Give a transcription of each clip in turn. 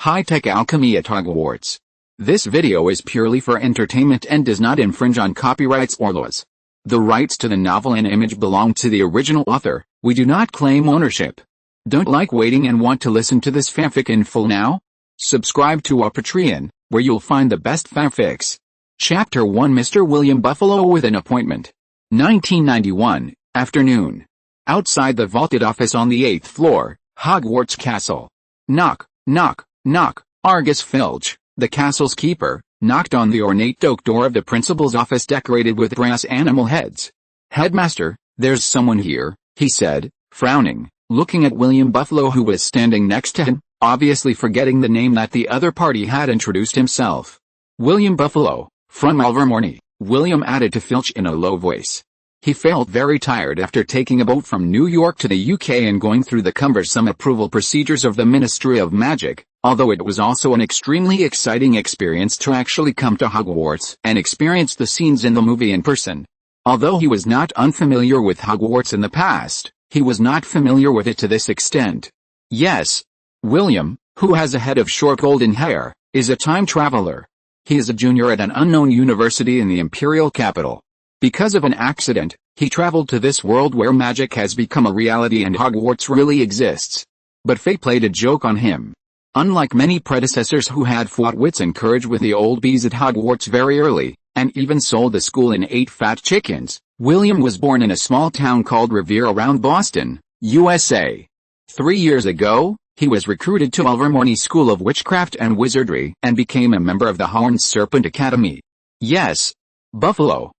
High-tech alchemy at Hogwarts. This video is purely for entertainment and does not infringe on copyrights or laws. The rights to the novel and image belong to the original author. We do not claim ownership. Don't like waiting and want to listen to this fanfic in full now? Subscribe to our Patreon, where you'll find the best fanfics. Chapter 1 Mr. William Buffalo with an appointment. 1991, afternoon. Outside the vaulted office on the 8th floor, Hogwarts Castle. Knock, knock, knock. Argus Filch, the castle's keeper, knocked on the ornate oak door of the principal's office decorated with brass animal heads. "Headmaster, there's someone here," he said, frowning, looking at William Buffalo who was standing next to him, obviously forgetting the name that the other party had introduced himself. "William Buffalo, from Ilvermorny," William added to Filch in a low voice. He felt very tired after taking a boat from New York to the UK and going through the cumbersome approval procedures of the Ministry of Magic, although it was also an extremely exciting experience to actually come to Hogwarts and experience the scenes in the movie in person. Although he was not unfamiliar with Hogwarts in the past, he was not familiar with it to this extent. Yes, William, who has a head of short golden hair, is a time traveler. He is a junior at an unknown university in the Imperial capital. Because of an accident, he traveled to this world where magic has become a reality and Hogwarts really exists. But fate played a joke on him. Unlike many predecessors who had fought wits and courage with the old bees at Hogwarts very early, and even sold the school and ate fat chickens, William was born in a small town called Revere around Boston, USA. 3 years ago, he was recruited to Ilvermorny School of Witchcraft and Wizardry and became a member of the Horned Serpent Academy. Yes, Buffalo,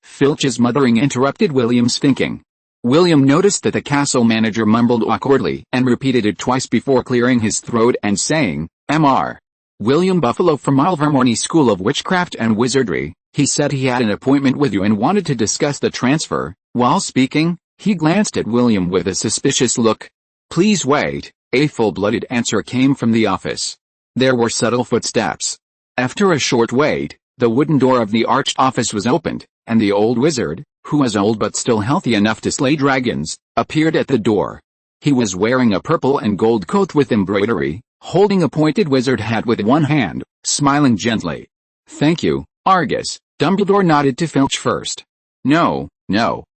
Filch's muttering interrupted William's thinking. William noticed that the castle manager mumbled awkwardly and repeated it twice before clearing his throat and saying, "Mr. William Buffalo from Ilvermorny School of Witchcraft and Wizardry, he said he had an appointment with you and wanted to discuss the transfer." While speaking, he glanced at William with a suspicious look. "Please wait," a full-blooded answer came from the office. There were subtle footsteps. After a short wait, the wooden door of the arched office was opened, and the old wizard, who was old but still healthy enough to slay dragons, appeared at the door. He was wearing a purple and gold coat with embroidery, holding a pointed wizard hat with one hand, smiling gently. "Thank you, Argus," Dumbledore nodded to Filch first. No,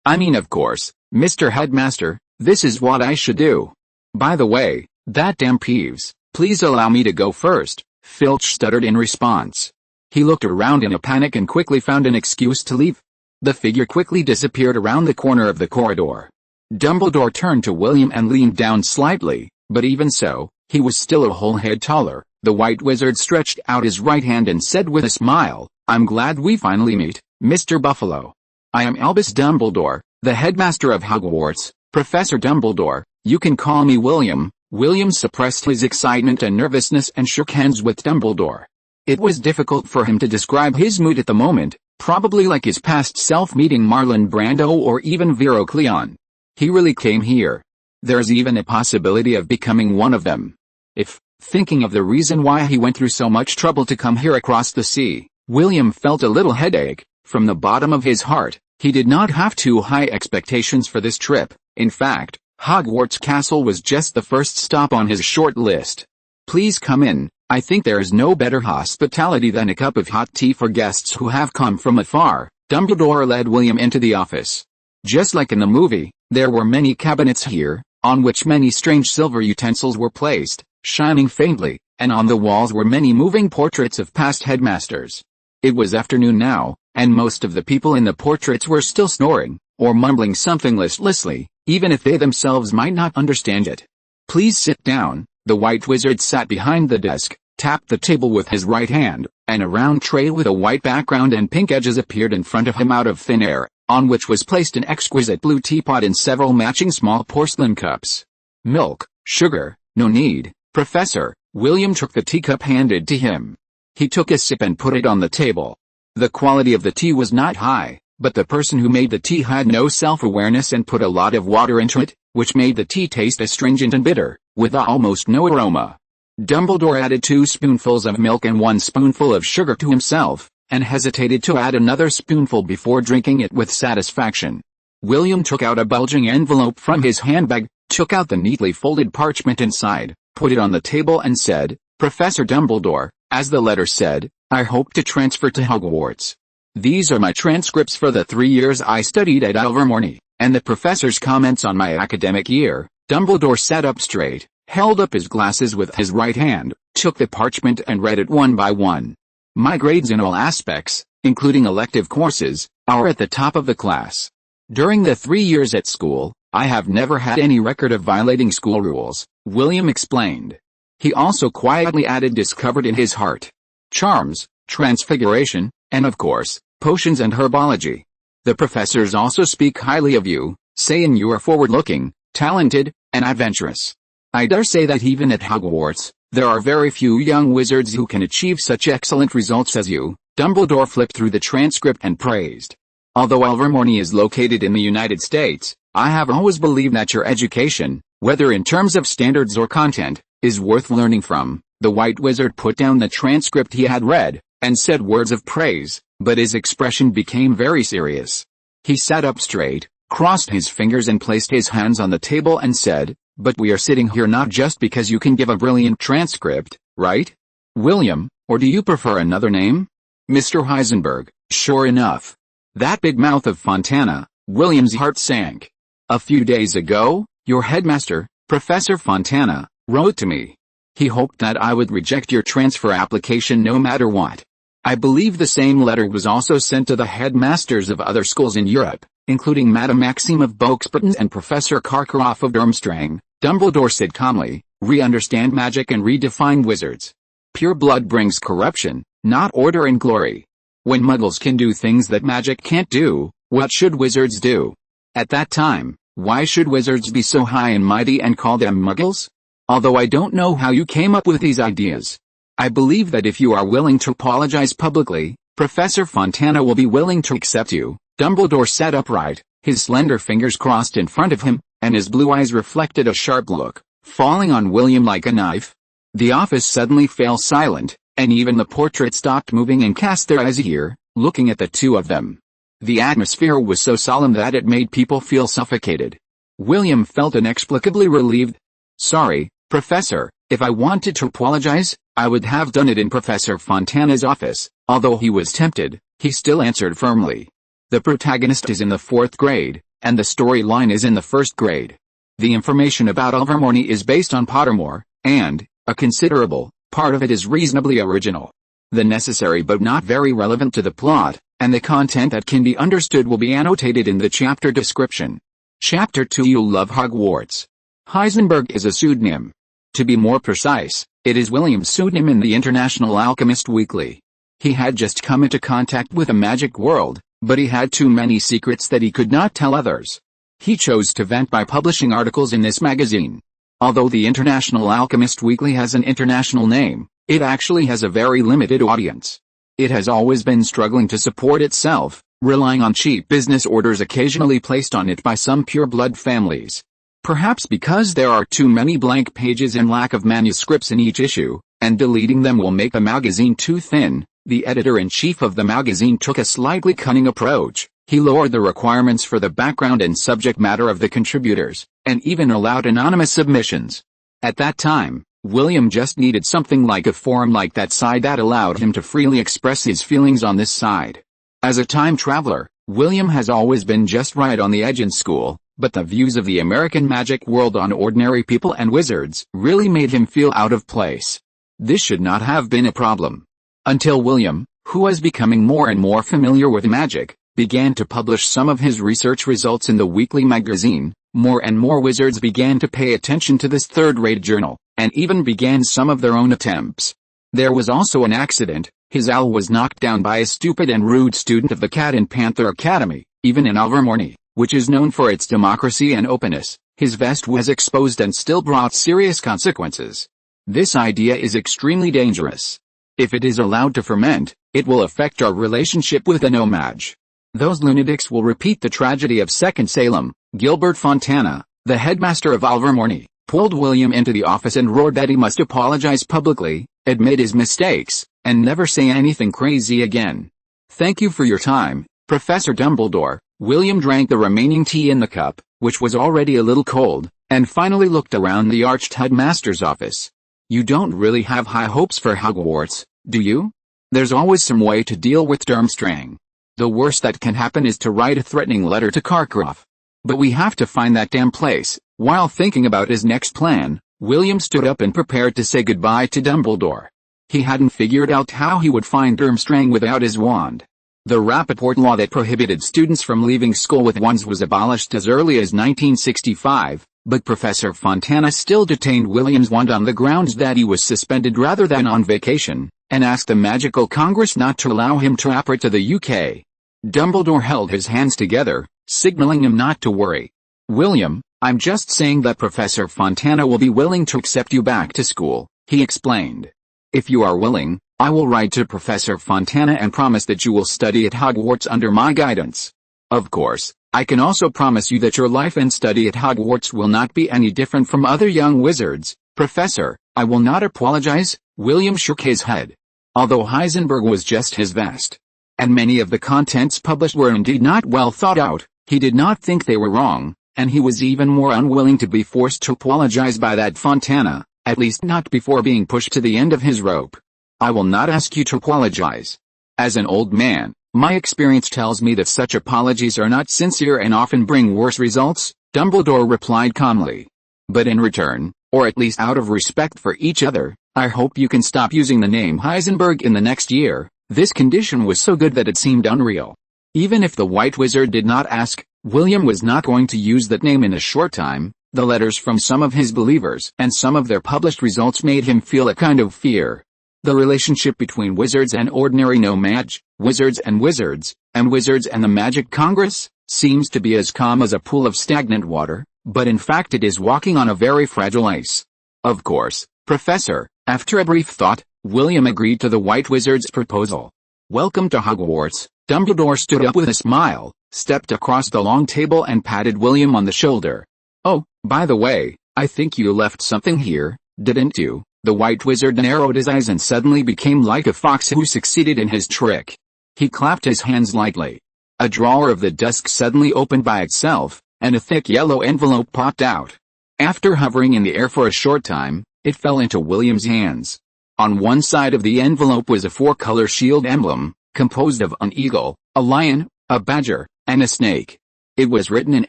I mean of course, Mr. Headmaster, this is what I should do. By the way, that damn Peeves, please allow me to go first," Filch stuttered in response. He looked around in a panic and quickly found an excuse to leave. The figure quickly disappeared around the corner of the corridor. Dumbledore turned to William and leaned down slightly, but even so, he was still a whole head taller. The white wizard stretched out his right hand and said with a smile, "I'm glad we finally meet, Mr. Buffalo. I am Albus Dumbledore, the headmaster of Hogwarts, Professor Dumbledore. You can call me William." William suppressed his excitement and nervousness and shook hands with Dumbledore. It was difficult for him to describe his mood at the moment, probably like his past self meeting Marlon Brando or even Vero Cleon. He really came here. There's even a possibility of becoming one of them. If, thinking of the reason why he went through so much trouble to come here across the sea, William felt a little headache. From the bottom of his heart, he did not have too high expectations for this trip. In fact, Hogwarts Castle was just the first stop on his short list. "Please come in. I think there is no better hospitality than a cup of hot tea for guests who have come from afar." Dumbledore led William into the office. Just like in the movie, there were many cabinets here, on which many strange silver utensils were placed, shining faintly, and on the walls were many moving portraits of past headmasters. It was afternoon now, and most of the people in the portraits were still snoring, or mumbling something listlessly, even if they themselves might not understand it. "Please sit down." The white wizard sat behind the desk, tapped the table with his right hand, and a round tray with a white background and pink edges appeared in front of him out of thin air, on which was placed an exquisite blue teapot and several matching small porcelain cups. "Milk, sugar, no need, Professor." William took the teacup handed to him. He took a sip and put it on the table. The quality of the tea was not high, but the person who made the tea had no self-awareness and put a lot of water into it, which made the tea taste astringent and bitter, with almost no aroma. Dumbledore added 2 spoonfuls of milk and 1 spoonful of sugar to himself, and hesitated to add another spoonful before drinking it with satisfaction. William took out a bulging envelope from his handbag, took out the neatly folded parchment inside, put it on the table and said, Professor Dumbledore, as the letter said, I hope to transfer to Hogwarts. These are my transcripts for the 3 years I studied at Ilvermorny, and the professor's comments on my academic year. Dumbledore sat up straight, held up his glasses with his right hand, took the parchment and read it one by one. My grades in all aspects, including elective courses, are at the top of the class. During the 3 years at school, I have never had any record of violating school rules, William explained. He also quietly added discovered in his heart. Charms, transfiguration, and of course, potions and herbology. The professors also speak highly of you, saying you are forward-looking, talented, and adventurous. I dare say that even at Hogwarts, there are very few young wizards who can achieve such excellent results as you. Dumbledore flipped through the transcript and praised. Although Ilvermorny is located in the United States, I have always believed that your education, whether in terms of standards or content, is worth learning from. The White Wizard put down the transcript he had read, and said words of praise, but his expression became very serious. He sat up straight, crossed his fingers and placed his hands on the table and said, but we are sitting here not just because you can give a brilliant transcript, right? William, or do you prefer another name? Mr. Heisenberg, sure enough. That big mouth of Fontana, William's heart sank. A few days ago, your headmaster, Professor Fontana, wrote to me. He hoped that I would reject your transfer application no matter what. I believe the same letter was also sent to the headmasters of other schools in Europe, including Madame Maxime of Boxburton and Professor Karkaroff of Durmstrang. Dumbledore said calmly, re-understand magic and redefine wizards. Pure blood brings corruption, not order and glory. When muggles can do things that magic can't do, what should wizards do? At that time, why should wizards be so high and mighty and call them muggles? Although I don't know how you came up with these ideas. I believe that if you are willing to apologize publicly, Professor Fontana will be willing to accept you. Dumbledore sat upright, his slender fingers crossed in front of him, and his blue eyes reflected a sharp look, falling on William like a knife. The office suddenly fell silent, and even the portrait stopped moving and cast their eyes here, looking at the two of them. The atmosphere was so solemn that it made people feel suffocated. William felt inexplicably relieved. Sorry, Professor, if I wanted to apologize, I would have done it in Professor Fontana's office. Although he was tempted, he still answered firmly. The protagonist is in the 4th grade, and the storyline is in the 1st grade. The information about Ilvermorny is based on Pottermore, and, a considerable part of it is reasonably original. The necessary but not very relevant to the plot, and the content that can be understood will be annotated in the chapter description. Chapter 2 You'll Love Hogwarts. Heisenberg is a pseudonym. To be more precise, it is William's pseudonym in the International Alchemist Weekly. He had just come into contact with a magic world, but he had too many secrets that he could not tell others. He chose to vent by publishing articles in this magazine. Although the International Alchemist Weekly has an international name, it actually has a very limited audience. It has always been struggling to support itself, relying on cheap business orders occasionally placed on it by some pure-blood families. Perhaps because there are too many blank pages and lack of manuscripts in each issue, and deleting them will make the magazine too thin, the editor-in-chief of the magazine took a slightly cunning approach. He lowered the requirements for the background and subject matter of the contributors, and even allowed anonymous submissions. At that time, William just needed something like a forum like that side that allowed him to freely express his feelings on this side. As a time traveler, William has always been just right on the edge in school, but the views of the American magic world on ordinary people and wizards really made him feel out of place. This should not have been a problem. Until William, who was becoming more and more familiar with magic, began to publish some of his research results in the weekly magazine, more and more wizards began to pay attention to this third-rate journal, and even began some of their own attempts. There was also an accident. His owl was knocked down by a stupid and rude student of the Cat and Panther Academy. Even in Ilvermorny, which is known for its democracy and openness, his vest was exposed and still brought serious consequences. This idea is extremely dangerous. If it is allowed to ferment, it will affect our relationship with the No-Maj. Those lunatics will repeat the tragedy of Second Salem. Gilbert Fontana, the headmaster of Ilvermorny, pulled William into the office and roared that he must apologize publicly, admit his mistakes, and never say anything crazy again. Thank you for your time, Professor Dumbledore. William drank the remaining tea in the cup, which was already a little cold, and finally looked around the arched headmaster's office. You don't really have high hopes for Hogwarts, do you? There's always some way to deal with Durmstrang. The worst that can happen is to write a threatening letter to Karkaroff. But we have to find that damn place. While thinking about his next plan, William stood up and prepared to say goodbye to Dumbledore. He hadn't figured out how he would find Durmstrang without his wand. The Rappaport law that prohibited students from leaving school with wands was abolished as early as 1965, but Professor Fontana still detained William's wand on the grounds that he was suspended rather than on vacation, and asked the Magical Congress not to allow him to apart to the UK. Dumbledore held his hands together, signaling him not to worry. "William, I'm just saying that Professor Fontana will be willing to accept you back to school," he explained. "If you are willing, I will write to Professor Fontana and promise that you will study at Hogwarts under my guidance. Of course, I can also promise you that your life and study at Hogwarts will not be any different from other young wizards." "Professor, I will not apologize," William shook his head. Although Heisenberg was just his best, and many of the contents published were indeed not well thought out, he did not think they were wrong, and he was even more unwilling to be forced to apologize by that Fontana, at least not before being pushed to the end of his rope. "I will not ask you to apologize. As an old man, my experience tells me that such apologies are not sincere and often bring worse results," Dumbledore replied calmly. "But in return, or at least out of respect for each other, I hope you can stop using the name Heisenberg in the next year." This condition was so good that it seemed unreal. Even if the White Wizard did not ask, William was not going to use that name in a short time. The letters from some of his believers and some of their published results made him feel a kind of fear. The relationship between wizards and ordinary no-maj, wizards and wizards the Magic Congress, seems to be as calm as a pool of stagnant water, but in fact it is walking on a very fragile ice. "Of course, Professor." After a brief thought, William agreed to the White Wizard's proposal. "Welcome to Hogwarts." Dumbledore stood up with a smile, stepped across the long table and patted William on the shoulder. "Oh, by the way, I think you left something here, didn't you?" The White Wizard narrowed his eyes and suddenly became like a fox who succeeded in his trick. He clapped his hands lightly. A drawer of the desk suddenly opened by itself, and a thick yellow envelope popped out. After hovering in the air for a short time, it fell into William's hands. On one side of the envelope was a four-color shield emblem, composed of an eagle, a lion, a badger, and a snake. It was written in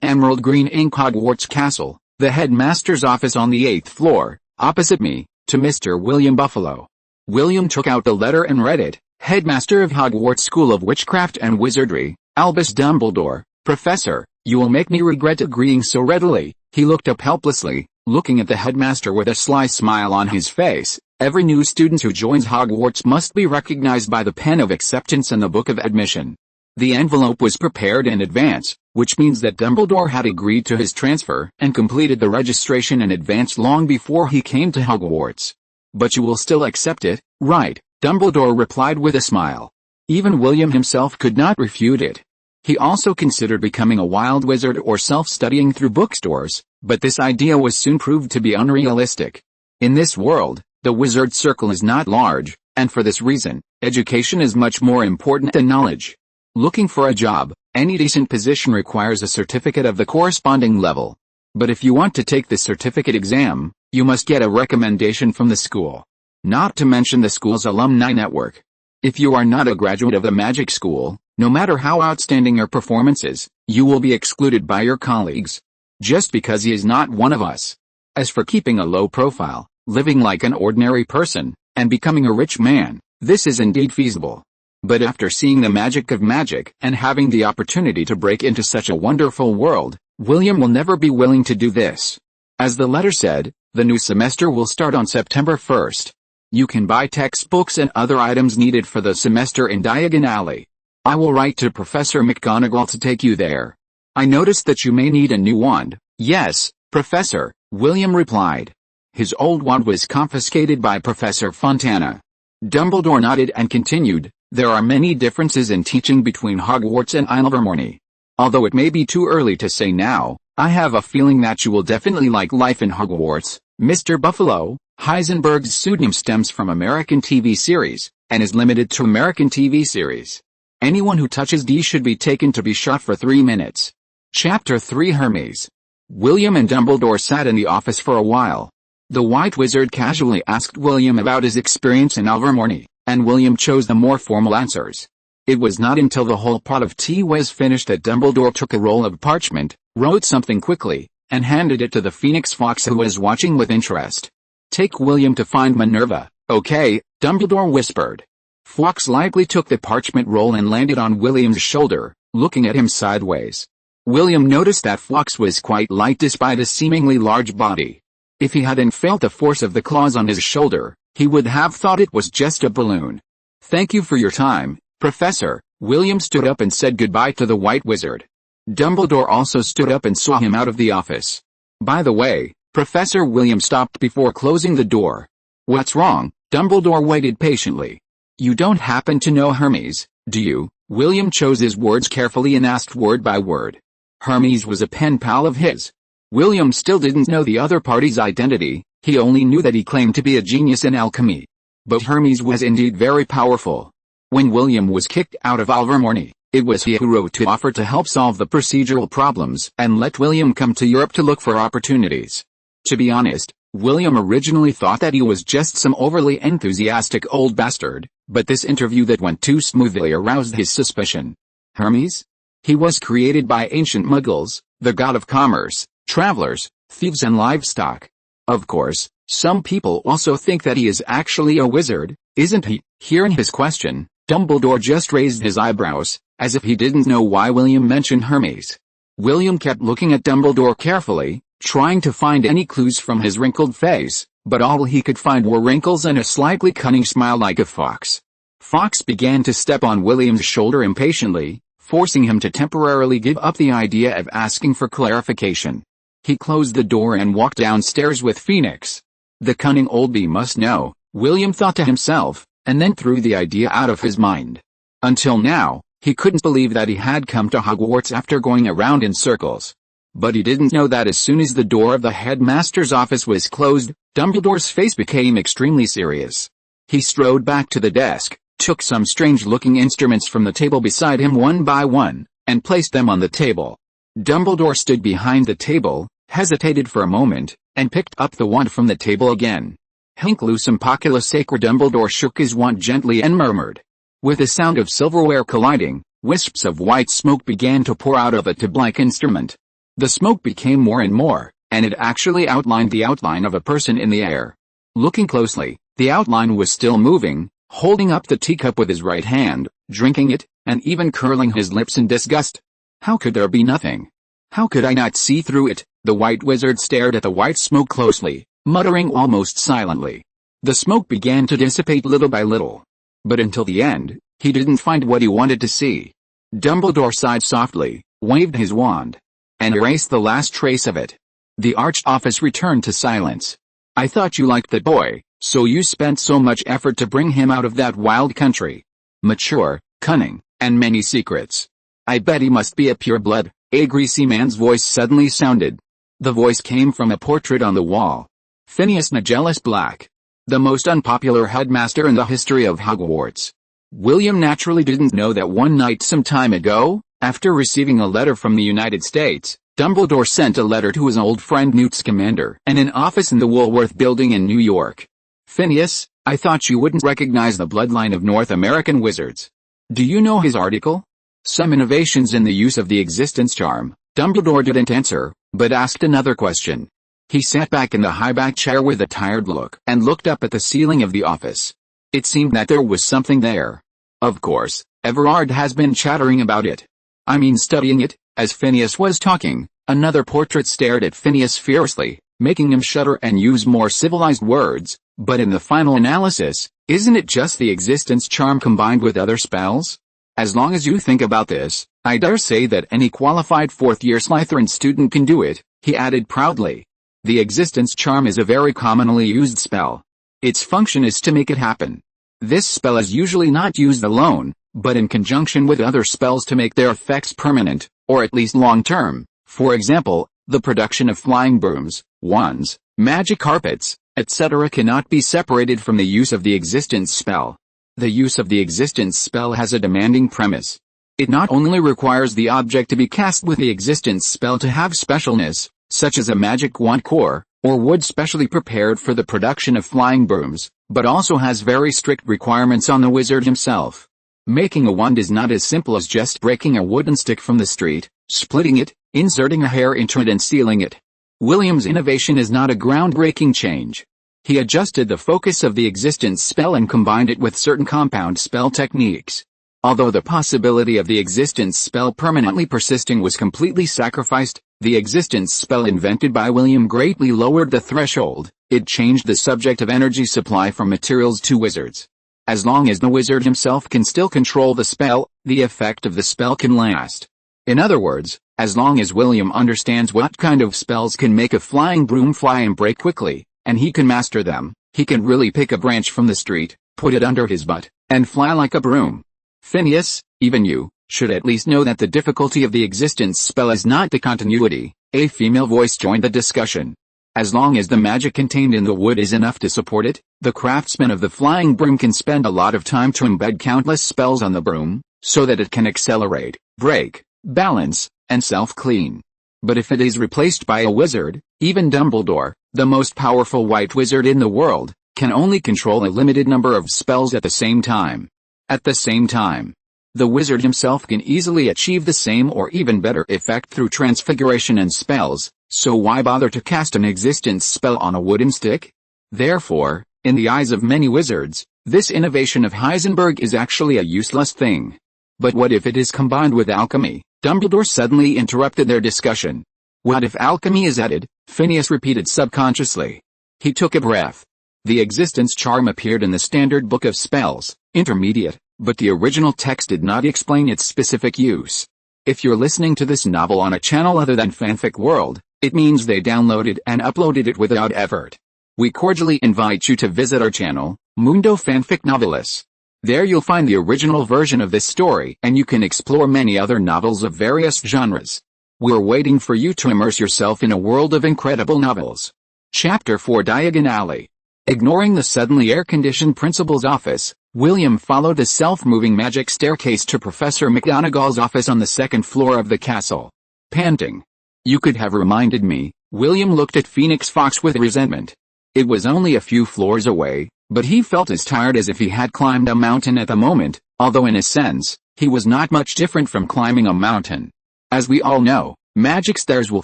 emerald green ink: "Hogwarts Castle, the headmaster's office on the 8th floor, opposite me, to Mr. William Buffalo." William took out the letter and read it. "Headmaster of Hogwarts School of Witchcraft and Wizardry, Albus Dumbledore." "Professor, you will make me regret agreeing so readily." He looked up helplessly, looking at the headmaster with a sly smile on his face. "Every new student who joins Hogwarts must be recognized by the pen of acceptance and the book of admission." The envelope was prepared in advance, which means that Dumbledore had agreed to his transfer and completed the registration in advance long before he came to Hogwarts. "But you will still accept it, right?" Dumbledore replied with a smile. Even William himself could not refute it. He also considered becoming a wild wizard or self-studying through bookstores, but this idea was soon proved to be unrealistic. In this world, the wizard circle is not large, and for this reason, education is much more important than knowledge. Looking for a job, any decent position requires a certificate of the corresponding level. But if you want to take the certificate exam, you must get a recommendation from the school. Not to mention the school's alumni network. If you are not a graduate of the magic school, no matter how outstanding your performance is, you will be excluded by your colleagues. Just because he is not one of us. As for keeping a low profile, living like an ordinary person, and becoming a rich man, this is indeed feasible. But after seeing the magic of magic and having the opportunity to break into such a wonderful world, William will never be willing to do this. As the letter said, the new semester will start on September 1st. You can buy textbooks and other items needed for the semester in Diagon Alley. I will write to Professor McGonagall to take you there. I noticed that you may need a new wand. Yes, Professor, William replied. His old wand was confiscated by Professor Fontana. Dumbledore nodded and continued, there are many differences in teaching between Hogwarts and Ilvermorny. Although it may be too early to say now, I have a feeling that you will definitely like life in Hogwarts. Mr. Buffalo, Heisenberg's pseudonym stems from American TV series, and is limited to American TV series. Anyone who touches D should be taken to be shot for 3 minutes. Chapter 3 Hermes. William and Dumbledore sat in the office for a while. The White Wizard casually asked William about his experience in Ilvermorny, and William chose the more formal answers. It was not until the whole pot of tea was finished that Dumbledore took a roll of parchment, wrote something quickly, and handed it to the Phoenix Fox, who was watching with interest. "Take William to find Minerva, okay?" Dumbledore whispered. Fox lightly took the parchment roll and landed on William's shoulder, looking at him sideways. William noticed that Fox was quite light despite a seemingly large body. If he hadn't felt the force of the claws on his shoulder, he would have thought it was just a balloon. "Thank you for your time, Professor." William stood up and said goodbye to the White Wizard. Dumbledore also stood up and saw him out of the office. "By the way," Professor William stopped before closing the door. "What's wrong?" Dumbledore waited patiently. "You don't happen to know Hermes, do you?" William chose his words carefully and asked word by word. Hermes was a pen pal of his. William still didn't know the other party's identity, he only knew that he claimed to be a genius in alchemy. But Hermes was indeed very powerful. When William was kicked out of Ilvermorny, it was he who wrote to offer to help solve the procedural problems and let William come to Europe to look for opportunities. To be honest, William originally thought that he was just some overly enthusiastic old bastard, but this interview that went too smoothly aroused his suspicion. Hermes? He was created by ancient Muggles, the god of commerce, travelers, thieves and livestock. Of course, some people also think that he is actually a wizard, isn't he? Hearing his question, Dumbledore just raised his eyebrows, as if he didn't know why William mentioned Hermes. William kept looking at Dumbledore carefully, trying to find any clues from his wrinkled face, but all he could find were wrinkles and a slightly cunning smile like a fox. Fox began to step on William's shoulder impatiently, forcing him to temporarily give up the idea of asking for clarification. He closed the door and walked downstairs with Phoenix. The cunning old bee must know, William thought to himself, and then threw the idea out of his mind. Until now, he couldn't believe that he had come to Hogwarts after going around in circles. But he didn't know that as soon as the door of the headmaster's office was closed, Dumbledore's face became extremely serious. He strode back to the desk, took some strange-looking instruments from the table beside him one by one, and placed them on the table. Dumbledore stood behind the table, hesitated for a moment, and picked up the wand from the table again. "Hinc lucem pocula sacra." Dumbledore shook his wand gently and murmured. With the sound of silverware colliding, wisps of white smoke began to pour out of the tube-like instrument. The smoke became more and more, and it actually outlined the outline of a person in the air. Looking closely, the outline was still moving, holding up the teacup with his right hand, drinking it, and even curling his lips in disgust. How could there be nothing? How could I not see through it? The White Wizard stared at the white smoke closely, muttering almost silently. The smoke began to dissipate little by little. But until the end, he didn't find what he wanted to see. Dumbledore sighed softly, waved his wand, and erased the last trace of it. The Archoffice returned to silence. "I thought you liked that boy, so you spent so much effort to bring him out of that wild country. Mature, cunning, and many secrets. I bet he must be a pureblood." A greasy man's voice suddenly sounded. The voice came from a portrait on the wall. Phineas Nigellus Black. The most unpopular headmaster in the history of Hogwarts. William naturally didn't know that one night some time ago, after receiving a letter from the United States, Dumbledore sent a letter to his old friend Newt Scamander in an office in the Woolworth Building in New York. "Phineas, I thought you wouldn't recognize the bloodline of North American wizards. Do you know his article? Some innovations in the use of the existence charm." Dumbledore didn't answer, but asked another question. He sat back in the high-back chair with a tired look and looked up at the ceiling of the office. It seemed that there was something there. "Of course, Everard has been chattering about it. I mean studying it." As Phineas was talking, another portrait stared at Phineas fiercely, making him shudder and use more civilized words. "But in the final analysis, isn't it just the existence charm combined with other spells? As long as you think about this, I dare say that any qualified fourth-year Slytherin student can do it," he added proudly. "The existence charm is a very commonly used spell. Its function is to make it happen. This spell is usually not used alone, but in conjunction with other spells to make their effects permanent, or at least long-term. For example, the production of flying brooms, wands, magic carpets, etc. cannot be separated from the use of the existence spell. The use of the existence spell has a demanding premise. It not only requires the object to be cast with the existence spell to have specialness, such as a magic wand core, or wood specially prepared for the production of flying brooms, but also has very strict requirements on the wizard himself. Making a wand is not as simple as just breaking a wooden stick from the street, splitting it, inserting a hair into it and sealing it. William's innovation is not a groundbreaking change. He adjusted the focus of the existence spell and combined it with certain compound spell techniques. Although the possibility of the existence spell permanently persisting was completely sacrificed, the existence spell invented by William greatly lowered the threshold. It changed the subject of energy supply from materials to wizards. As long as the wizard himself can still control the spell, the effect of the spell can last. In other words, as long as William understands what kind of spells can make a flying broom fly and break quickly, and he can master them, he can really pick a branch from the street, put it under his butt, and fly like a broom. Phineas, even you, should at least know that the difficulty of the existence spell is not the continuity. A female voice joined the discussion. As long as the magic contained in the wood is enough to support it, the craftsman of the flying broom can spend a lot of time to embed countless spells on the broom, so that it can accelerate, break, balance, and self-clean. But if it is replaced by a wizard, even Dumbledore, the most powerful white wizard in the world, can only control a limited number of spells at the same time. At the same time, the wizard himself can easily achieve the same or even better effect through transfiguration and spells, so why bother to cast an existence spell on a wooden stick? Therefore, in the eyes of many wizards, this innovation of Heisenberg is actually a useless thing. But what if it is combined with alchemy? Dumbledore suddenly interrupted their discussion. What if alchemy is added? Phineas repeated subconsciously. He took a breath. The existence charm appeared in the standard book of spells, intermediate, but the original text did not explain its specific use. If you're listening to this novel on a channel other than Fanfic World, it means they downloaded and uploaded it without effort. We cordially invite you to visit our channel, Mundo Fanfic Novelis. There you'll find the original version of this story and you can explore many other novels of various genres. We're waiting for you to immerse yourself in a world of incredible novels. Chapter 4 Diagon Alley. Ignoring the suddenly air-conditioned principal's office, William followed the self-moving magic staircase to Professor McGonagall's office on the second floor of the castle. Panting. You could have reminded me. William looked at Phoenix Fox with resentment. It was only a few floors away, but he felt as tired as if he had climbed a mountain at the moment, although in a sense, he was not much different from climbing a mountain. As we all know, magic stairs will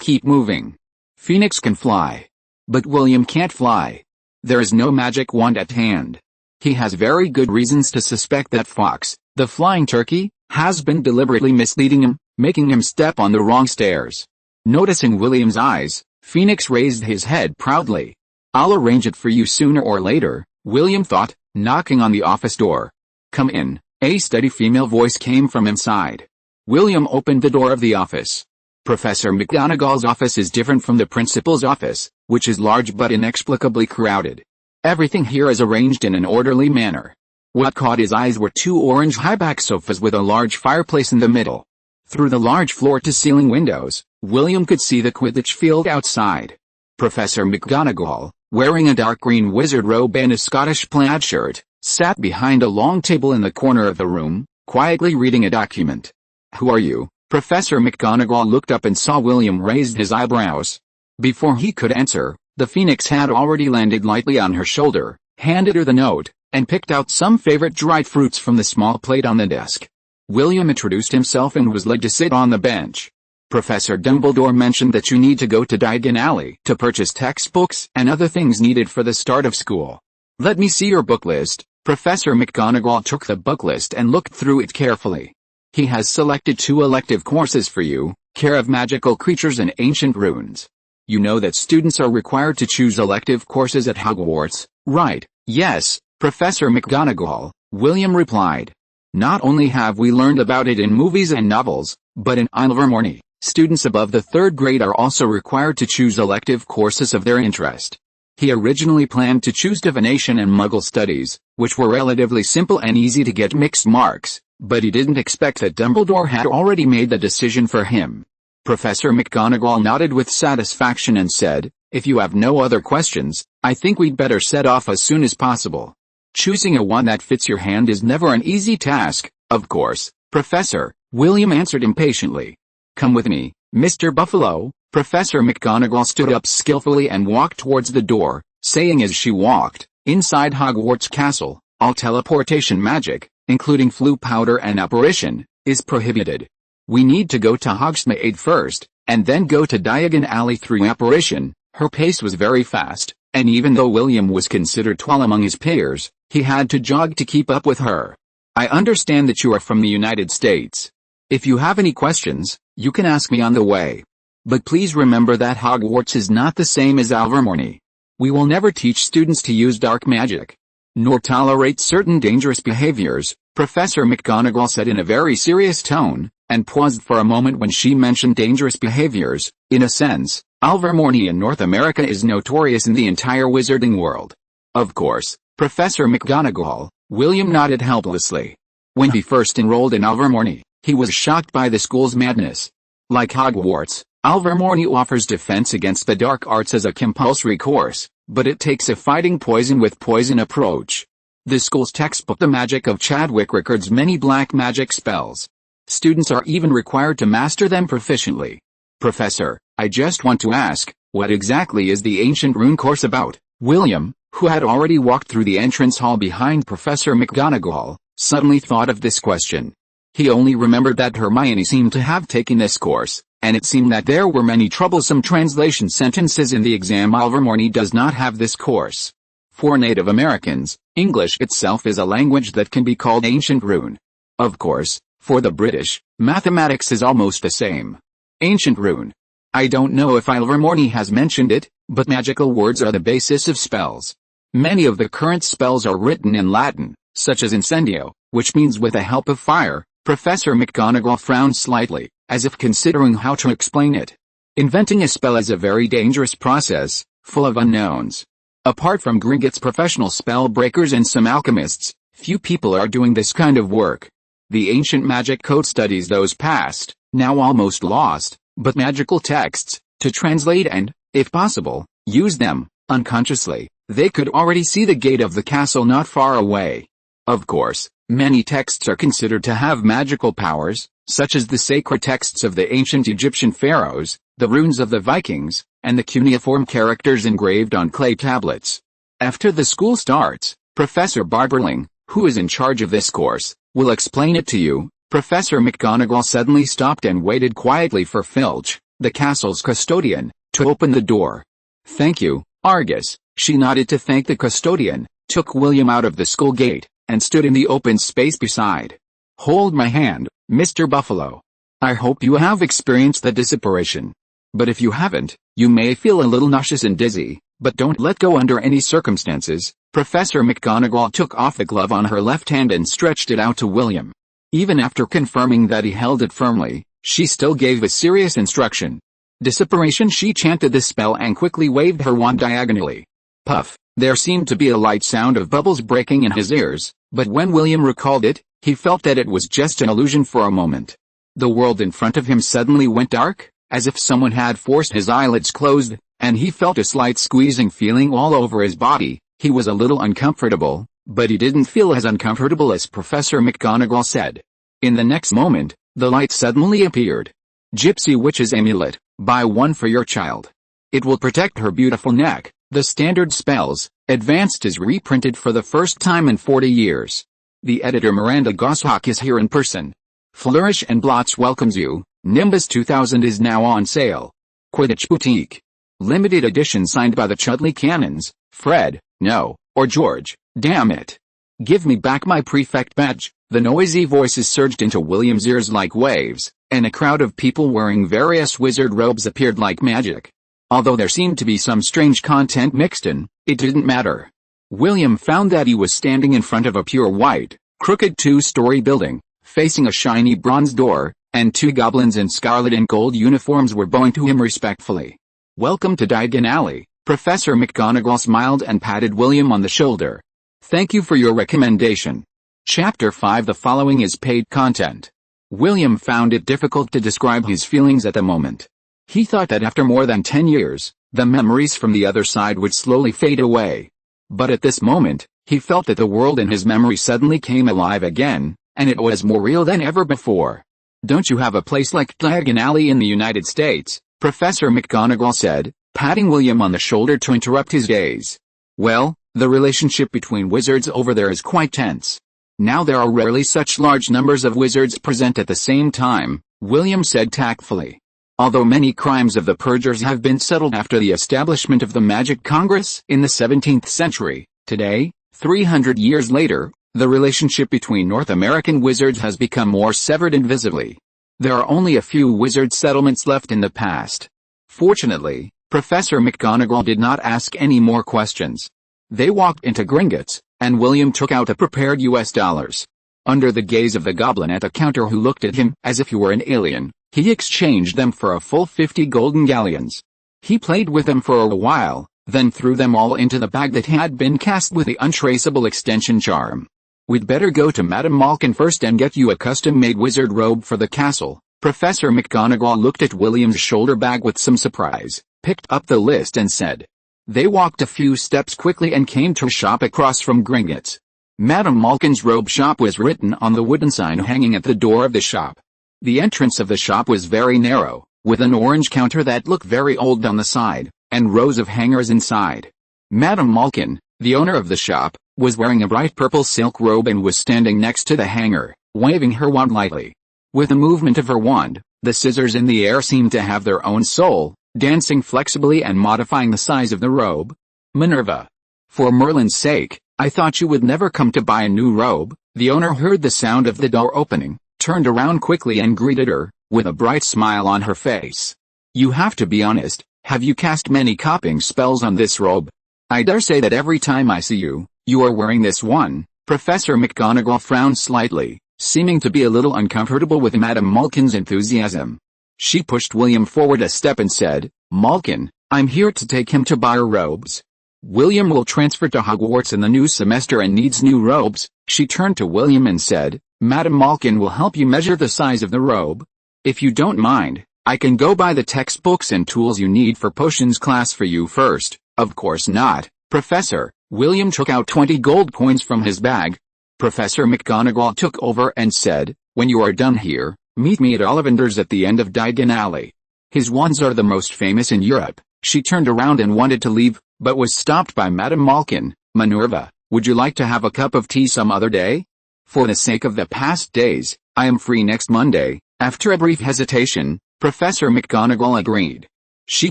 keep moving. Phoenix can fly. But William can't fly. There is no magic wand at hand. He has very good reasons to suspect that Fox, the flying turkey, has been deliberately misleading him, making him step on the wrong stairs. Noticing William's eyes, Phoenix raised his head proudly. I'll arrange it for you sooner or later, William thought, knocking on the office door. Come in, a steady female voice came from inside. William opened the door of the office. Professor McGonagall's office is different from the principal's office, which is large but inexplicably crowded. Everything here is arranged in an orderly manner. What caught his eyes were two orange high-back sofas with a large fireplace in the middle. Through the large floor-to-ceiling windows, William could see the Quidditch field outside. Professor McGonagall, wearing a dark green wizard robe and a Scottish plaid shirt, sat behind a long table in the corner of the room, quietly reading a document. Who are you? Professor McGonagall looked up and saw William raise his eyebrows. Before he could answer, the Phoenix had already landed lightly on her shoulder, handed her the note, and picked out some favorite dried fruits from the small plate on the desk. William introduced himself and was led to sit on the bench. Professor Dumbledore mentioned that you need to go to Diagon Alley to purchase textbooks and other things needed for the start of school. Let me see your book list. Professor McGonagall took the book list and looked through it carefully. He has selected 2 elective courses for you, Care of Magical Creatures and Ancient Runes. You know that students are required to choose elective courses at Hogwarts, right? Yes, Professor McGonagall, William replied. Not only have we learned about it in movies and novels, but in Ilvermorny, students above the 3rd grade are also required to choose elective courses of their interest. He originally planned to choose divination and Muggle studies, which were relatively simple and easy to get mixed marks, but he didn't expect that Dumbledore had already made the decision for him. Professor McGonagall nodded with satisfaction and said, if you have no other questions, I think we'd better set off as soon as possible. Choosing a one that fits your hand is never an easy task, of course, Professor, William answered impatiently. Come with me, Mr. Buffalo, Professor McGonagall stood up skillfully and walked towards the door, saying as she walked, "Inside Hogwarts Castle, all teleportation magic, including floo powder and apparition, is prohibited. We need to go to Hogsmeade first, and then go to Diagon Alley through apparition." Her pace was very fast, and even though William was considered tall among his peers, he had to jog to keep up with her. "I understand that you are from the United States. If you have any questions, you can ask me on the way. But please remember that Hogwarts is not the same as Ilvermorny. We will never teach students to use dark magic, nor tolerate certain dangerous behaviors," Professor McGonagall said in a very serious tone, and paused for a moment when she mentioned dangerous behaviors. "In a sense, Ilvermorny in North America is notorious in the entire wizarding world." "Of course, Professor McGonagall," William nodded helplessly. When he first enrolled in Ilvermorny, he was shocked by the school's madness. Like Hogwarts, Ilvermorny offers defense against the dark arts as a compulsory course, but it takes a fighting poison with poison approach. The school's textbook The Magic of Chadwick records many black magic spells. Students are even required to master them proficiently. "Professor, I just want to ask, what exactly is the Ancient Rune course about?" William, who had already walked through the entrance hall behind Professor McGonagall, suddenly thought of this question. He only remembered that Hermione seemed to have taken this course, and it seemed that there were many troublesome translation sentences in the exam. Ilvermorny does not have this course. For Native Americans, English itself is a language that can be called Ancient Rune. Of course, for the British, mathematics is almost the same. Ancient Rune. I don't know if Ilvermorny has mentioned it, but magical words are the basis of spells. Many of the current spells are written in Latin, such as Incendio, which means with the help of fire. Professor McGonagall frowned slightly, as if considering how to explain it. Inventing a spell is a very dangerous process, full of unknowns. Apart from Gringotts professional spell breakers and some alchemists, few people are doing this kind of work. The ancient magic code studies those past, now almost lost, but magical texts, to translate and, if possible, use them, unconsciously. They could already see the gate of the castle not far away. Of course, many texts are considered to have magical powers, such as the sacred texts of the ancient Egyptian pharaohs, the runes of the Vikings, and the cuneiform characters engraved on clay tablets. After the school starts, Professor Barberling, who is in charge of this course, will explain it to you. Professor McGonagall suddenly stopped and waited quietly for Filch, the castle's custodian, to open the door. "Thank you, Argus," she nodded to thank the custodian, took William out of the school gate, and stood in the open space beside. "Hold my hand, Mr. Buffalo. I hope you have experienced the disapparition. But if you haven't, you may feel a little nauseous and dizzy, but don't let go under any circumstances." Professor McGonagall took off the glove on her left hand and stretched it out to William. Even after confirming that he held it firmly, she still gave a serious instruction. "Disapparition." She chanted the spell and quickly waved her wand diagonally. Puff! There seemed to be a light sound of bubbles breaking in his ears, but when William recalled it, he felt that it was just an illusion for a moment. The world in front of him suddenly went dark, as if someone had forced his eyelids closed, and he felt a slight squeezing feeling all over his body. He was a little uncomfortable, but he didn't feel as uncomfortable as Professor McGonagall said. In the next moment, the light suddenly appeared. "Gypsy Witch's Amulet, buy one for your child. It will protect her beautiful neck." The standard spells, advanced is reprinted for the first time in 40 years. The editor Miranda Goshawk is here in person. Flourish and Blots welcomes you. Nimbus 2000 is now on sale. Quidditch Boutique. Limited edition signed by the Chudley Cannons, Fred, no, or George, damn it. Give me back my prefect badge. The noisy voices surged into William's ears like waves, and a crowd of people wearing various wizard robes appeared like magic. Although there seemed to be some strange content mixed in, it didn't matter. William found that he was standing in front of a pure white, crooked two-story building, facing a shiny bronze door, and two goblins in scarlet and gold uniforms were bowing to him respectfully. "Welcome to Diagon Alley." Professor McGonagall smiled and patted William on the shoulder. "Thank you for your recommendation." Chapter 5. The following is paid content. William found it difficult to describe his feelings at the moment. He thought that after more than 10 years, the memories from the other side would slowly fade away. But at this moment, he felt that the world in his memory suddenly came alive again, and it was more real than ever before. "Don't you have a place like Diagon Alley in the United States?" Professor McGonagall said, patting William on the shoulder to interrupt his gaze. Well, the relationship between wizards over there is quite tense. Now there are rarely such large numbers of wizards present at the same time, William said tactfully. Although many crimes of the purgers have been settled after the establishment of the Magic Congress in the 17th century, today, 300 years later, the relationship between North American wizards has become more severed invisibly. There are only a few wizard settlements left in the past. Fortunately, Professor McGonagall did not ask any more questions. They walked into Gringotts, and William took out a prepared US dollars. Under the gaze of the goblin at the counter who looked at him as if he were an alien, he exchanged them for a full 50 golden galleons. He played with them for a while, then threw them all into the bag that had been cast with the untraceable extension charm. We'd better go to Madame Malkin first and get you a custom-made wizard robe for the castle. Professor McGonagall looked at William's shoulder bag with some surprise, picked up the list and said. They walked a few steps quickly and came to a shop across from Gringotts. Madame Malkin's robe shop was written on the wooden sign hanging at the door of the shop. The entrance of the shop was very narrow, with an orange counter that looked very old on the side, and rows of hangers inside. Madame Malkin, the owner of the shop, was wearing a bright purple silk robe and was standing next to the hanger, waving her wand lightly. With a movement of her wand, the scissors in the air seemed to have their own soul, dancing flexibly and modifying the size of the robe. Minerva. For Merlin's sake, I thought you would never come to buy a new robe. The owner heard the sound of the door opening, turned around quickly and greeted her, with a bright smile on her face. You have to be honest, have you cast many copying spells on this robe? I dare say that every time I see you, you are wearing this one. Professor McGonagall frowned slightly, seeming to be a little uncomfortable with Madame Malkin's enthusiasm. She pushed William forward a step and said, Malkin, I'm here to take him to buy robes. William will transfer to Hogwarts in the new semester and needs new robes. She turned to William and said, Madame Malkin will help you measure the size of the robe. If you don't mind, I can go buy the textbooks and tools you need for potions class for you first. Of course not, Professor. William took out 20 gold coins from his bag. Professor McGonagall took over and said, when you are done here, meet me at Ollivander's at the end of Diagon Alley. His wands are the most famous in Europe. She turned around and wanted to leave, but was stopped by Madame Malkin. Minerva, would you like to have a cup of tea some other day? For the sake of the past days, I am free next Monday. After a brief hesitation, Professor McGonagall agreed. She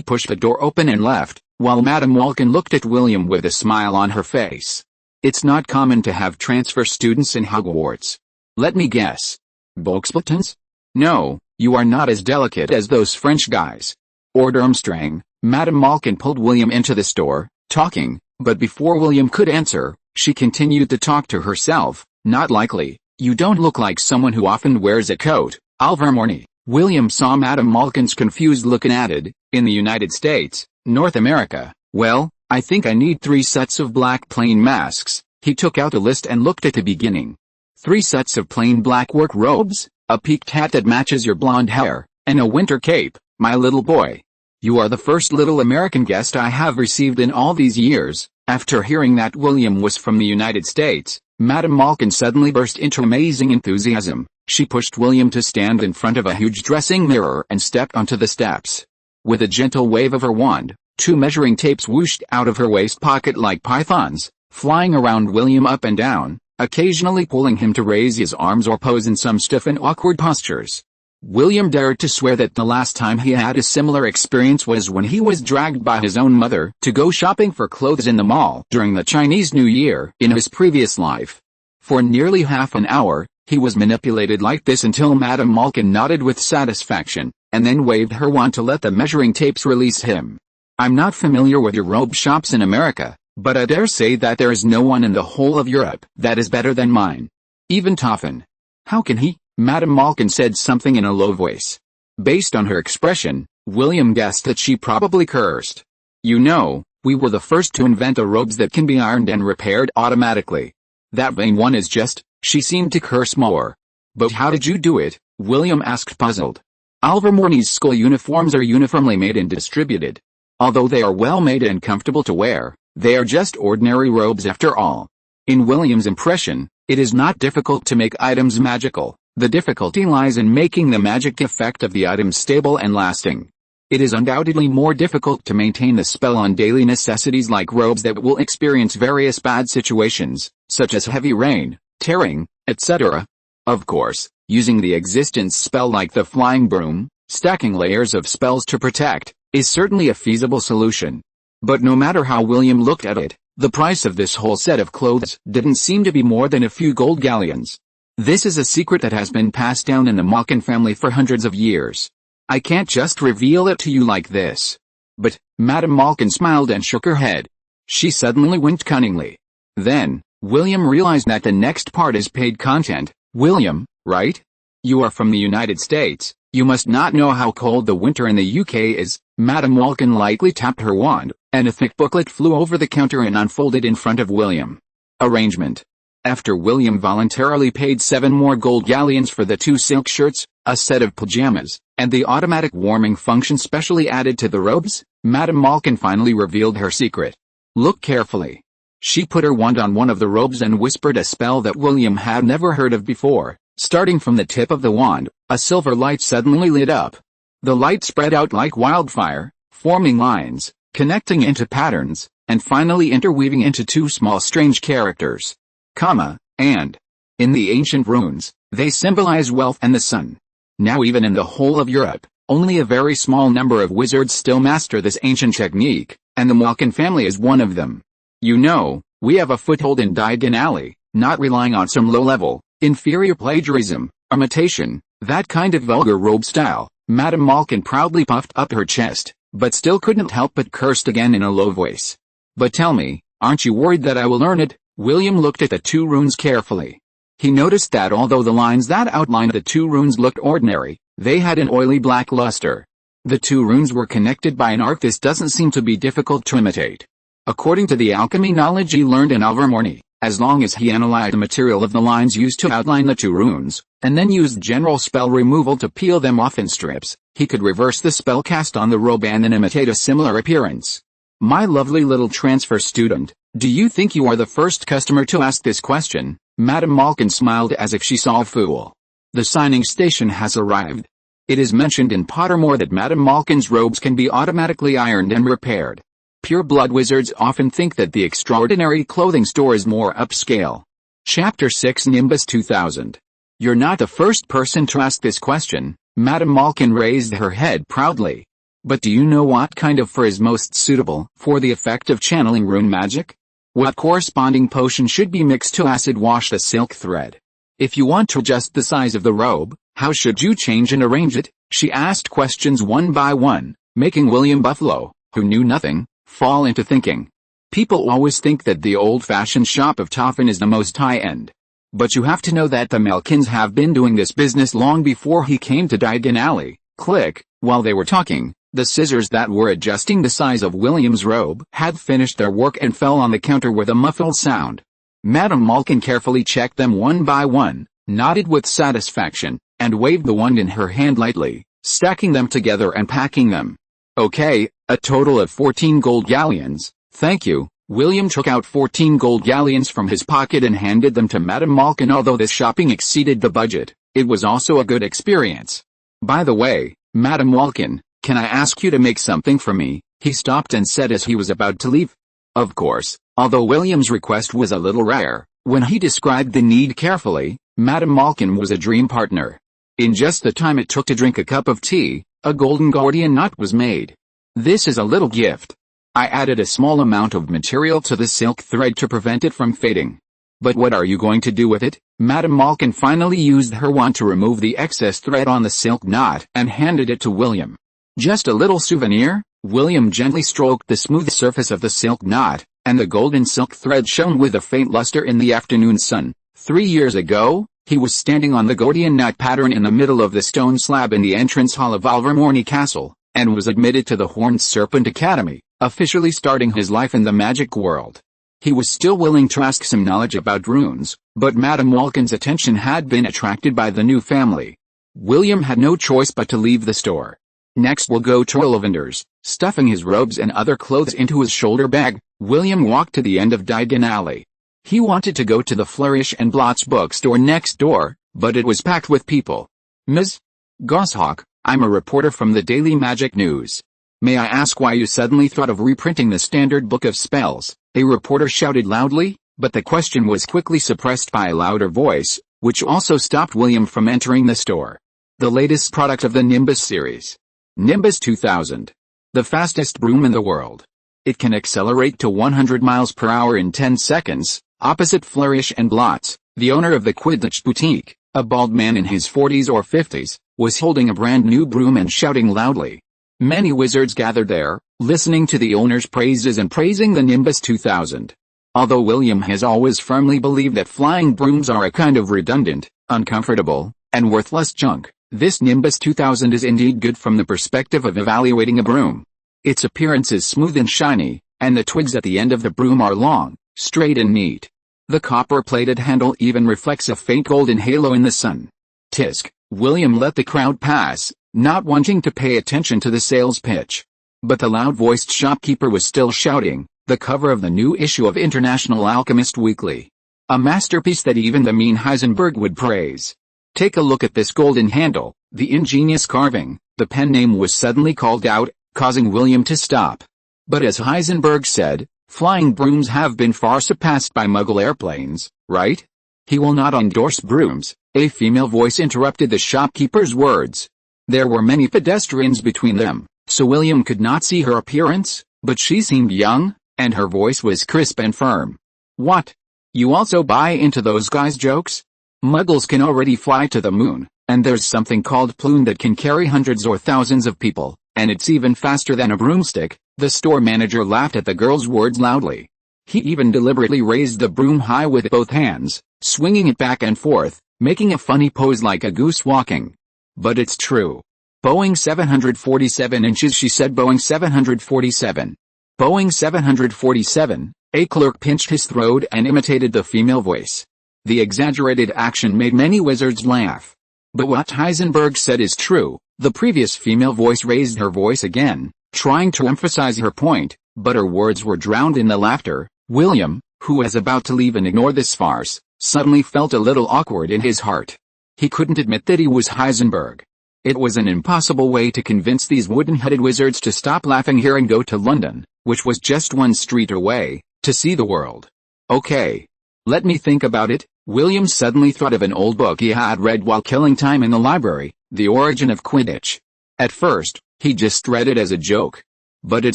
pushed the door open and left, while Madame Malkin looked at William with a smile on her face. It's not common to have transfer students in Hogwarts. Let me guess. Boxplatons? No, you are not as delicate as those French guys. Or Durmstrang. Madame Malkin pulled William into the store, talking, but before William could answer, she continued to talk to herself. Not likely. You don't look like someone who often wears a coat. Ilvermorny. William saw Madame Malkin's confused look and added, in the United States, North America. Well, I think I need 3 sets of black plain masks. He took out a list and looked at the beginning. 3 sets of plain black work robes, a peaked hat that matches your blonde hair, and a winter cape, my little boy. You are the first little American guest I have received in all these years. After hearing that William was from the United States, Madame Malkin suddenly burst into amazing enthusiasm. She pushed William to stand in front of a huge dressing mirror and stepped onto the steps. With a gentle wave of her wand, 2 measuring tapes whooshed out of her waist pocket like pythons, flying around William up and down, occasionally pulling him to raise his arms or pose in some stiff and awkward postures. William dared to swear that the last time he had a similar experience was when he was dragged by his own mother to go shopping for clothes in the mall during the Chinese New Year in his previous life. For nearly half an hour, he was manipulated like this until Madame Malkin nodded with satisfaction, and then waved her wand to let the measuring tapes release him. I'm not familiar with your robe shops in America, but I dare say that there is no one in the whole of Europe that is better than mine. Even Toffin. How can he? Madame Malkin said something in a low voice. Based on her expression, William guessed that she probably cursed. You know, we were the first to invent the robes that can be ironed and repaired automatically. That vain one is just, she seemed to curse more. But how did you do it? William asked puzzled. Ilvermorny's school uniforms are uniformly made and distributed. Although they are well made and comfortable to wear, they are just ordinary robes after all. In William's impression, it is not difficult to make items magical. The difficulty lies in making the magic effect of the items stable and lasting. It is undoubtedly more difficult to maintain the spell on daily necessities like robes that will experience various bad situations, such as heavy rain, tearing, etc. Of course, using the existence spell like the flying broom, stacking layers of spells to protect, is certainly a feasible solution. But no matter how William looked at it, the price of this whole set of clothes didn't seem to be more than a few gold galleons. This is a secret that has been passed down in the Malkin family for hundreds of years. I can't just reveal it to you like this. But, Madame Malkin smiled and shook her head. She suddenly winked cunningly. Then, William realized that the next part is paid content. William, right? You are from the United States. You must not know how cold the winter in the UK is. Madame Malkin lightly tapped her wand, and a thick booklet flew over the counter and unfolded in front of William. Arrangement. After William voluntarily paid 7 more gold galleons for the 2 silk shirts, a set of pajamas, and the automatic warming function specially added to the robes, Madame Malkin finally revealed her secret. Look carefully. She put her wand on one of the robes and whispered a spell that William had never heard of before. Starting from the tip of the wand, a silver light suddenly lit up. The light spread out like wildfire, forming lines, connecting into patterns, and finally interweaving into 2 small strange characters. Comma, and. In the ancient runes, they symbolize wealth and the sun. Now even in the whole of Europe, only a very small number of wizards still master this ancient technique, and the Malkin family is one of them. You know, we have a foothold in Diagon Alley, not relying on some low-level, inferior plagiarism, imitation, that kind of vulgar robe style. Madame Malkin proudly puffed up her chest, but still couldn't help but cursed again in a low voice. But tell me, aren't you worried that I will learn it? William looked at the 2 runes carefully. He noticed that although the lines that outlined the 2 runes looked ordinary, they had an oily black luster. The 2 runes were connected by an arc. This doesn't seem to be difficult to imitate. According to the alchemy knowledge he learned in Ilvermorny, as long as he analyzed the material of the lines used to outline the 2 runes, and then used general spell removal to peel them off in strips, he could reverse the spell cast on the robe and then imitate a similar appearance. My lovely little transfer student, do you think you are the first customer to ask this question? Madame Malkin smiled as if she saw a fool. The signing station has arrived. It is mentioned in Pottermore that Madame Malkin's robes can be automatically ironed and repaired. Pure-blood wizards often think that the extraordinary clothing store is more upscale. Chapter 6 Nimbus 2000. You're not the first person to ask this question. Madame Malkin raised her head proudly. But do you know what kind of fur is most suitable for the effect of channeling rune magic? What corresponding potion should be mixed to acid wash the silk thread? If you want to adjust the size of the robe, how should you change and arrange it? She asked questions one by one, making William Buffalo, who knew nothing, fall into thinking. People always think that the old-fashioned shop of Toffin is the most high-end. But you have to know that the Malkins have been doing this business long before he came to Diagon Alley. Click. While they were talking, the scissors that were adjusting the size of William's robe had finished their work and fell on the counter with a muffled sound. Madame Malkin carefully checked them one by one, nodded with satisfaction, and waved the wand in her hand lightly, stacking them together and packing them. Okay, a total of 14 gold galleons, thank you. William took out 14 gold galleons from his pocket and handed them to Madame Malkin. Although this shopping exceeded the budget, it was also a good experience. By the way, Madame Malkin, can I ask you to make something for me? He stopped and said as he was about to leave. Of course, although William's request was a little rare, when he described the need carefully, Madame Malkin was a dream partner. In just the time it took to drink a cup of tea, a golden Gordian knot was made. This is a little gift. I added a small amount of material to the silk thread to prevent it from fading. But what are you going to do with it? Madame Malkin finally used her wand to remove the excess thread on the silk knot and handed it to William. Just a little souvenir? William gently stroked the smooth surface of the silk knot, and the golden silk thread shone with a faint luster in the afternoon sun. 3 years ago, he was standing on the Gordian knot pattern in the middle of the stone slab in the entrance hall of Ilvermorny Castle, and was admitted to the Horned Serpent Academy, officially starting his life in the magic world. He was still willing to ask some knowledge about runes, but Madame Malkin's attention had been attracted by the new family. William had no choice but to leave the store. Next we'll go to Ollivander's. Stuffing his robes and other clothes into his shoulder bag, William walked to the end of Diagon Alley. He wanted to go to the Flourish and Blots bookstore next door, but it was packed with people. Ms. Goshawk, I'm a reporter from the Daily Magic News. May I ask why you suddenly thought of reprinting the standard book of spells? A reporter shouted loudly, but the question was quickly suppressed by a louder voice, which also stopped William from entering the store. The latest product of the Nimbus series. Nimbus 2000. The fastest broom in the world. It can accelerate to 100 miles per hour in 10 seconds, opposite Flourish and Blots. The owner of the Quidditch boutique, a bald man in his 40s or 50s, was holding a brand new broom and shouting loudly. Many wizards gathered there, listening to the owner's praises and praising the Nimbus 2000. Although William has always firmly believed that flying brooms are a kind of redundant, uncomfortable, and worthless junk, this Nimbus 2000 is indeed good from the perspective of evaluating a broom. Its appearance is smooth and shiny, and the twigs at the end of the broom are long, straight and neat. The copper-plated handle even reflects a faint golden halo in the sun. Tisk, William let the crowd pass, not wanting to pay attention to the sales pitch. But the loud-voiced shopkeeper was still shouting, the cover of the new issue of International Alchemist Weekly. A masterpiece that even the mean Heisenberg would praise. Take a look at this golden handle, the ingenious carving. The pen name was suddenly called out, causing William to stop. But as Heisenberg said, flying brooms have been far surpassed by Muggle airplanes, right? He will not endorse brooms, a female voice interrupted the shopkeeper's words. There were many pedestrians between them, so William could not see her appearance, but she seemed young, and her voice was crisp and firm. What? You also buy into those guys' jokes? Muggles can already fly to the moon, and there's something called Plume that can carry hundreds or thousands of people, and it's even faster than a broomstick. The store manager laughed at the girl's words loudly. He even deliberately raised the broom high with both hands, swinging it back and forth, making a funny pose like a goose walking. But it's true. Boeing 747 inches, she said. Boeing 747. Boeing 747, a clerk pinched his throat and imitated the female voice. The exaggerated action made many wizards laugh. But what Heisenberg said is true. The previous female voice raised her voice again, trying to emphasize her point, but her words were drowned in the laughter. William, who was about to leave and ignore this farce, suddenly felt a little awkward in his heart. He couldn't admit that he was Heisenberg. It was an impossible way to convince these wooden-headed wizards to stop laughing here and go to London, which was just one street away, to see the world. Okay. Let me think about it. William suddenly thought of an old book he had read while killing time in the library, The Origin of Quidditch. At first, he just read it as a joke. But it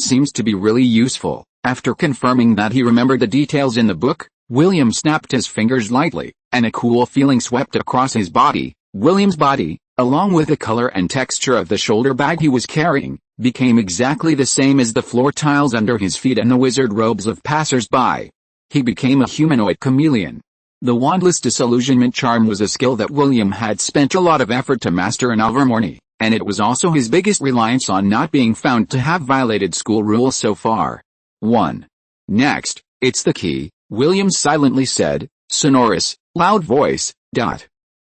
seems to be really useful. After confirming that he remembered the details in the book, William snapped his fingers lightly, and a cool feeling swept across his body. William's body, along with the color and texture of the shoulder bag he was carrying, became exactly the same as the floor tiles under his feet and the wizard robes of passers-by. He became a humanoid chameleon. The wandless disillusionment charm was a skill that William had spent a lot of effort to master in Ilvermorny, and it was also his biggest reliance on not being found to have violated school rules so far. 1. Next, it's the key, William silently said, sonorous, loud voice.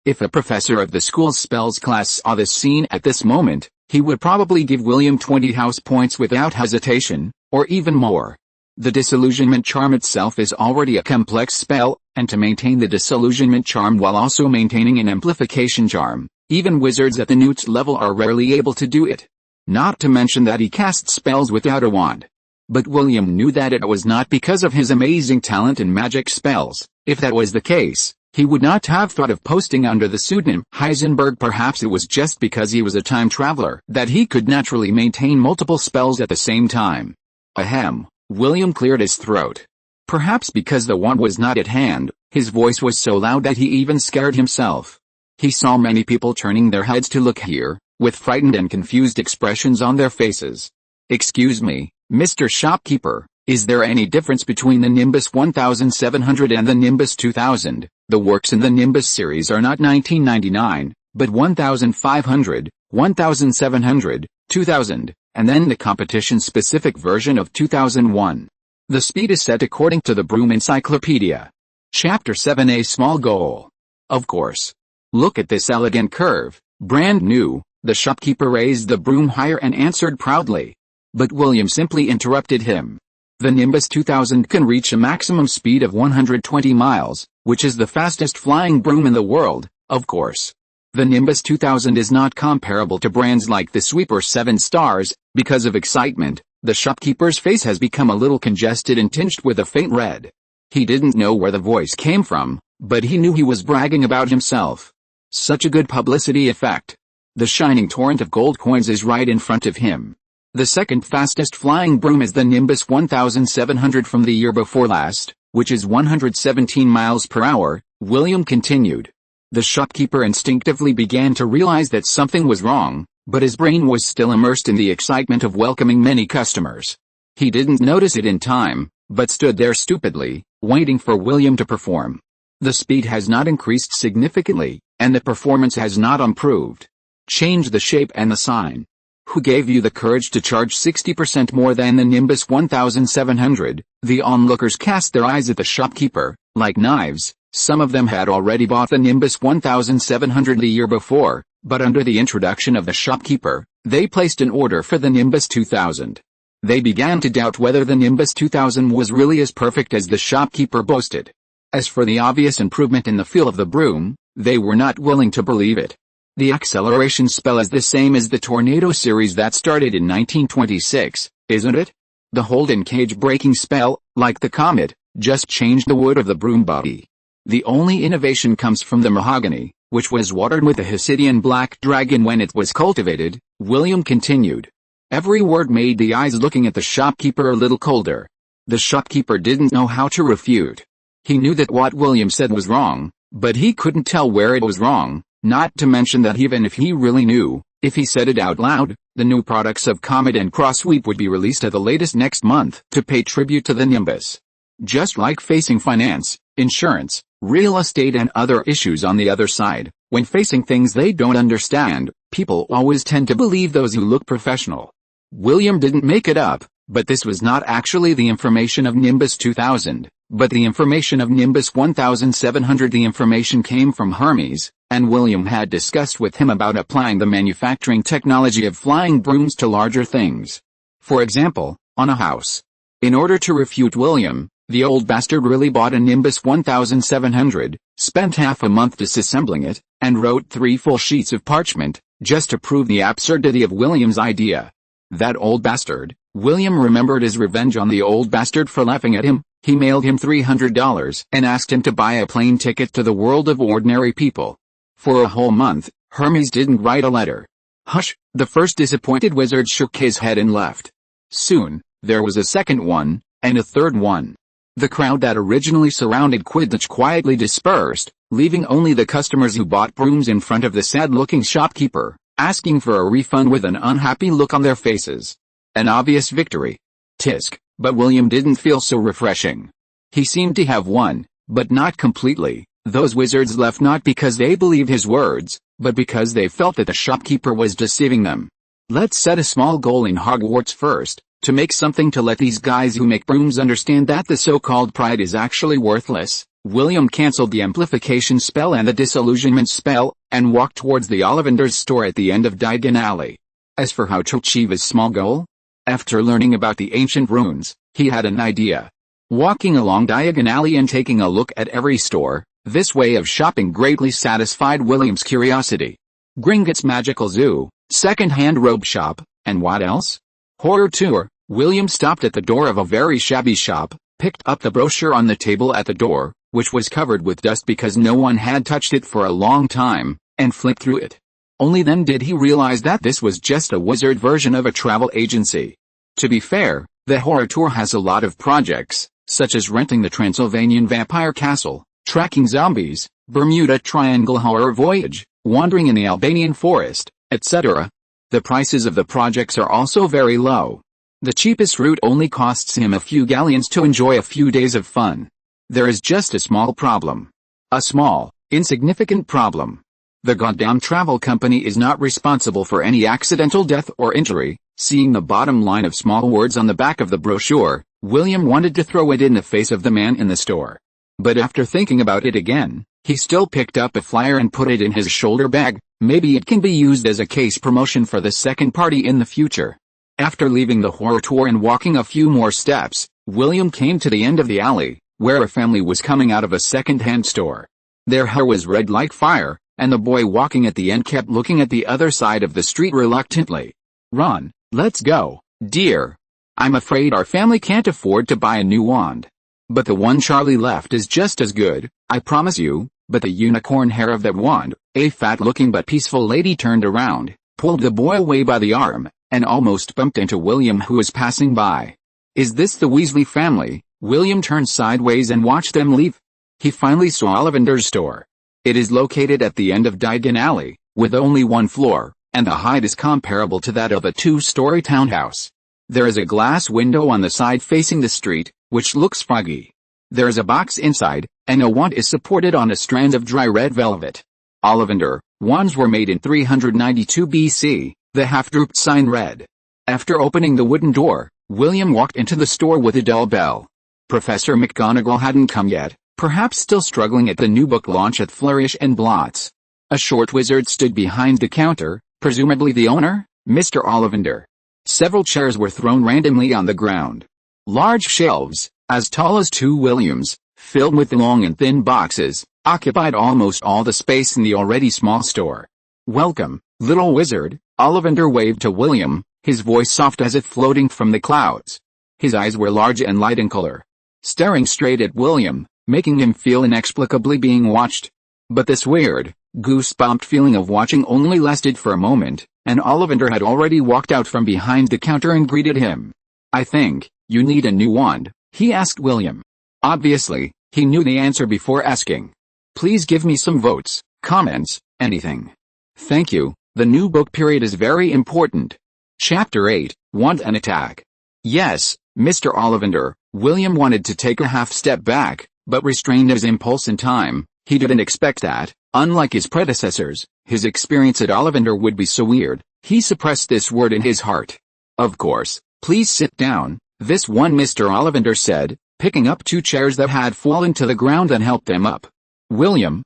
If a professor of the school's spells class saw this scene at this moment, he would probably give William 20 house points without hesitation, or even more. The disillusionment charm itself is already a complex spell, and to maintain the disillusionment charm while also maintaining an amplification charm, even wizards at the Newt's level are rarely able to do it. Not to mention that he casts spells without a wand. But William knew that it was not because of his amazing talent in magic spells. If that was the case, he would not have thought of posting under the pseudonym Heisenberg. Perhaps it was just because he was a time traveler that he could naturally maintain multiple spells at the same time. Ahem. William cleared his throat. Perhaps because the wand was not at hand, his voice was so loud that he even scared himself. He saw many people turning their heads to look here, with frightened and confused expressions on their faces. Excuse me, Mr. Shopkeeper, is there any difference between the Nimbus 1700 and the Nimbus 2000? The works in the Nimbus series are not 1999, but 1500, 1700, 2000, and then the competition-specific version of 2001. The speed is set according to the Broom Encyclopedia. Chapter 7: A Small Goal. Of course. Look at this elegant curve, brand new. The shopkeeper raised the broom higher and answered proudly. But William simply interrupted him. The Nimbus 2000 can reach a maximum speed of 120 miles, which is the fastest flying broom in the world, of course. The Nimbus 2000 is not comparable to brands like the Sweeper 7 Stars. Because of excitement, the shopkeeper's face has become a little congested and tinged with a faint red. He didn't know where the voice came from, but he knew he was bragging about himself. Such a good publicity effect. The shining torrent of gold coins is right in front of him. The second fastest flying broom is the Nimbus 1700 from the year before last, which is 117 miles per hour, William continued. The shopkeeper instinctively began to realize that something was wrong, but his brain was still immersed in the excitement of welcoming many customers. He didn't notice it in time, but stood there stupidly, waiting for William to perform. The speed has not increased significantly, and the performance has not improved. Change the shape and the sign. Who gave you the courage to charge 60% more than the Nimbus 1700? The onlookers cast their eyes at the shopkeeper, like knives. Some of them had already bought the Nimbus 1700 the year before, but under the introduction of the shopkeeper, they placed an order for the Nimbus 2000. They began to doubt whether the Nimbus 2000 was really as perfect as the shopkeeper boasted. As for the obvious improvement in the feel of the broom, they were not willing to believe it. The acceleration spell is the same as the Tornado series that started in 1926, isn't it? The hold and cage breaking spell, like the Comet, just changed the wood of the broom body. The only innovation comes from the mahogany, which was watered with the Hasidian black dragon when it was cultivated, William continued. Every word made the eyes looking at the shopkeeper a little colder. The shopkeeper didn't know how to refute. He knew that what William said was wrong, but he couldn't tell where it was wrong. Not to mention that even if he really knew, if he said it out loud, the new products of Comet and Crossweep would be released at the latest next month to pay tribute to the Nimbus. Just like facing finance, insurance, real estate and other issues on the other side, when facing things they don't understand, people always tend to believe those who look professional. William didn't make it up, but this was not actually the information of Nimbus 2000, but the information of Nimbus 1700. The information came from Hermes, and William had discussed with him about applying the manufacturing technology of flying brooms to larger things. For example, on a house. In order to refute William, the old bastard really bought a Nimbus 1700, spent half a month disassembling it, and wrote 3 full sheets of parchment, just to prove the absurdity of William's idea. That old bastard, William remembered his revenge on the old bastard for laughing at him. He mailed him $300 and asked him to buy a plane ticket to the world of ordinary people. For a whole month, Hermes didn't write a letter. Hush, the first disappointed wizard shook his head and left. Soon, there was a second one, and a third one. The crowd that originally surrounded Quidditch quietly dispersed, leaving only the customers who bought brooms in front of the sad-looking shopkeeper, asking for a refund with an unhappy look on their faces. An obvious victory. Tisk, but William didn't feel so refreshing. He seemed to have won, but not completely. Those wizards left not because they believed his words, but because they felt that the shopkeeper was deceiving them. Let's set a small goal in Hogwarts first, to make something to let these guys who make brooms understand that the so-called pride is actually worthless. William cancelled the amplification spell and the disillusionment spell, and walked towards the Ollivander's store at the end of Diagon Alley. As for how to achieve his small goal, after learning about the ancient runes, he had an idea. Walking along Diagon Alley and taking a look at every store, this way of shopping greatly satisfied William's curiosity. Gringotts Magical Zoo, second-hand robe shop, and what else? Horror tour. William stopped at the door of a very shabby shop, picked up the brochure on the table at the door, which was covered with dust because no one had touched it for a long time, and flipped through it. Only then did he realize that this was just a wizard version of a travel agency. To be fair, the horror tour has a lot of projects, such as renting the Transylvanian Vampire Castle, tracking zombies, Bermuda Triangle Horror Voyage, wandering in the Albanian forest, etc. The prices of the projects are also very low. The cheapest route only costs him a few galleons to enjoy a few days of fun. There is just a small problem. A small, insignificant problem. The goddamn travel company is not responsible for any accidental death or injury. Seeing the bottom line of small words on the back of the brochure, William wanted to throw it in the face of the man in the store. But after thinking about it again, he still picked up a flyer and put it in his shoulder bag. Maybe it can be used as a case promotion for the second party in the future. After leaving the horror tour and walking a few more steps, William came to the end of the alley, where a family was coming out of a second-hand store. Their hair was red like fire, and the boy walking at the end kept looking at the other side of the street reluctantly. "Ron, let's go, dear. I'm afraid our family can't afford to buy a new wand. But the one Charlie left is just as good, I promise you." But the unicorn hair of that wand, a fat-looking but peaceful lady, turned around, pulled the boy away by the arm, and almost bumped into William, who was passing by. "Is this the Weasley family?" William turned sideways and watched them leave. He finally saw Ollivander's store. It is located at the end of Diagon Alley, with only one floor, and the height is comparable to that of a two-story townhouse. There is a glass window on the side facing the street, which looks foggy. There is a box inside, and a wand is supported on a strand of dry red velvet. Ollivander, wands were made in 392 BC, the half-drooped sign read. After opening the wooden door, William walked into the store with a dull bell. Professor McGonagall hadn't come yet, perhaps still struggling at the new book launch at Flourish and Blotts. A short wizard stood behind the counter, presumably the owner, Mr. Ollivander. Several chairs were thrown randomly on the ground. Large shelves, as tall as two Williams, filled with long and thin boxes, occupied almost all the space in the already small store. "Welcome, little wizard," Ollivander waved to William, his voice soft as if floating from the clouds. His eyes were large and light in color, staring straight at William, making him feel inexplicably being watched. But this weird, goosebumped feeling of watching only lasted for a moment, and Ollivander had already walked out from behind the counter and greeted him. "I think you need a new wand?" he asked William. Obviously, he knew the answer before asking. "Please give me some votes, comments, anything." "Thank you, the new book period is very important." Chapter 8, Wand and Attack. "Yes, Mr. Ollivander." William wanted to take a half-step back, but restrained his impulse in time. He didn't expect that, unlike his predecessors, his experience at Ollivander would be so weird. He suppressed this word in his heart. "Of course, please sit down." "This one," Mr. Ollivander said, picking up two chairs that had fallen to the ground and helped them up. "William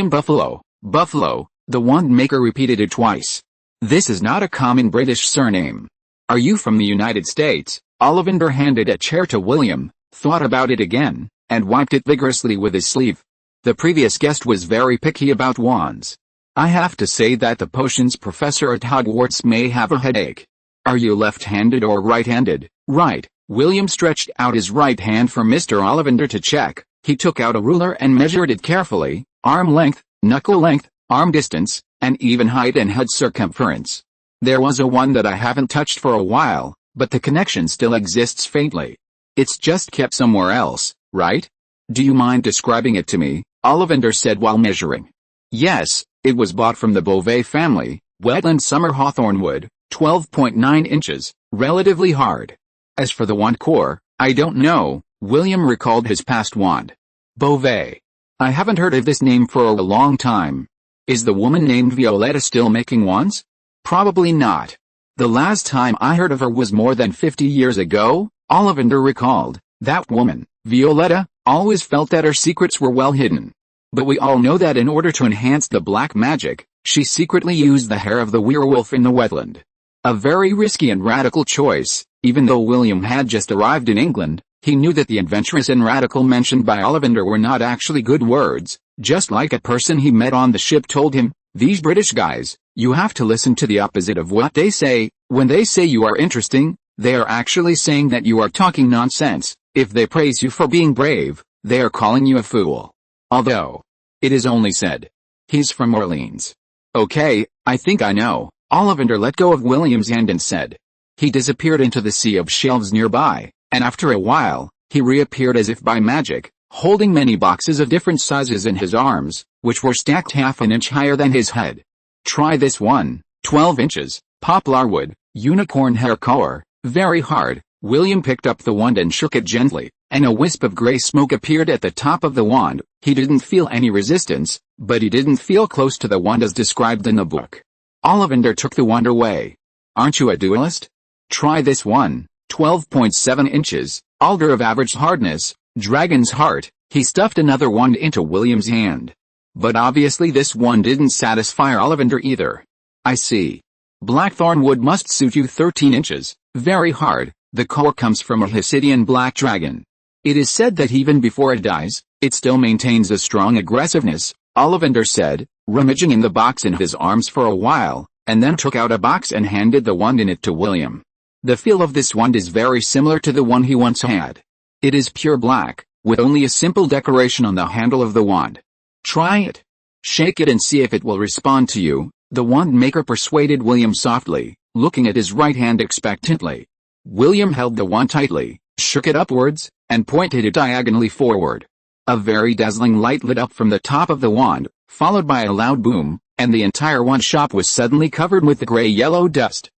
Buffalo, Buffalo," the wand maker repeated it twice. "This is not a common British surname. Are you from the United States?" Ollivander handed a chair to William, thought about it again, and wiped it vigorously with his sleeve. The previous guest was very picky about wands. "I have to say that the potions professor at Hogwarts may have a headache." "Are you left-handed or right-handed?" "Right." William stretched out his right hand for Mr. Ollivander to check. He took out a ruler and measured it carefully, arm length, knuckle length, arm distance, and even height and head circumference. "There was a one that I haven't touched for a while, but the connection still exists faintly. It's just kept somewhere else, right? Do you mind describing it to me?" Ollivander said while measuring. "Yes, it was bought from the Beauvais family, wetland summer hawthorn wood, 12.9 inches, relatively hard. As for the wand core, I don't know." William recalled his past wand. "Beauvais. I haven't heard of this name for a long time. Is the woman named Violetta still making wands?" "Probably not. The last time I heard of her was more than 50 years ago," Ollivander recalled. "That woman, Violetta, always felt that her secrets were well hidden. But we all know that in order to enhance the black magic, she secretly used the hair of the werewolf in the wetland. A very risky and radical choice." Even though William had just arrived in England, he knew that the adventurous and radical mentioned by Ollivander were not actually good words, just like a person he met on the ship told him. "These British guys, you have to listen to the opposite of what they say. When they say you are interesting, they are actually saying that you are talking nonsense. If they praise you for being brave, they are calling you a fool. Although it is only said. He's from Orleans." "Okay, I think I know." Ollivander let go of William's hand and said. He disappeared into the sea of shelves nearby, and after a while, he reappeared as if by magic, holding many boxes of different sizes in his arms, which were stacked half an inch higher than his head. "Try this one, 12 inches, poplar wood, unicorn hair core, very hard." William picked up the wand and shook it gently, and a wisp of gray smoke appeared at the top of the wand. He didn't feel any resistance, but he didn't feel close to the wand as described in the book. Ollivander took the wand away. "Aren't you a duelist? Try this one, 12.7 inches, alder of average hardness, dragon's heart." He stuffed another wand into William's hand. But obviously this one didn't satisfy Ollivander either. "I see. Blackthorn wood must suit you. 13 inches, very hard. The core comes from a Hasidian black dragon. It is said that even before it dies, it still maintains a strong aggressiveness," Ollivander said, rummaging in the box in his arms for a while, and then took out a box and handed the wand in it to William. The feel of this wand is very similar to the one he once had. It is pure black, with only a simple decoration on the handle of the wand. Try it. Shake it and see if it will respond to you, the wand maker persuaded William softly, looking at his right hand expectantly. William held the wand tightly, shook it upwards, and pointed it diagonally forward. A very dazzling light lit up from the top of the wand, followed by a loud boom, and the entire wand shop was suddenly covered with the gray-yellow dust.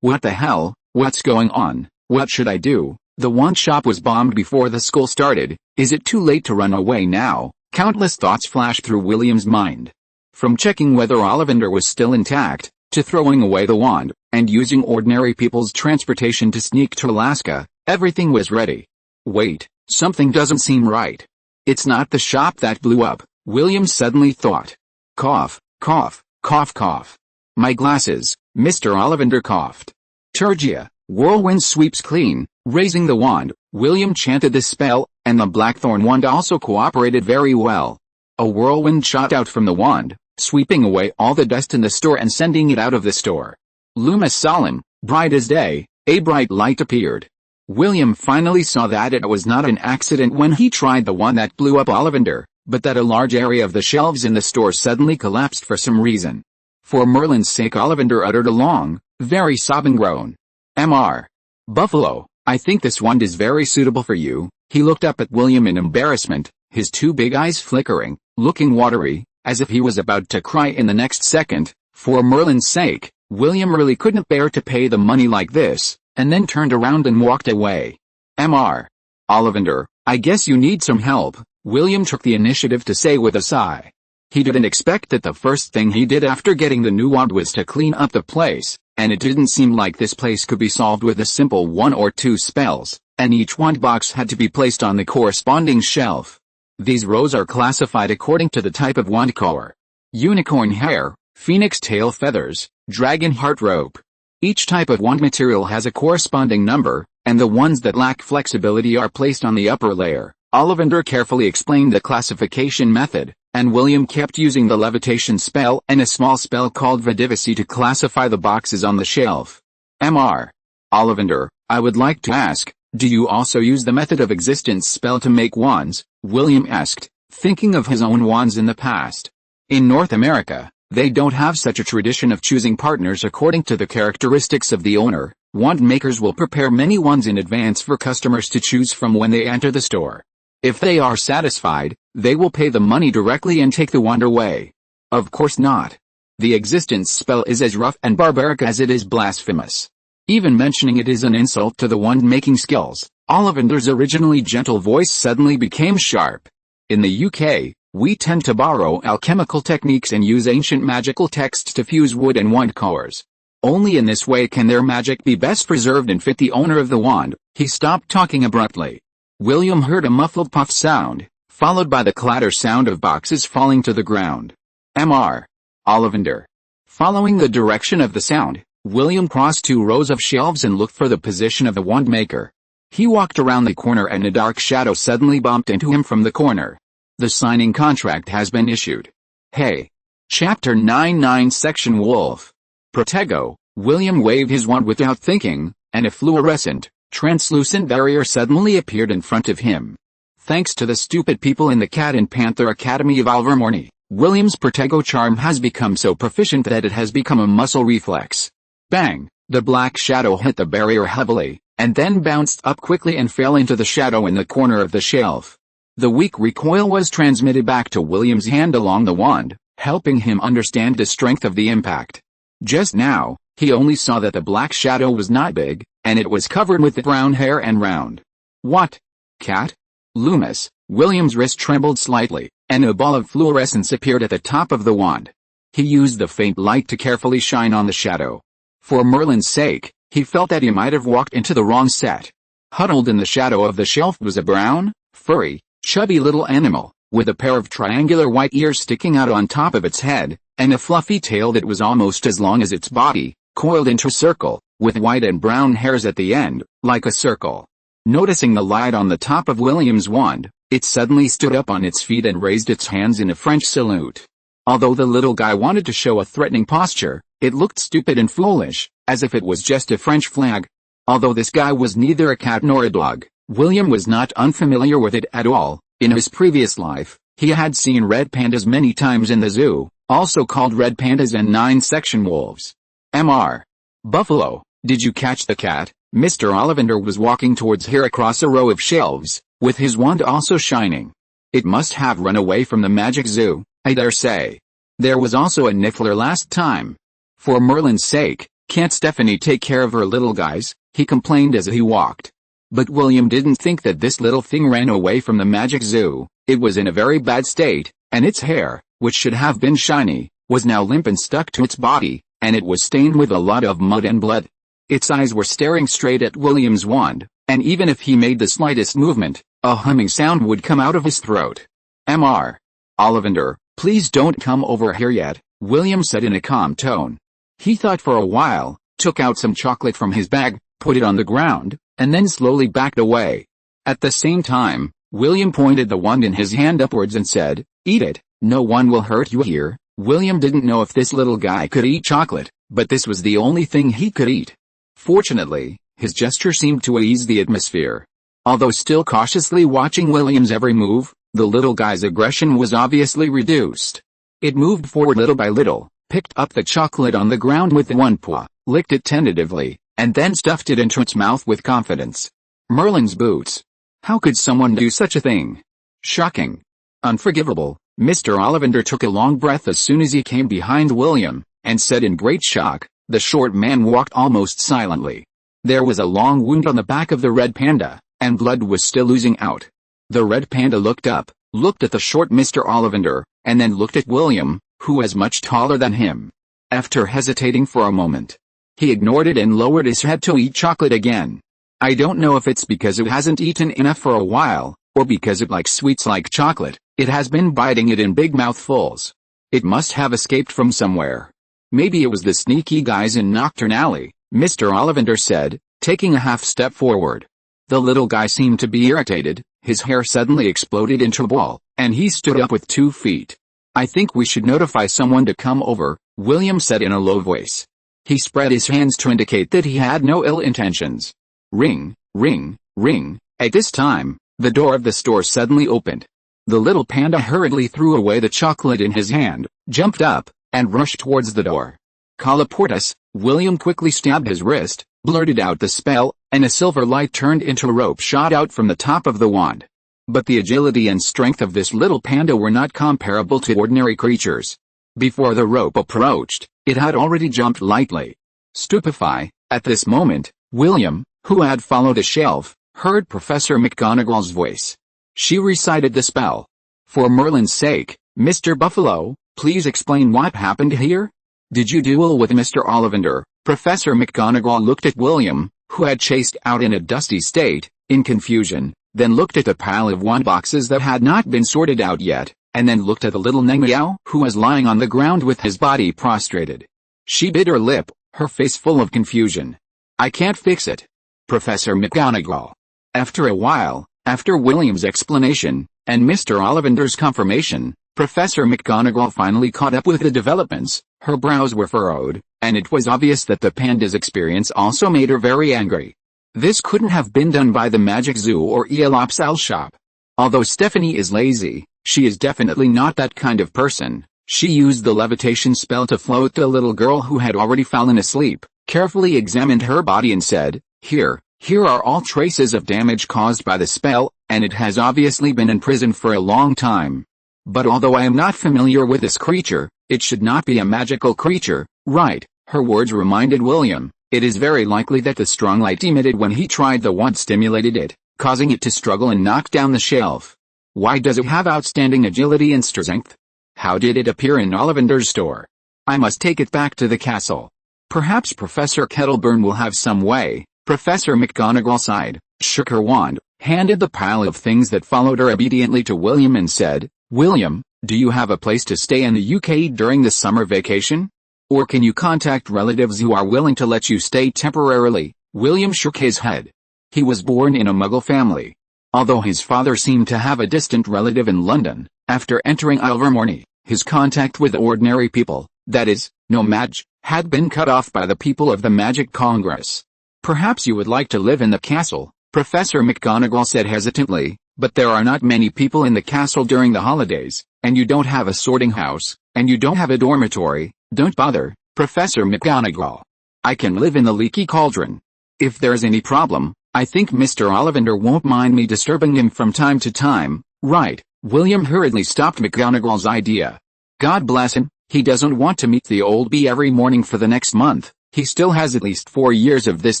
What the hell, what's going on, what should I do? The wand shop was bombed before the school started, is it too late to run away now? Countless thoughts flashed through William's mind. From checking whether Ollivander was still intact, to throwing away the wand, and using ordinary people's transportation to sneak to Alaska, everything was ready. Wait, something doesn't seem right. It's not the shop that blew up, William suddenly thought. Cough, cough, cough, cough. My glasses, Mr. Ollivander coughed. Turgia, whirlwind sweeps clean. Raising the wand, William chanted the spell, and the blackthorn wand also cooperated very well. A whirlwind shot out from the wand, sweeping away all the dust in the store and sending it out of the store. Loomis solemn, bright as day, a bright light appeared. William finally saw that it was not an accident when he tried the one that blew up Ollivander, but that a large area of the shelves in the store suddenly collapsed for some reason. For Merlin's sake, Ollivander uttered a long, very sobbing groan. Mr. Buffalo, I think this wand is very suitable for you. He looked up at William in embarrassment, his two big eyes flickering, looking watery, as if he was about to cry in the next second. For Merlin's sake, William really couldn't bear to pay the money like this, and then turned around and walked away. Mr. Ollivander, I guess you need some help, William took the initiative to say with a sigh. He didn't expect that the first thing he did after getting the new wand was to clean up the place, and it didn't seem like this place could be solved with a simple 1 or 2 spells, and each wand box had to be placed on the corresponding shelf. These rows are classified according to the type of wand color. Unicorn hair, phoenix tail feathers, dragon heart rope. Each type of wand material has a corresponding number, and the ones that lack flexibility are placed on the upper layer. Ollivander carefully explained the classification method, and William kept using the levitation spell and a small spell called Vedivici to classify the boxes on the shelf. Mr. Ollivander, I would like to ask, do you also use the method of existence spell to make wands? William asked, thinking of his own wands in the past. In North America, they don't have such a tradition of choosing partners according to the characteristics of the owner. Wand makers will prepare many wands in advance for customers to choose from when they enter the store. If they are satisfied, they will pay the money directly and take the wand away. Of course not. The existence spell is as rough and barbaric as it is blasphemous. Even mentioning it is an insult to the wand-making skills. Ollivander's originally gentle voice suddenly became sharp. In the UK, we tend to borrow alchemical techniques and use ancient magical texts to fuse wood and wand colors. Only in this way can their magic be best preserved and fit the owner of the wand. He stopped talking abruptly. William heard a muffled puff sound, followed by the clatter sound of boxes falling to the ground. Mr. Ollivander. Following the direction of the sound, William crossed 2 rows of shelves and looked for the position of the wand maker. He walked around the corner and a dark shadow suddenly bumped into him from the corner. The signing contract has been issued. Hey. Chapter 99 Section Wolf. Protego. William waved his wand without thinking, and a fluorescent, translucent barrier suddenly appeared in front of him. Thanks to the stupid people in the Cat and Panther Academy of Ilvermorny, William's Protego charm has become so proficient that it has become a muscle reflex. Bang! The black shadow hit the barrier heavily, and then bounced up quickly and fell into the shadow in the corner of the shelf. The weak recoil was transmitted back to William's hand along the wand, helping him understand the strength of the impact. Just now, he only saw that the black shadow was not big, and it was covered with brown hair and round. What? Cat? Loomis. William's wrist trembled slightly, and a ball of fluorescence appeared at the top of the wand. He used the faint light to carefully shine on the shadow. For Merlin's sake, he felt that he might have walked into the wrong set. Huddled in the shadow of the shelf was a brown, furry, chubby little animal, with a pair of triangular white ears sticking out on top of its head, and a fluffy tail that was almost as long as its body, coiled into a circle, with white and brown hairs at the end, like a circle. Noticing the light on the top of William's wand, it suddenly stood up on its feet and raised its hands in a French salute. Although the little guy wanted to show a threatening posture, it looked stupid and foolish, as if it was just a French flag. Although this guy was neither a cat nor a dog, William was not unfamiliar with it at all. In his previous life, he had seen red pandas many times in the zoo, also called red pandas and 9-section wolves. Mr. Buffalo, did you catch the cat? Mr. Ollivander was walking towards here across a row of shelves, with his wand also shining. It must have run away from the magic zoo, I dare say. There was also a niffler last time. For Merlin's sake, can't Stephanie take care of her little guys? He complained as he walked. But William didn't think that this little thing ran away from the magic zoo. It was in a very bad state, and its hair, which should have been shiny, was now limp and stuck to its body, and it was stained with a lot of mud and blood. Its eyes were staring straight at William's wand, and even if he made the slightest movement, a humming sound would come out of his throat. Mr. Ollivander, please don't come over here yet, William said in a calm tone. He thought for a while, took out some chocolate from his bag, put it on the ground, and then slowly backed away. At the same time, William pointed the wand in his hand upwards and said, "Eat it, no one will hurt you here." William didn't know if this little guy could eat chocolate, but this was the only thing he could eat. Fortunately, his gesture seemed to ease the atmosphere. Although still cautiously watching William's every move, the little guy's aggression was obviously reduced. It moved forward little by little, picked up the chocolate on the ground with one paw, licked it tentatively, and then stuffed it into its mouth with confidence. Merlin's boots. How could someone do such a thing? Shocking. Unforgivable. Mr. Ollivander took a long breath as soon as he came behind William, and said in great shock. The short man walked almost silently. There was a long wound on the back of the red panda, and blood was still oozing out. The red panda looked up, looked at the short Mr. Ollivander, and then looked at William, who was much taller than him. After hesitating for a moment, he ignored it and lowered his head to eat chocolate again. I don't know if it's because it hasn't eaten enough for a while, or because it likes sweets like chocolate. It has been biting it in big mouthfuls. It must have escaped from somewhere. Maybe it was the sneaky guys in Nocturne Alley, Mr. Ollivander said, taking a half step forward. The little guy seemed to be irritated, his hair suddenly exploded into a ball, and he stood up with 2 feet. I think we should notify someone to come over, William said in a low voice. He spread his hands to indicate that he had no ill intentions. Ring, ring, ring. At this time, the door of the store suddenly opened. The little panda hurriedly threw away the chocolate in his hand, jumped up, and rushed towards the door. Colloportus, William quickly stabbed his wrist, blurted out the spell, and a silver light turned into a rope shot out from the top of the wand. But the agility and strength of this little panda were not comparable to ordinary creatures. Before the rope approached, it had already jumped lightly. Stupefied, at this moment, William, who had followed a shelf, heard Professor McGonagall's voice. She recited the spell. For Merlin's sake, Mr. Buffalo, please explain what happened here? Did you duel with Mr. Ollivander? Professor McGonagall looked at William, who had chased out in a dusty state, in confusion, then looked at the pile of wand boxes that had not been sorted out yet, and then looked at the little Meow who was lying on the ground with his body prostrated. She bit her lip, her face full of confusion. I can't fix it. Professor McGonagall. After a while, after William's explanation, and Mr. Ollivander's confirmation, Professor McGonagall finally caught up with the developments. Her brows were furrowed, and it was obvious that the panda's experience also made her very angry. This couldn't have been done by the Magic Zoo or Elopsal shop. Although Stephanie is lazy, she is definitely not that kind of person. She used the levitation spell to float the little girl who had already fallen asleep, carefully examined her body and said, Here are all traces of damage caused by the spell, and it has obviously been in prison for a long time. But although I am not familiar with this creature, it should not be a magical creature, right? Her words reminded William. It is very likely that the strong light emitted when he tried the wand stimulated it, causing it to struggle and knock down the shelf. Why does it have outstanding agility and strength? How did it appear in Ollivander's store? I must take it back to the castle. Perhaps Professor Kettleburn will have some way. Professor McGonagall sighed, shook her wand, handed the pile of things that followed her obediently to William and said, William, do you have a place to stay in the UK during the summer vacation? Or can you contact relatives who are willing to let you stay temporarily? William shook his head. He was born in a Muggle family. Although his father seemed to have a distant relative in London, after entering Ilvermorny, His contact with ordinary people, that is, no mage, had been cut off by the people of the Magic Congress. "Perhaps you would like to live in the castle," Professor McGonagall said hesitantly, "but there are not many people in the castle during the holidays, and you don't have a sorting house, and you don't have a dormitory." "Don't bother, Professor McGonagall. I can live in the leaky cauldron. If there's any problem, I think Mr. Ollivander won't mind me disturbing him from time to time." "Right." William hurriedly stopped McGonagall's idea. "God bless him, he doesn't want to meet the old bee every morning for the next month. He still has at least 4 years of this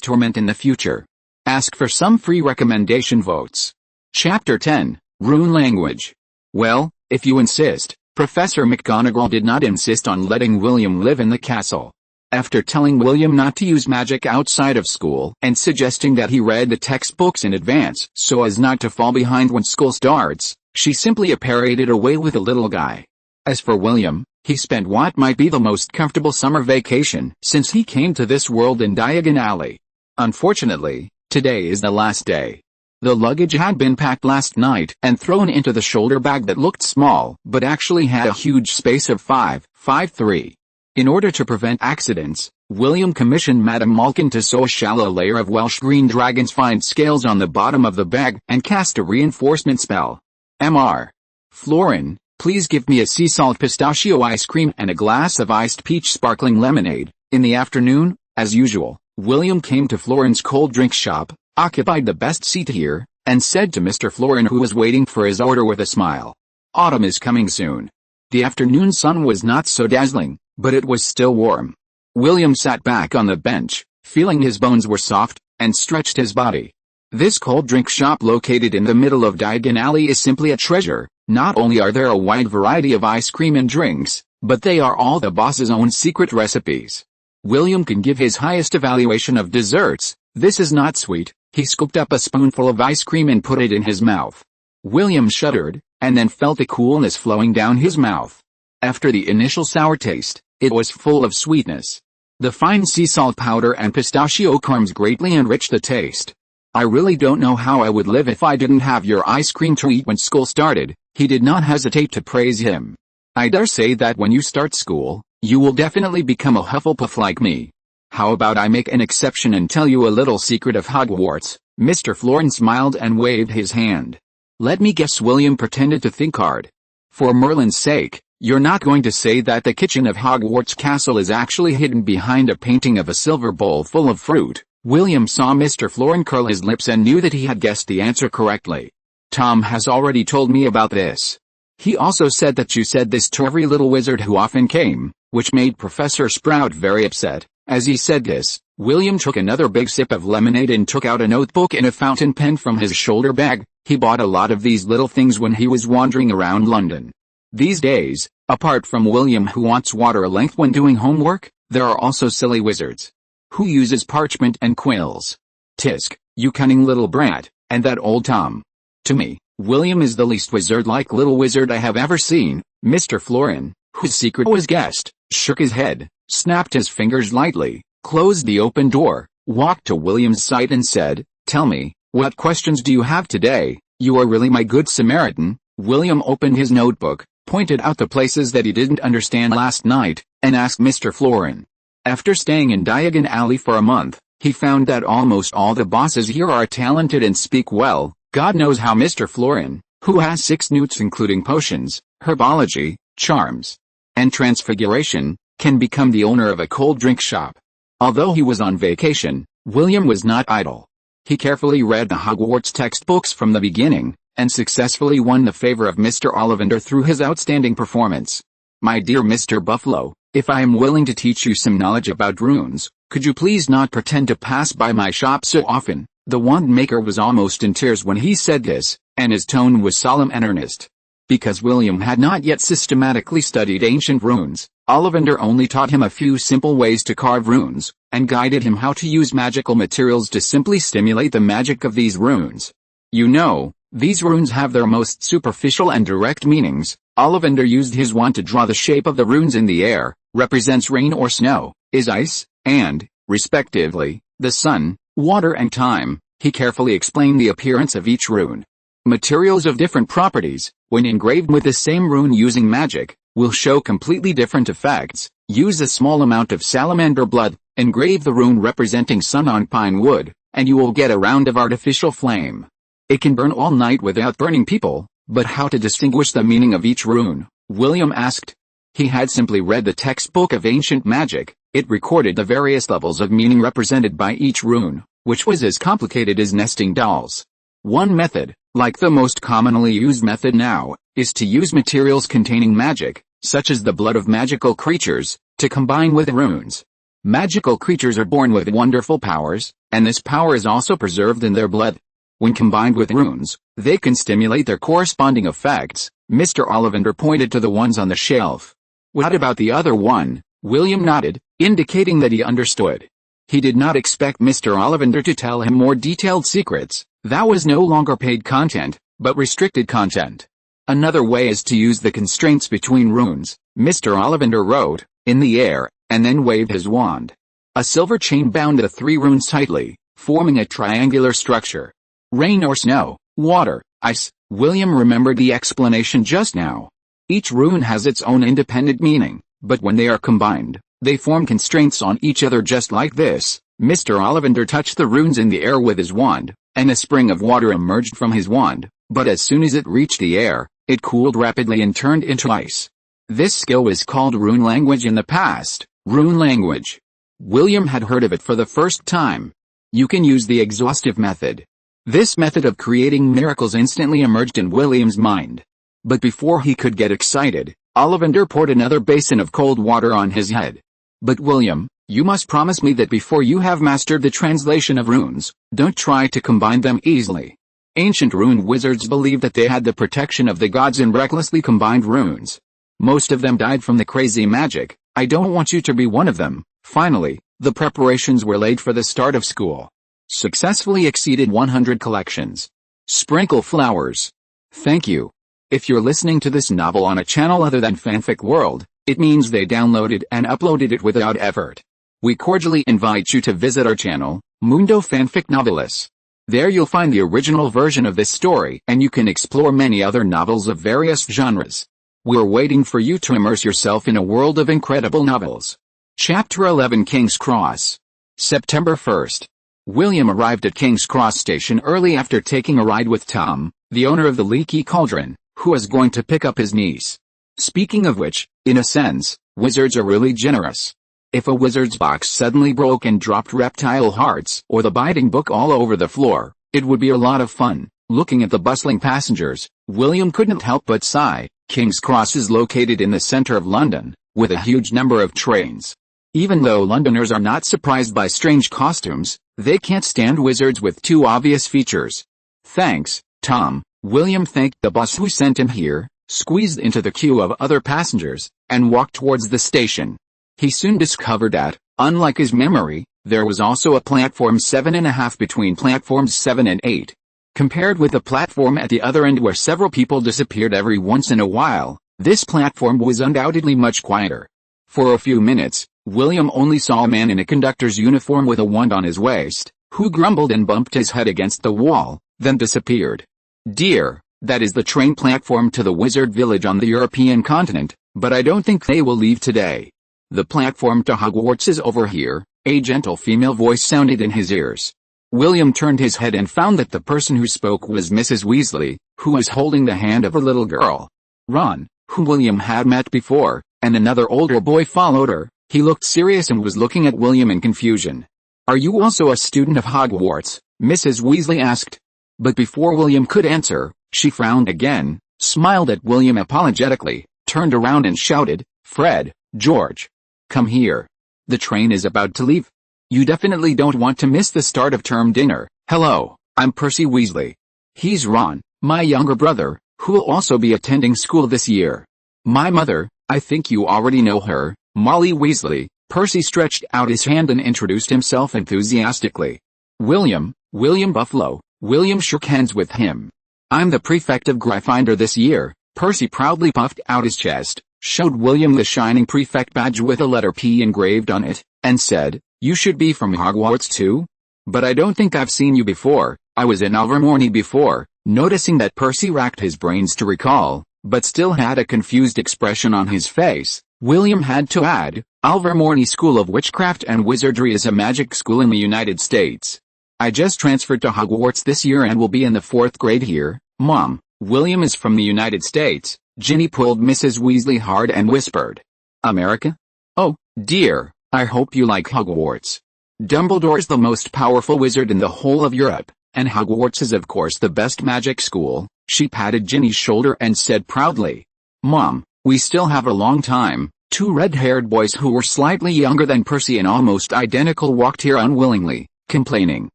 torment in the future. Ask for some free recommendation votes." Chapter 10, Rune Language. "Well, if you insist." Professor McGonagall did not insist on letting William live in the castle. After telling William not to use magic outside of school and suggesting that he read the textbooks in advance so as not to fall behind when school starts, she simply paraded away with the little guy. As for William, he spent what might be the most comfortable summer vacation since he came to this world in Diagon Alley. Unfortunately, today is the last day. The luggage had been packed last night and thrown into the shoulder bag that looked small but actually had a huge space of 5'3". In order to prevent accidents, William commissioned Madame Malkin to sew a shallow layer of Welsh green dragon's fine scales on the bottom of the bag and cast a reinforcement spell. Mr. Florin, please give me a sea salt pistachio ice cream and a glass of iced peach sparkling lemonade. In the afternoon, as usual, William came to Florin's cold drink shop, occupied the best seat here, and said to Mr. Florin, who was waiting for his order with a smile, "Autumn is coming soon." The afternoon sun was not so dazzling, but it was still warm. William sat back on the bench, feeling his bones were soft, and stretched his body. This cold drink shop located in the middle of Diagon Alley is simply a treasure. Not only are there a wide variety of ice cream and drinks, but they are all the boss's own secret recipes. William can give his highest evaluation of desserts. "This is not sweet." He scooped up a spoonful of ice cream and put it in his mouth. William shuddered, and then felt the coolness flowing down his mouth. After the initial sour taste, it was full of sweetness. The fine sea salt powder and pistachio crumbs greatly enriched the taste. "I really don't know how I would live if I didn't have your ice cream to eat when school started." He did not hesitate to praise him. "I dare say that when you start school, you will definitely become a Hufflepuff like me. How about I make an exception and tell you a little secret of Hogwarts?" Mr. Florin smiled and waved his hand. "Let me guess." William pretended to think hard. "For Merlin's sake, you're not going to say that the kitchen of Hogwarts Castle is actually hidden behind a painting of a silver bowl full of fruit?" William saw Mr. Florin curl his lips and knew that he had guessed the answer correctly. "Tom has already told me about this. He also said that you said this to every little wizard who often came," which made Professor Sprout very upset. As he said this, William took another big sip of lemonade and took out a notebook and a fountain pen from his shoulder bag. He bought a lot of these little things when he was wandering around London. These days, apart from William who wants water length when doing homework, there are also silly wizards. Who uses parchment and quills? Tisk, you cunning little brat, and that old Tom. To me, William is the least wizard-like little wizard I have ever seen. Mr. Florin, whose secret was guessed, shook his head, snapped his fingers lightly, closed the open door, walked to William's side and said, "Tell me, what questions do you have today? You are really my good Samaritan." William opened his notebook, pointed out the places that he didn't understand last night, and asked Mr. Florin. After staying in Diagon Alley for a month, he found that almost all the bosses here are talented and speak well. God knows how Mr. Florin, who has 6 newts including potions, herbology, charms, and transfiguration, can become the owner of a cold drink shop. Although he was on vacation, William was not idle. He carefully read the Hogwarts textbooks from the beginning, and successfully won the favor of Mr. Ollivander through his outstanding performance. "My dear Mr. Buffalo, if I am willing to teach you some knowledge about runes, could you please not pretend to pass by my shop so often?" The wand maker was almost in tears when he said this, and his tone was solemn and earnest. Because William had not yet systematically studied ancient runes, Ollivander only taught him a few simple ways to carve runes, and guided him how to use magical materials to simply stimulate the magic of these runes. "You know, these runes have their most superficial and direct meanings." Ollivander used his wand to draw the shape of the runes in the air, represents rain or snow, is ice, and, respectively, the sun, water and time. He carefully explained the appearance of each rune. Materials of different properties, when engraved with the same rune using magic, will show completely different effects. Use a small amount of salamander blood, engrave the rune representing sun on pine wood, and you will get a round of artificial flame. It can burn all night without burning people, but how to distinguish the meaning of each rune? William asked. He had simply read the textbook of ancient magic. It recorded the various levels of meaning represented by each rune, which was as complicated as nesting dolls. One method, like the most commonly used method now, is to use materials containing magic, such as the blood of magical creatures, to combine with runes. Magical creatures are born with wonderful powers, and this power is also preserved in their blood. When combined with runes, they can stimulate their corresponding effects. Mr. Ollivander pointed to the ones on the shelf. What about the other one? William nodded, indicating that he understood. He did not expect Mr. Ollivander to tell him more detailed secrets. That was no longer paid content, but restricted content. Another way is to use the constraints between runes. Mr. Ollivander wrote, in the air, and then waved his wand. A silver chain bound the three runes tightly, forming a triangular structure. Rain or snow, water, ice. William remembered the explanation just now. Each rune has its own independent meaning, but when they are combined, they form constraints on each other just like this. Mr. Ollivander touched the runes in the air with his wand, and a spring of water emerged from his wand, but as soon as it reached the air, it cooled rapidly and turned into ice. This skill was called rune language in the past. Rune language. William had heard of it for the first time. You can use the exhaustive method. This method of creating miracles instantly emerged in William's mind. But before he could get excited, Ollivander poured another basin of cold water on his head. But William, you must promise me that before you have mastered the translation of runes, don't try to combine them easily. Ancient rune wizards believed that they had the protection of the gods and recklessly combined runes. Most of them died from the crazy magic. I don't want you to be one of them. Finally, the preparations were laid for the start of school. Successfully exceeded 100 collections. Sprinkle flowers. Thank you. If you're listening to this novel on a channel other than Fanfic World, it means they downloaded and uploaded it without effort. We cordially invite you to visit our channel, Mundo Fanfic Novelis. There you'll find the original version of this story and you can explore many other novels of various genres. We're waiting for you to immerse yourself in a world of incredible novels. Chapter 11 King's Cross. September 1st. William arrived at King's Cross Station early after taking a ride with Tom, the owner of the Leaky Cauldron, who was going to pick up his niece. Speaking of which, in a sense, wizards are really generous. If a wizard's box suddenly broke and dropped reptile hearts or the biting book all over the floor, it would be a lot of fun. Looking at the bustling passengers, William couldn't help but sigh. King's Cross is located in the center of London, with a huge number of trains. Even though Londoners are not surprised by strange costumes, they can't stand wizards with two obvious features. Thanks, Tom. William thanked the bus who sent him here, squeezed into the queue of other passengers, and walked towards the station. He soon discovered that, unlike his memory, there was also a platform 7.5 between platforms 7 and 8. Compared with the platform at the other end where several people disappeared every once in a while, this platform was undoubtedly much quieter. For a few minutes, William only saw a man in a conductor's uniform with a wand on his waist, who grumbled and bumped his head against the wall, then disappeared. Dear, that is the train platform to the wizard village on the European continent, but I don't think they will leave today. The platform to Hogwarts is over here, a gentle female voice sounded in his ears. William turned his head and found that the person who spoke was Mrs. Weasley, who was holding the hand of a little girl. Ron, who William had met before, and another older boy followed her. He looked serious and was looking at William in confusion. Are you also a student of Hogwarts? Mrs. Weasley asked. But before William could answer, she frowned again, smiled at William apologetically, turned around and shouted, Fred, George. Come here. The train is about to leave. You definitely don't want to miss the start of term dinner. Hello, I'm Percy Weasley. He's Ron, my younger brother, who will also be attending school this year. My mother, I think you already know her, Molly Weasley. Percy stretched out his hand and introduced himself enthusiastically. William Buffalo. William shook hands with him. I'm the prefect of Gryffindor this year. Percy proudly puffed out his chest, showed William the shining prefect badge with a letter P engraved on it, and said, You should be from Hogwarts too? But I don't think I've seen you before. I was in Ilvermorny before. Noticing that Percy racked his brains to recall, but still had a confused expression on his face. William had to add, Ilvermorny School of Witchcraft and Wizardry is a magic school in the United States. I just transferred to Hogwarts this year and will be in the 4th grade here, Mom. William is from the United States. Ginny pulled Mrs. Weasley hard and whispered. America? Oh, dear, I hope you like Hogwarts. Dumbledore's the most powerful wizard in the whole of Europe, and Hogwarts is of course the best magic school. She patted Ginny's shoulder and said proudly. Mom, we still have a long time. 2 red-haired boys who were slightly younger than Percy and almost identical walked here unwillingly, complaining.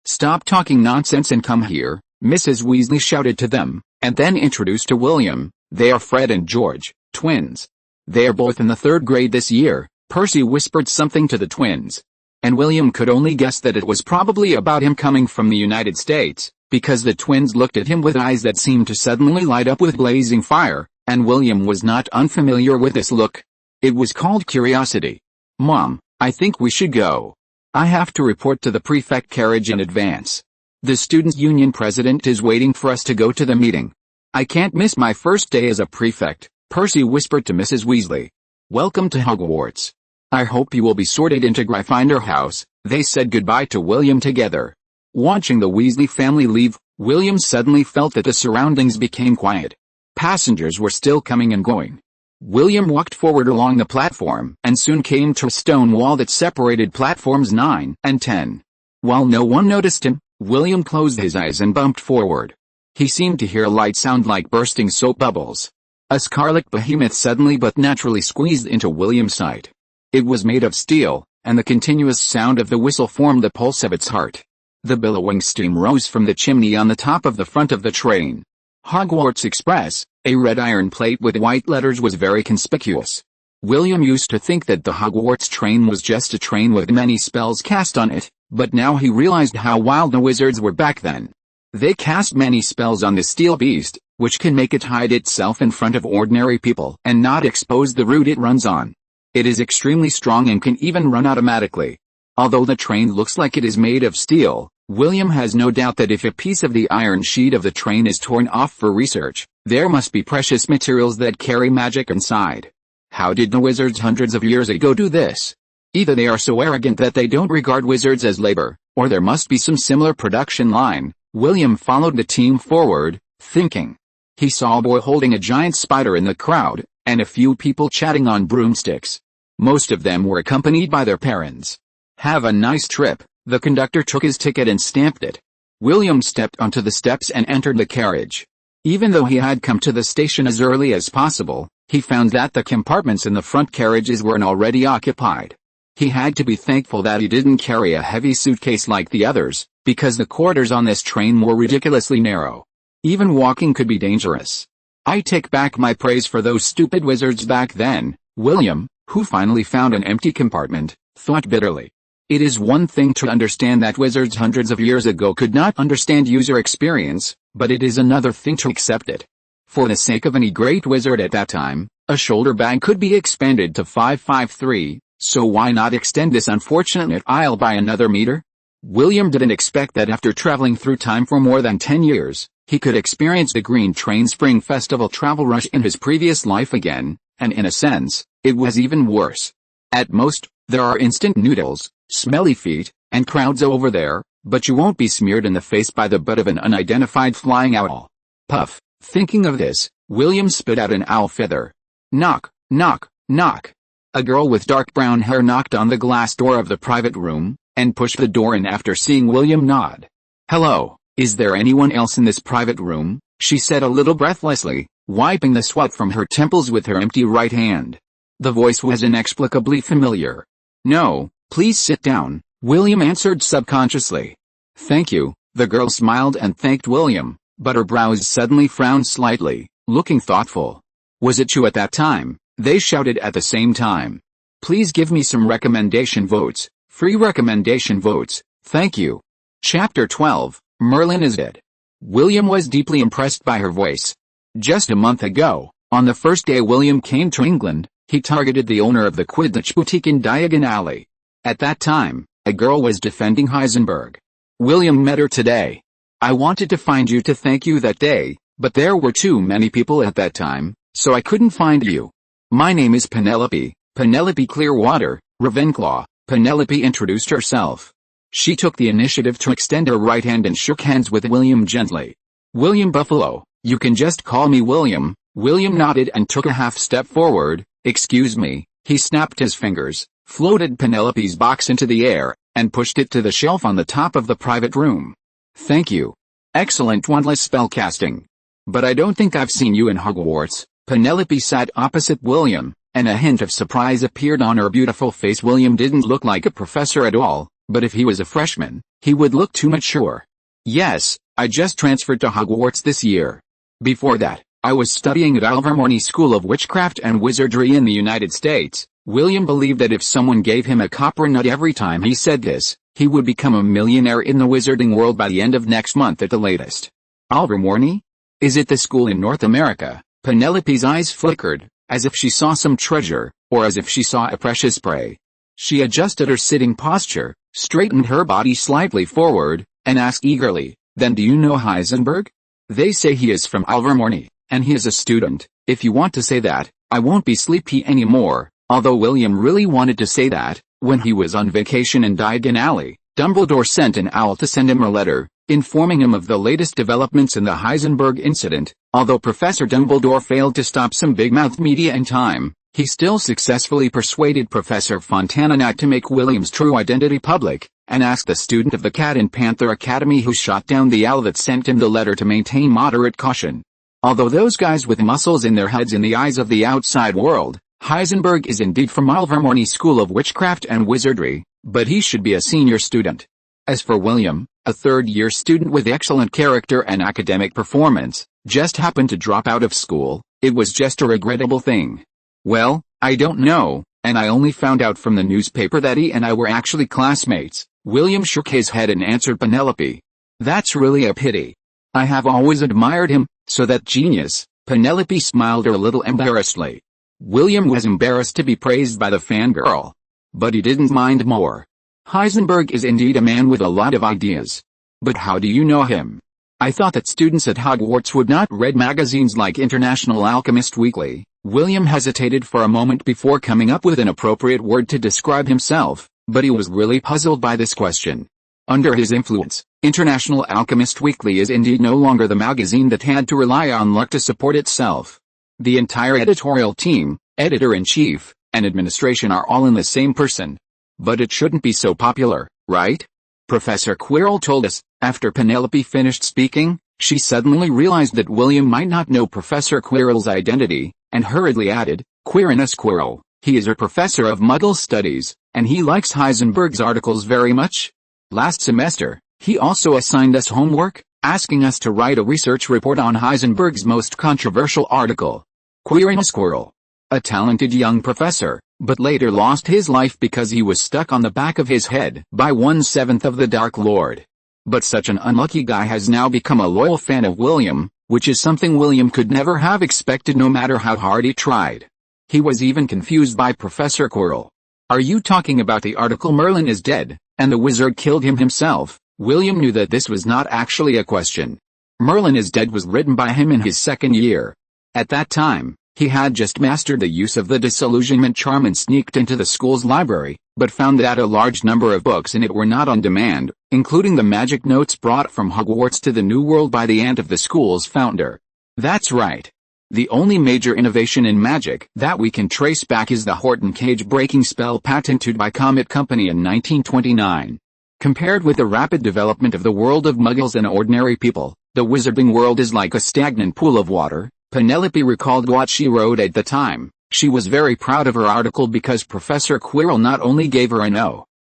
Stop talking nonsense and come here, Mrs. Weasley shouted to them, and then introduced to William. They are Fred and George, twins. They are both in the 3rd grade this year. Percy whispered something to the twins. And William could only guess that it was probably about him coming from the United States, because the twins looked at him with eyes that seemed to suddenly light up with blazing fire, and William was not unfamiliar with this look. It was called curiosity. Mom, I think we should go. I have to report to the prefect carriage in advance. The Students' Union president is waiting for us to go to the meeting. I can't miss my first day as a prefect, Percy whispered to Mrs. Weasley. Welcome to Hogwarts. I hope you will be sorted into Gryffindor House. They said goodbye to William together. Watching the Weasley family leave, William suddenly felt that the surroundings became quiet. Passengers were still coming and going. William walked forward along the platform and soon came to a stone wall that separated platforms 9 and 10. While no one noticed him, William closed his eyes and bumped forward. He seemed to hear a light sound like bursting soap bubbles. A scarlet behemoth suddenly but naturally squeezed into William's sight. It was made of steel, and the continuous sound of the whistle formed the pulse of its heart. The billowing steam rose from the chimney on the top of the front of the train. Hogwarts Express, a red iron plate with white letters was very conspicuous. William used to think that the Hogwarts train was just a train with many spells cast on it, but now he realized how wild the wizards were back then. They cast many spells on the steel beast, which can make it hide itself in front of ordinary people and not expose the route it runs on. It is extremely strong and can even run automatically. Although the train looks like it is made of steel, William has no doubt that if a piece of the iron sheet of the train is torn off for research, there must be precious materials that carry magic inside. How did the wizards hundreds of years ago do this? Either they are so arrogant that they don't regard wizards as labor, or there must be some similar production line. William followed the team forward, thinking. He saw a boy holding a giant spider in the crowd, and a few people chatting on broomsticks. Most of them were accompanied by their parents. Have a nice trip. The conductor took his ticket and stamped it. William stepped onto the steps and entered the carriage. Even though he had come to the station as early as possible, he found that the compartments in the front carriages were already occupied. He had to be thankful that he didn't carry a heavy suitcase like the others, because the quarters on this train were ridiculously narrow. Even walking could be dangerous. I take back my praise for those stupid wizards back then, William, who finally found an empty compartment, thought bitterly. It is one thing to understand that wizards hundreds of years ago could not understand user experience, but it is another thing to accept it. For the sake of any great wizard at that time, a shoulder bag could be expanded to 553, so why not extend this unfortunate aisle by another meter? William didn't expect that after traveling through time for more than 10 years, he could experience the Green Train Spring Festival travel rush in his previous life again, and in a sense, it was even worse. At most, there are instant noodles, smelly feet, and crowds over there, but you won't be smeared in the face by the butt of an unidentified flying owl. Puff. Thinking of this, William spit out an owl feather. Knock, knock, knock. A girl with dark brown hair knocked on the glass door of the private room, and pushed the door in after seeing William nod. Hello, is there anyone else in this private room? She said a little breathlessly, wiping the sweat from her temples with her empty right hand. The voice was inexplicably familiar. No, please sit down, William answered subconsciously. Thank you, the girl smiled and thanked William, but her brows suddenly frowned slightly, looking thoughtful. Was it you at that time? They shouted at the same time. Please give me some recommendation votes. Free recommendation votes, thank you. Chapter 12, Merlin is dead. William was deeply impressed by her voice. Just a month ago, on the first day William came to England, he targeted the owner of the Quidditch boutique in Diagon Alley. At that time, a girl was defending Heisenberg. William met her today. I wanted to find you to thank you that day, But there were too many people at that time, so I couldn't find you. My name is Penelope, Penelope Clearwater, Ravenclaw. Penelope introduced herself. She took the initiative to extend her right hand and shook hands with William gently. William Buffalo, you can just call me William. William nodded and took a half step forward. Excuse me. He snapped his fingers, floated Penelope's box into the air, and pushed it to the shelf on the top of the private room. Thank you. Excellent wandless spellcasting. But I don't think I've seen you in Hogwarts. Penelope sat opposite William, and a hint of surprise appeared on her beautiful face. William didn't look like a professor at all, but if he was a freshman, he would look too mature. Yes, I just transferred to Hogwarts this year. Before that, I was studying at Ilvermorny School of Witchcraft and Wizardry in the United States. William believed that if someone gave him a copper nut every time he said this, he would become a millionaire in the wizarding world by the end of next month at the latest. Ilvermorny? Is it the school in North America? Penelope's eyes flickered, as if she saw some treasure, or as if she saw a precious prey. She adjusted her sitting posture, straightened her body slightly forward, and asked eagerly, then do you know Heisenberg? They say he is from Ilvermorny, and he is a student. If you want to say that, I won't be sleepy anymore. Although William really wanted to say that, when he was on vacation in Diagon Alley, Dumbledore sent an owl to send him a letter, informing him of the latest developments in the Heisenberg incident. Although Professor Dumbledore failed to stop some big-mouth media in time, he still successfully persuaded Professor Fontana not to make William's true identity public, and asked the student of the Cat and Panther Academy who shot down the owl that sent him the letter to maintain moderate caution. Although those guys with muscles in their heads in the eyes of the outside world, Heisenberg is indeed from Ilvermorny School of Witchcraft and Wizardry, but he should be a senior student. As for William, a third-year student with excellent character and academic performance, just happened to drop out of school. It was just a regrettable thing. Well, I don't know, and I only found out from the newspaper that he and I were actually classmates. William shook his head and answered Penelope. That's really a pity. I have always admired him, so that genius. Penelope smiled a little embarrassedly. William was embarrassed to be praised by the fangirl. But he didn't mind more. Heisenberg is indeed a man with a lot of ideas. But how do you know him? I thought that students at Hogwarts would not read magazines like International Alchemist Weekly. William hesitated for a moment before coming up with an appropriate word to describe himself, but he was really puzzled by this question. Under his influence, International Alchemist Weekly is indeed no longer the magazine that had to rely on luck to support itself. The entire editorial team, editor-in-chief, and administration are all in the same person. But it shouldn't be so popular, right? Professor Quirrell told us. After Penelope finished speaking, she suddenly realized that William might not know Professor Quirrell's identity, and hurriedly added, Quirinus Quirrell, he is a professor of Muggle studies, and he likes Heisenberg's articles very much. Last semester, he also assigned us homework, asking us to write a research report on Heisenberg's most controversial article. Quirinus Quirrell, a talented young professor, but later lost his life because he was stuck on the back of his head by 1/7 of the Dark Lord. But such an unlucky guy has now become a loyal fan of William, which is something William could never have expected no matter how hard he tried. He was even confused by Professor Quirrell. Are you talking about the article Merlin is dead, and the wizard killed him himself? William knew that this was not actually a question. Merlin is Dead was written by him in his second year. At that time, he had just mastered the use of the disillusionment charm and sneaked into the school's library, but found that a large number of books in it were not on demand, including the magic notes brought from Hogwarts to the New World by the aunt of the school's founder. That's right. The only major innovation in magic that we can trace back is the Horton cage-breaking spell patented by Comet Company in 1929. Compared with the rapid development of the world of Muggles and ordinary people, the wizarding world is like a stagnant pool of water. Penelope recalled what she wrote at the time. She was very proud of her article because Professor Quirrell not only gave her an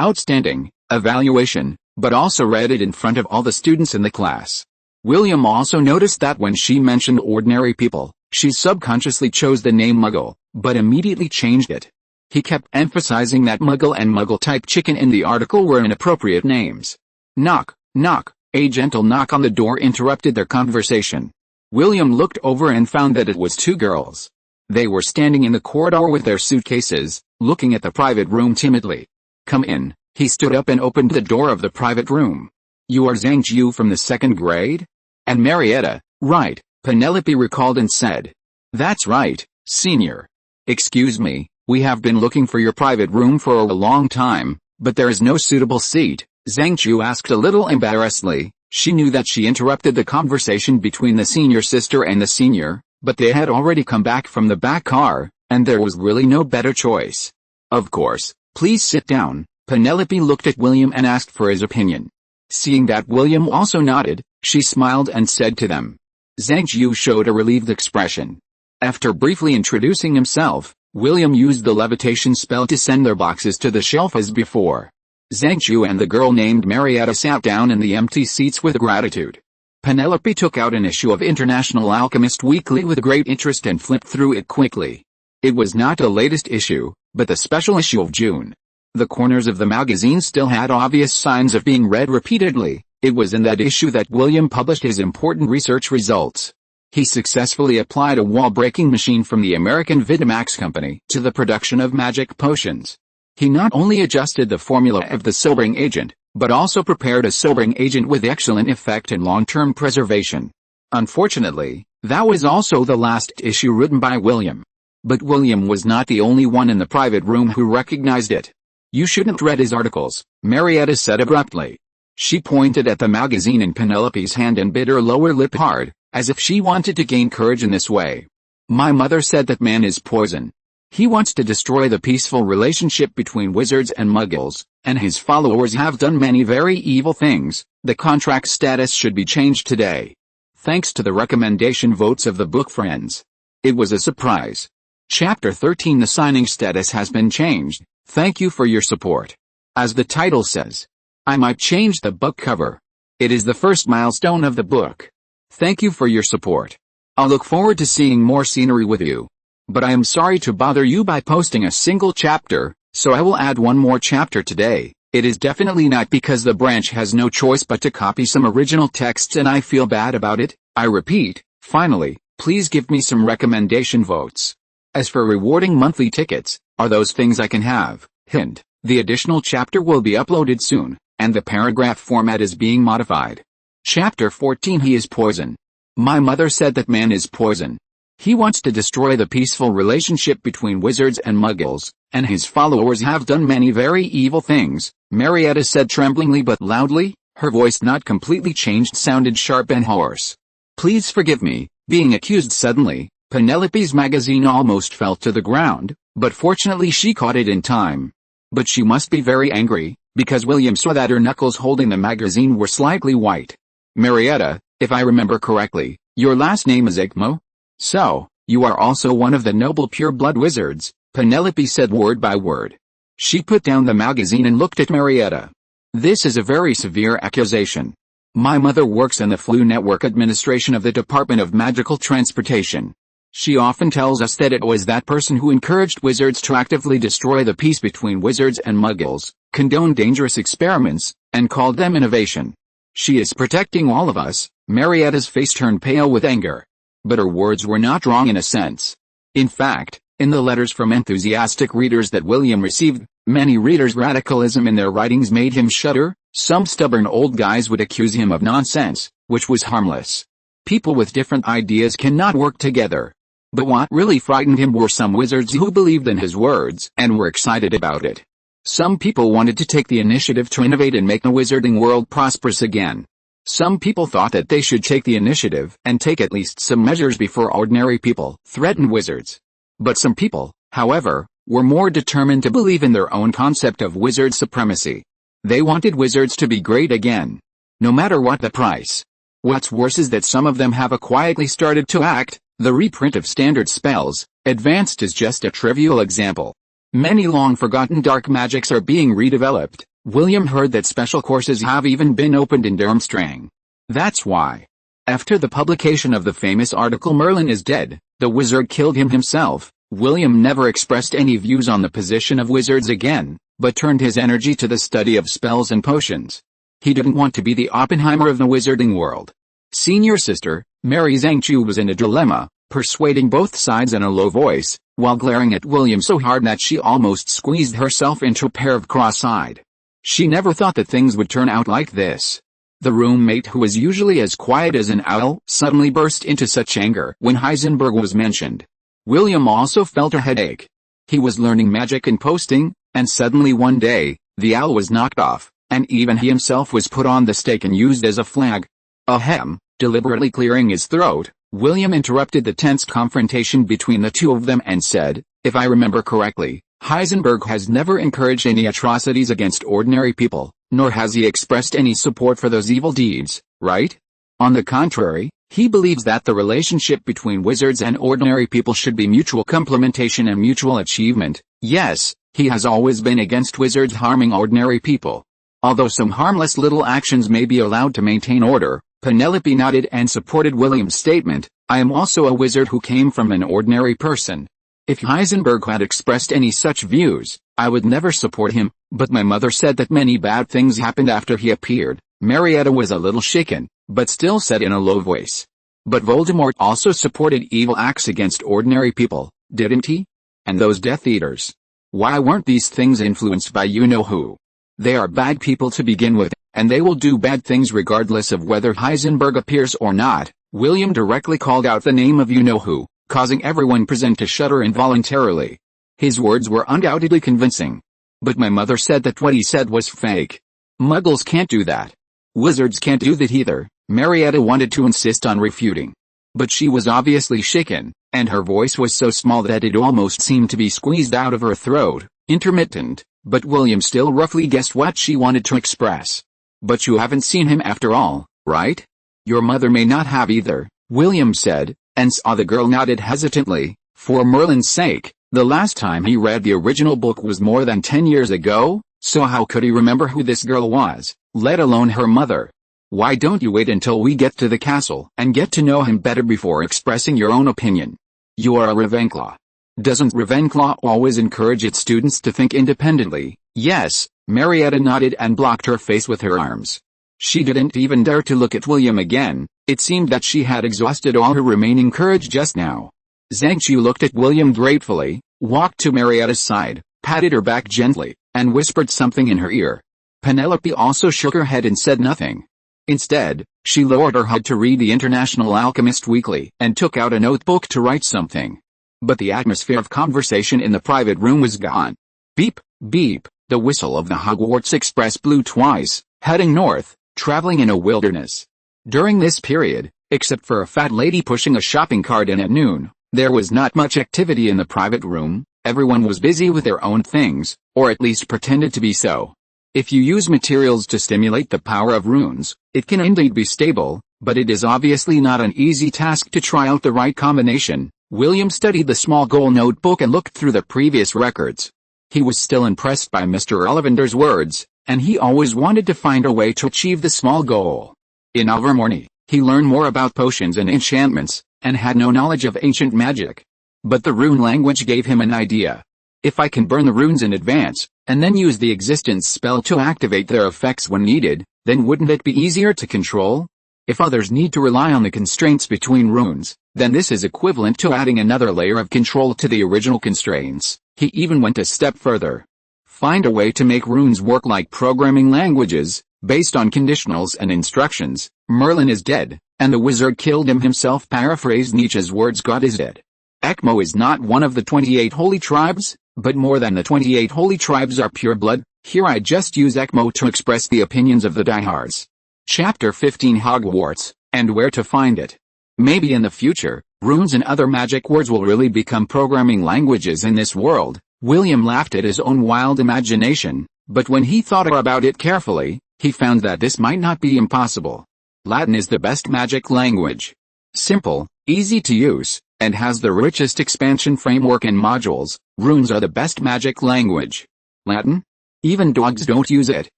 outstanding evaluation, but also read it in front of all the students in the class. William also noticed that when she mentioned ordinary people, she subconsciously chose the name Muggle, but immediately changed it. He kept emphasizing that Muggle and Muggle-type chicken in the article were inappropriate names. Knock, knock. A gentle knock on the door interrupted their conversation. William looked over and found that it was two girls. They were standing in the corridor with their suitcases, looking at the private room timidly. Come in. He stood up and opened the door of the private room. You are Zhang Jiu from the second grade? And Marietta, right? Penelope recalled and said. That's right, senior. Excuse me, we have been looking for your private room for a long time, but there is no suitable seat, Zhangqiu asked a little embarrassedly. She knew that she interrupted the conversation between the senior sister and the senior, but they had already come back from the back car, and there was really no better choice. Of course, please sit down. Penelope looked at William and asked for his opinion. Seeing that William also nodded, she smiled and said to them. Zhangqiu showed a relieved expression. After briefly introducing himself, William used the levitation spell to send their boxes to the shelf as before. Zhangqiu and the girl named Marietta sat down in the empty seats with gratitude. Penelope took out an issue of International Alchemist Weekly with great interest and flipped through it quickly. It was not the latest issue, but the special issue of June. The corners of the magazine still had obvious signs of being read repeatedly. It was in that issue that William published his important research results. He successfully applied a wall-breaking machine from the American Vitamax company to the production of magic potions. He not only adjusted the formula of the sobering agent, but also prepared a sobering agent with excellent effect and long-term preservation. Unfortunately, that was also the last issue written by William. But William was not the only one in the private room who recognized it. You shouldn't read his articles, Marietta said abruptly. She pointed at the magazine in Penelope's hand and bit her lower lip hard, as if she wanted to gain courage in this way. My mother said that man is poison. He wants to destroy the peaceful relationship between wizards and muggles, and his followers have done many very evil things. The contract status should be changed today. Thanks to the recommendation votes of the book friends. It was a surprise. Chapter 13 The signing status has been changed. Thank you for your support. As the title says, I might change the book cover. It is the first milestone of the book. Thank you for your support. I'll look forward to seeing more scenery with you. But I am sorry to bother you by posting a single chapter, so I will add one more chapter today. It is definitely not because the branch has no choice but to copy some original texts and I feel bad about it. I repeat, finally, please give me some recommendation votes. As for rewarding monthly tickets, are those things I can have? Hint, the additional chapter will be uploaded soon, and the paragraph format is being modified. Chapter 14 He is poison. My mother said that man is poison. He wants to destroy the peaceful relationship between wizards and muggles, and his followers have done many very evil things, Marietta said tremblingly but loudly. Her voice, not completely changed, sounded sharp and hoarse. Please forgive me, being accused suddenly. Penelope's magazine almost fell to the ground, but fortunately she caught it in time. But she must be very angry, because William saw that her knuckles holding the magazine were slightly white. Marietta, if I remember correctly, your last name is Igmo? So, you are also one of the noble pure-blood wizards, Penelope said word by word. She put down the magazine and looked at Marietta. This is a very severe accusation. My mother works in the Flu Network Administration of the Department of Magical Transportation. She often tells us that it was that person who encouraged wizards to actively destroy the peace between wizards and muggles, condoned dangerous experiments, and called them innovation. She is protecting all of us. Marietta's face turned pale with anger. But her words were not wrong in a sense. In fact, in the letters from enthusiastic readers that William received, many readers' radicalism in their writings made him shudder. Some stubborn old guys would accuse him of nonsense, which was harmless. People with different ideas cannot work together. But what really frightened him were some wizards who believed in his words and were excited about it. Some people wanted to take the initiative to innovate and make the wizarding world prosperous again. Some people thought that they should take the initiative and take at least some measures before ordinary people threatened wizards. But some people, however, were more determined to believe in their own concept of wizard supremacy. They wanted wizards to be great again. No matter what the price. What's worse is that some of them have quietly started to act. The reprint of standard spells, Advanced, is just a trivial example. Many long-forgotten dark magics are being redeveloped. William heard that special courses have even been opened in Durmstrang. That's why. After the publication of the famous article Merlin is Dead, the wizard killed him himself, William never expressed any views on the position of wizards again, but turned his energy to the study of spells and potions. He didn't want to be the Oppenheimer of the wizarding world. Senior sister, Mary Zhangqiu, was in a dilemma, persuading both sides in a low voice, while glaring at William so hard that she almost squeezed herself into a pair of cross-eyed. She never thought that things would turn out like this. The roommate, who was usually as quiet as an owl, suddenly burst into such anger when Heisenberg was mentioned. William also felt a headache. He was learning magic and posting, and suddenly one day, the owl was knocked off, and even he himself was put on the stake and used as a flag. Ahem, deliberately clearing his throat, William interrupted the tense confrontation between the two of them and said, "If I remember correctly, Heisenberg has never encouraged any atrocities against ordinary people, nor has he expressed any support for those evil deeds, right? On the contrary, he believes that the relationship between wizards and ordinary people should be mutual complementation and mutual achievement. Yes, he has always been against wizards harming ordinary people. Although some harmless little actions may be allowed to maintain order." Penelope nodded and supported William's statement. "I am also a wizard who came from an ordinary person. If Heisenberg had expressed any such views, I would never support him, but my mother said that many bad things happened after he appeared." Marietta was a little shaken, but still said in a low voice, "But Voldemort also supported evil acts against ordinary people, didn't he? And those Death Eaters? Why weren't these things influenced by you-know-who? They are bad people to begin with, and they will do bad things regardless of whether Heisenberg appears or not." William directly called out the name of you-know-who, causing everyone present to shudder involuntarily. His words were undoubtedly convincing. "But my mother said that what he said was fake. Muggles can't do that. Wizards can't do that either." Marietta wanted to insist on refuting. But she was obviously shaken, and her voice was so small that it almost seemed to be squeezed out of her throat, intermittent, but William still roughly guessed what she wanted to express. "But you haven't seen him after all, right? Your mother may not have either," William said, and saw the girl nodded hesitantly. For Merlin's sake, the last time he read the original book was more than 10 years ago, so how could he remember who this girl was, let alone her mother? "Why don't you wait until we get to the castle and get to know him better before expressing your own opinion? You are a Ravenclaw. Doesn't Ravenclaw always encourage its students to think independently?" "Yes," Marietta nodded and blocked her face with her arms. She didn't even dare to look at William again. It seemed that she had exhausted all her remaining courage just now. Zhangqiu looked at William gratefully, walked to Marietta's side, patted her back gently, and whispered something in her ear. Penelope also shook her head and said nothing. Instead, she lowered her head to read the International Alchemist Weekly and took out a notebook to write something. But the atmosphere of conversation in the private room was gone. Beep, beep, the whistle of the Hogwarts Express blew twice, heading north, traveling in a wilderness. During this period, except for a fat lady pushing a shopping cart in at noon, there was not much activity in the private room. Everyone was busy with their own things, or at least pretended to be so. If you use materials to stimulate the power of runes, it can indeed be stable, but it is obviously not an easy task to try out the right combination. William studied the small gold notebook and looked through the previous records. He was still impressed by Mr. Ollivander's words, and he always wanted to find a way to achieve the small goal. In Ilvermorny, he learned more about potions and enchantments, and had no knowledge of ancient magic. But the rune language gave him an idea. If I can burn the runes in advance, and then use the existence spell to activate their effects when needed, then wouldn't it be easier to control? If others need to rely on the constraints between runes, then this is equivalent to adding another layer of control to the original constraints. He even went a step further. Find a way to make runes work like programming languages, based on conditionals and instructions. Merlin is dead, and the wizard killed him himself. Paraphrase Nietzsche's words, God is dead. Ekmo is not one of the 28 holy tribes, but more than the 28 holy tribes are pure blood. Here I just use Ekmo to express the opinions of the diehards. Chapter 15 Hogwarts, and where to find it. Maybe in the future, runes and other magic words will really become programming languages in this world. William laughed at his own wild imagination, but when he thought about it carefully, he found that this might not be impossible. Latin is the best magic language. Simple, easy to use, and has the richest expansion framework and modules. Runes are the best magic language. Latin? Even dogs don't use it.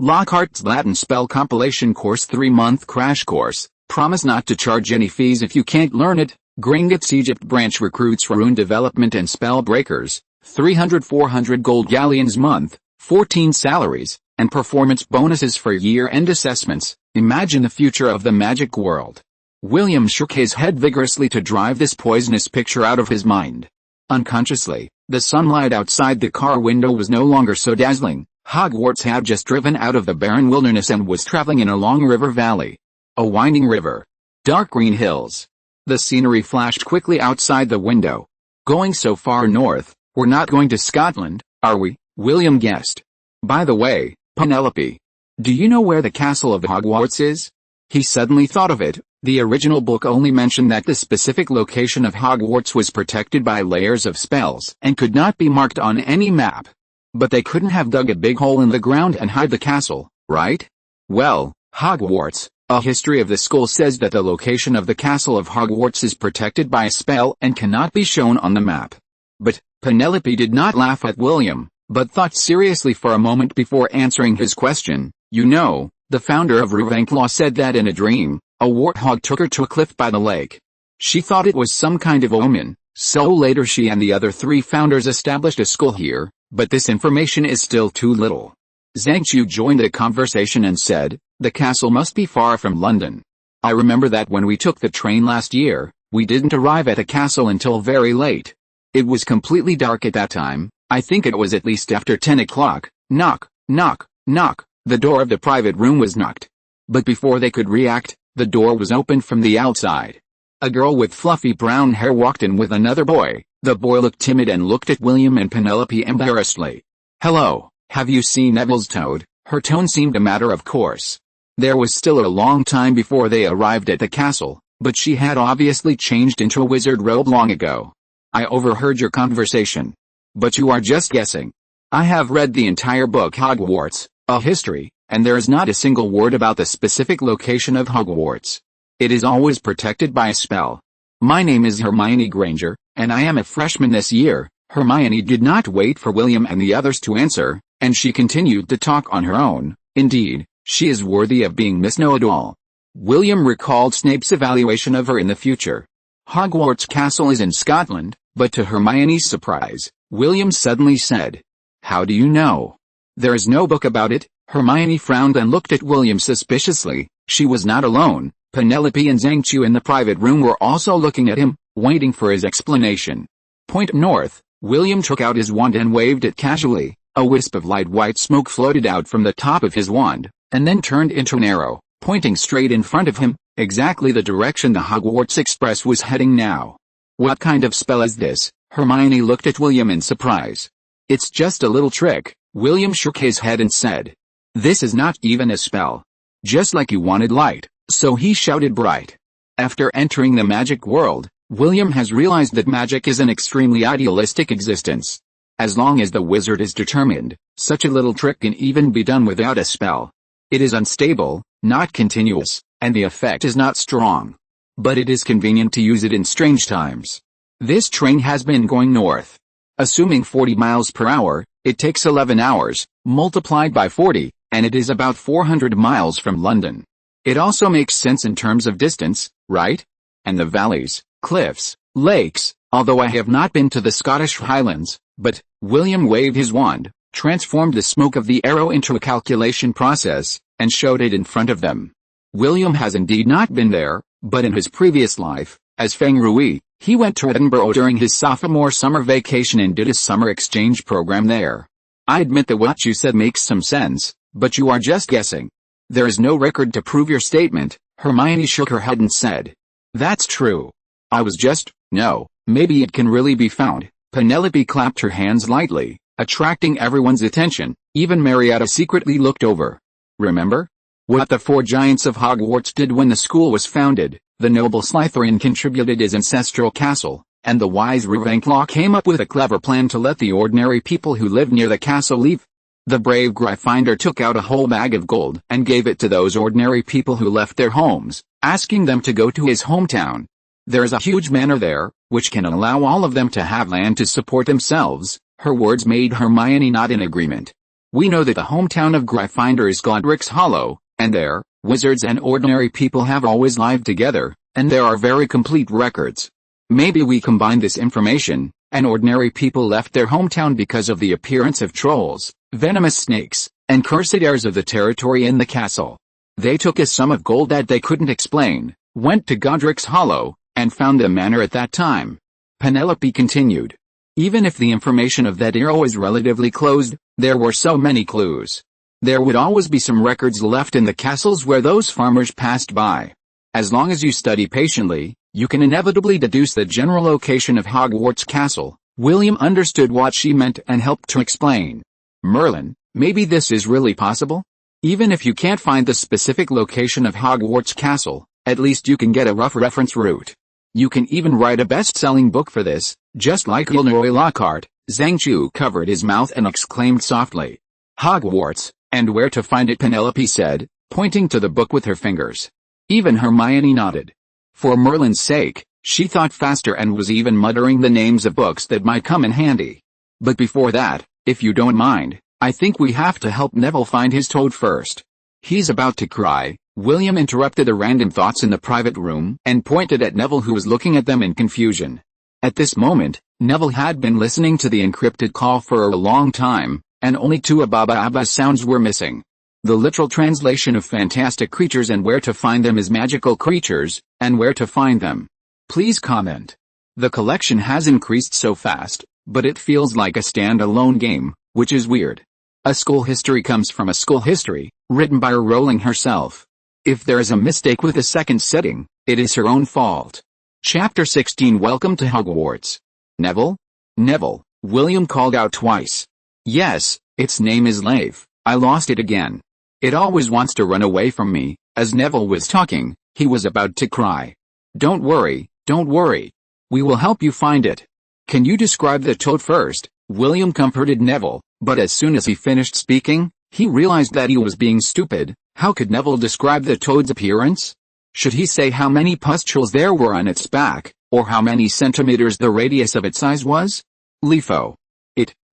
Lockhart's Latin Spell Compilation Course 3-month crash course. Promise not to charge any fees if you can't learn it. Gringotts Egypt branch recruits for rune development and spell breakers. 300-400 gold galleons month, 14 salaries, and performance bonuses for year-end assessments. Imagine the future of the magic world. William shook his head vigorously to drive this poisonous picture out of his mind. Unconsciously, the sunlight outside the car window was no longer so dazzling. Hogwarts had just driven out of the barren wilderness and was traveling in a long river valley. A winding river. Dark green hills. The scenery flashed quickly outside the window. Going so far north, we're not going to Scotland, are we? William guessed. By the way, Penelope, do you know where the castle of Hogwarts is? He suddenly thought of it. The original book only mentioned that the specific location of Hogwarts was protected by layers of spells and could not be marked on any map. But they couldn't have dug a big hole in the ground and hide the castle, right? Well, Hogwarts, a history of the school says that the location of the castle of Hogwarts is protected by a spell and cannot be shown on the map. But Penelope did not laugh at William, but thought seriously for a moment before answering his question. You know, the founder of Ravenclaw said that in a dream, a warthog took her to a cliff by the lake. She thought it was some kind of omen, so later she and the other 3 founders established a school here, but this information is still too little. Zhangqiu joined the conversation and said, the castle must be far from London. I remember that when we took the train last year, we didn't arrive at the castle until very late. It was completely dark at that time. I think it was at least after 10 o'clock. Knock, knock, knock. The door of the private room was knocked. But before they could react, the door was opened from the outside. A girl with fluffy brown hair walked in with another boy. The boy looked timid and looked at William and Penelope embarrassedly. Hello, have you seen Neville's toad? Her tone seemed a matter of course. There was still a long time before they arrived at the castle, but she had obviously changed into a wizard robe long ago. I overheard your conversation. But you are just guessing. I have read the entire book Hogwarts, a history, and there is not a single word about the specific location of Hogwarts. It is always protected by a spell. My name is Hermione Granger, and I am a freshman this year. Hermione did not wait for William and the others to answer, and she continued to talk on her own. Indeed, she is worthy of being Miss Know-It-All. William recalled Snape's evaluation of her in the future. Hogwarts Castle is in Scotland, but to Hermione's surprise, William suddenly said, how do you know? There is no book about it. Hermione frowned and looked at William suspiciously. She was not alone. Penelope and Zhangqiu in the private room were also looking at him, waiting for his explanation. Point north. William took out his wand and waved it casually. A wisp of light white smoke floated out from the top of his wand, and then turned into an arrow, pointing straight in front of him, exactly the direction the Hogwarts Express was heading now. What kind of spell is this? Hermione looked at William in surprise. It's just a little trick. William shook his head and said, this is not even a spell. Just like you wanted light, so he shouted bright. After entering the magic world, William has realized that magic is an extremely idealistic existence. As long as the wizard is determined, such a little trick can even be done without a spell. It is unstable, not continuous, and the effect is not strong. But it is convenient to use it in strange times. This train has been going north. Assuming 40 miles per hour, it takes 11 hours, multiplied by 40, and it is about 400 miles from London. It also makes sense in terms of distance, right? And the valleys, cliffs, lakes, although I have not been to the Scottish Highlands, but, William waved his wand, transformed the smoke of the arrow into a calculation process, and showed it in front of them. William has indeed not been there, but in his previous life, as Feng Rui, he went to Edinburgh during his sophomore summer vacation and did his summer exchange program there. I admit that what you said makes some sense, but you are just guessing. There is no record to prove your statement. Hermione shook her head and said, that's true. I was just, no, maybe it can really be found. Penelope clapped her hands lightly, attracting everyone's attention. Even Marietta secretly looked over. Remember? What the 4 giants of Hogwarts did when the school was founded. The noble Slytherin contributed his ancestral castle, and the wise Ravenclaw came up with a clever plan to let the ordinary people who lived near the castle leave. The brave Gryffindor took out a whole bag of gold and gave it to those ordinary people who left their homes, asking them to go to his hometown. There is a huge manor there, which can allow all of them to have land to support themselves. Her words made Hermione nod in agreement. We know that the hometown of Gryffindor is Godric's Hollow, and there, wizards and ordinary people have always lived together, and there are very complete records. Maybe we combine this information, and ordinary people left their hometown because of the appearance of trolls, venomous snakes, and cursed heirs of the territory in the castle. They took a sum of gold that they couldn't explain, went to Godric's Hollow, and found the manor at that time. Penelope continued. Even if the information of that era was relatively closed, there were so many clues. There would always be some records left in the castles where those farmers passed by. As long as you study patiently, you can inevitably deduce the general location of Hogwarts Castle. William understood what she meant and helped to explain. Merlin, maybe this is really possible? Even if you can't find the specific location of Hogwarts Castle, at least you can get a rough reference route. You can even write a best-selling book for this, just like Ilvermorny Lockhart. Zhang covered his mouth and exclaimed softly. Hogwarts, and where to find it, Penelope said, pointing to the book with her fingers. Even Hermione nodded. For Merlin's sake, she thought faster and was even muttering the names of books that might come in handy. But before that, if you don't mind, I think we have to help Neville find his toad first. He's about to cry. William interrupted the random thoughts in the private room and pointed at Neville, who was looking at them in confusion. At this moment, Neville had been listening to the encrypted call for a long time, and only two Ababa Abba sounds were missing. The literal translation of fantastic creatures and where to find them is magical creatures, and where to find them. Please comment. The collection has increased so fast, but it feels like a standalone game, which is weird. A school history comes from a school history, written by Rowling herself. If there is a mistake with the second setting, it is her own fault. Chapter 16. Welcome to Hogwarts. Neville? Neville, William called out twice. Yes, its name is Lave. I lost it again. It always wants to run away from me. As Neville was talking, he was about to cry. Don't worry, don't worry. We will help you find it. Can you describe the toad first? William comforted Neville, but as soon as he finished speaking, he realized that he was being stupid. How could Neville describe the toad's appearance? Should he say how many pustules there were on its back, or how many centimeters the radius of its size was? Lefo.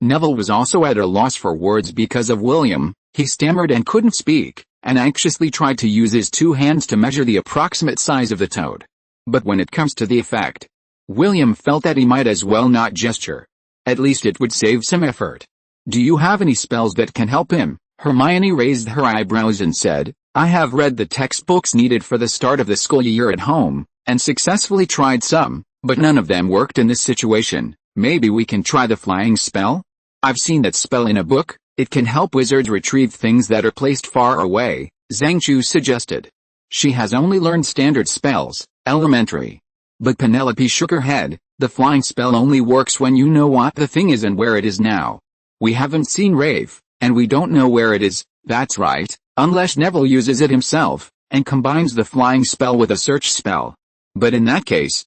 Neville was also at a loss for words because of William. He stammered and couldn't speak, and anxiously tried to use his two hands to measure the approximate size of the toad. But when it comes to the effect, William felt that he might as well not gesture. At least it would save some effort. Do you have any spells that can help him? Hermione raised her eyebrows and said, I have read the textbooks needed for the start of the school year at home, and successfully tried some, but none of them worked in this situation. Maybe we can try the flying spell? I've seen that spell in a book. It can help wizards retrieve things that are placed far away, Zhang suggested. She has only learned standard spells, elementary. But Penelope shook her head. The flying spell only works when you know what the thing is and where it is now. We haven't seen Rave, and we don't know where it is. That's right, unless Neville uses it himself, and combines the flying spell with a search spell. But in that case,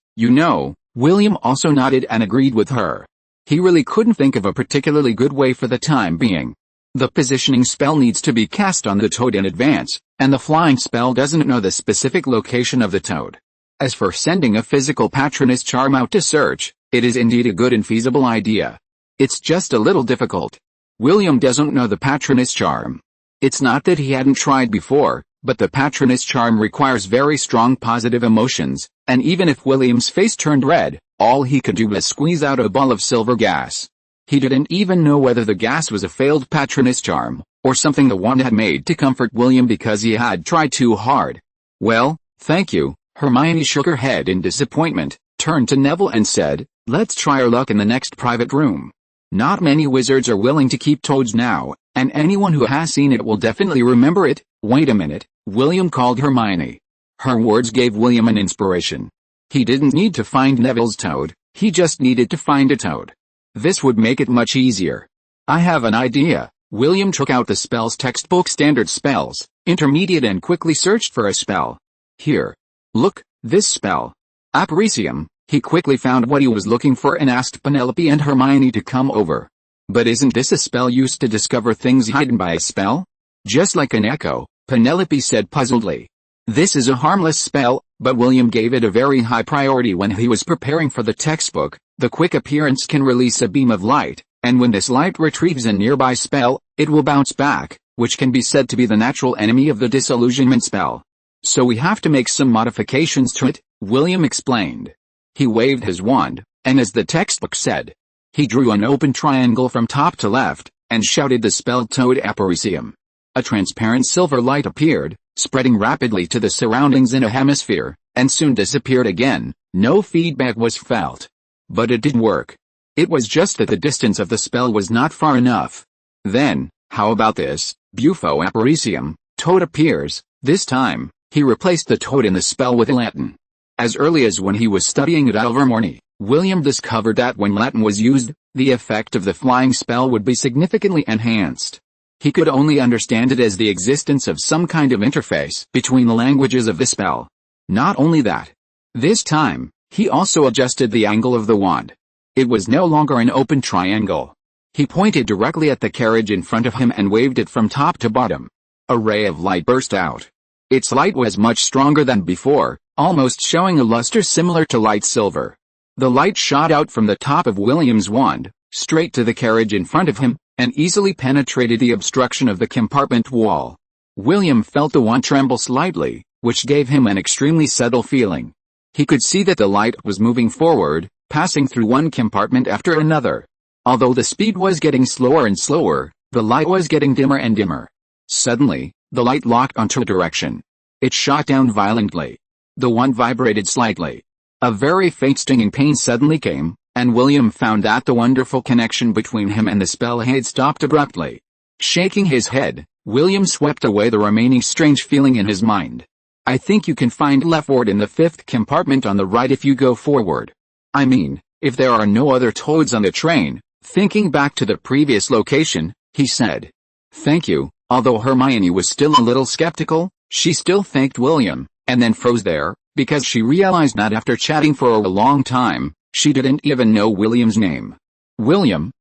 William also nodded and agreed with her. He really couldn't think of a particularly good way for the time being. The positioning spell needs to be cast on the toad in advance, and the flying spell doesn't know the specific location of the toad. As for sending a physical Patronus charm out to search, it is indeed a good and feasible idea. It's just a little difficult. William doesn't know the Patronus charm. It's not that he hadn't tried before, but the Patronus charm requires very strong positive emotions, and even if William's face turned red, all he could do was squeeze out a ball of silver gas. He didn't even know whether the gas was a failed Patronus charm, or something the wand had made to comfort William because he had tried too hard. Well, thank you. Hermione shook her head in disappointment, turned to Neville and said, let's try our luck in the next private room. Not many wizards are willing to keep toads now, and anyone who has seen it will definitely remember it. Wait a minute, William called Hermione. Her words gave William an inspiration. He didn't need to find Neville's toad, he just needed to find a toad. This would make it much easier. I have an idea. William took out the spells textbook, standard spells, intermediate, and quickly searched for a spell. Here. Look, this spell. Aparecium. He quickly found what he was looking for and asked Penelope and Hermione to come over. But isn't this a spell used to discover things hidden by a spell? Just like an echo, Penelope said puzzledly. This is a harmless spell, but William gave it a very high priority when he was preparing for the textbook. The quick appearance can release a beam of light, and when this light retrieves a nearby spell, it will bounce back, which can be said to be the natural enemy of the disillusionment spell. So we have to make some modifications to it, William explained. He waved his wand, and as the textbook said, he drew an open triangle from top to left, and shouted the spell Toad Aparecium. A transparent silver light appeared, spreading rapidly to the surroundings in a hemisphere, and soon disappeared again. No feedback was felt. But it did work. It was just that the distance of the spell was not far enough. Then, how about this? Bufo Apparicium, toad appears. This time, he replaced the toad in the spell with Latin. As early as when he was studying at Ilvermorny, William discovered that when Latin was used, the effect of the flying spell would be significantly enhanced. He could only understand it as the existence of some kind of interface between the languages of the spell. Not only that. This time, he also adjusted the angle of the wand. It was no longer an open triangle. He pointed directly at the carriage in front of him and waved it from top to bottom. A ray of light burst out. Its light was much stronger than before, almost showing a luster similar to light silver. The light shot out from the top of William's wand, straight to the carriage in front of him, and easily penetrated the obstruction of the compartment wall. William felt the wand tremble slightly, which gave him an extremely subtle feeling. He could see that the light was moving forward, passing through one compartment after another. Although the speed was getting slower and slower, the light was getting dimmer and dimmer. Suddenly, the light locked onto a direction. It shot down violently. The wand vibrated slightly. A very faint stinging pain suddenly came, and William found that the wonderful connection between him and the spell had stopped abruptly. Shaking his head, William swept away the remaining strange feeling in his mind. I think you can find leftward in the fifth compartment on the right if you go forward. I mean, if there are no other toads on the train. Thinking back to the previous location, he said. Thank you. Although Hermione was still a little skeptical, she still thanked William, and then froze there, because she realized that after chatting for a long time, she didn't even know William's name. William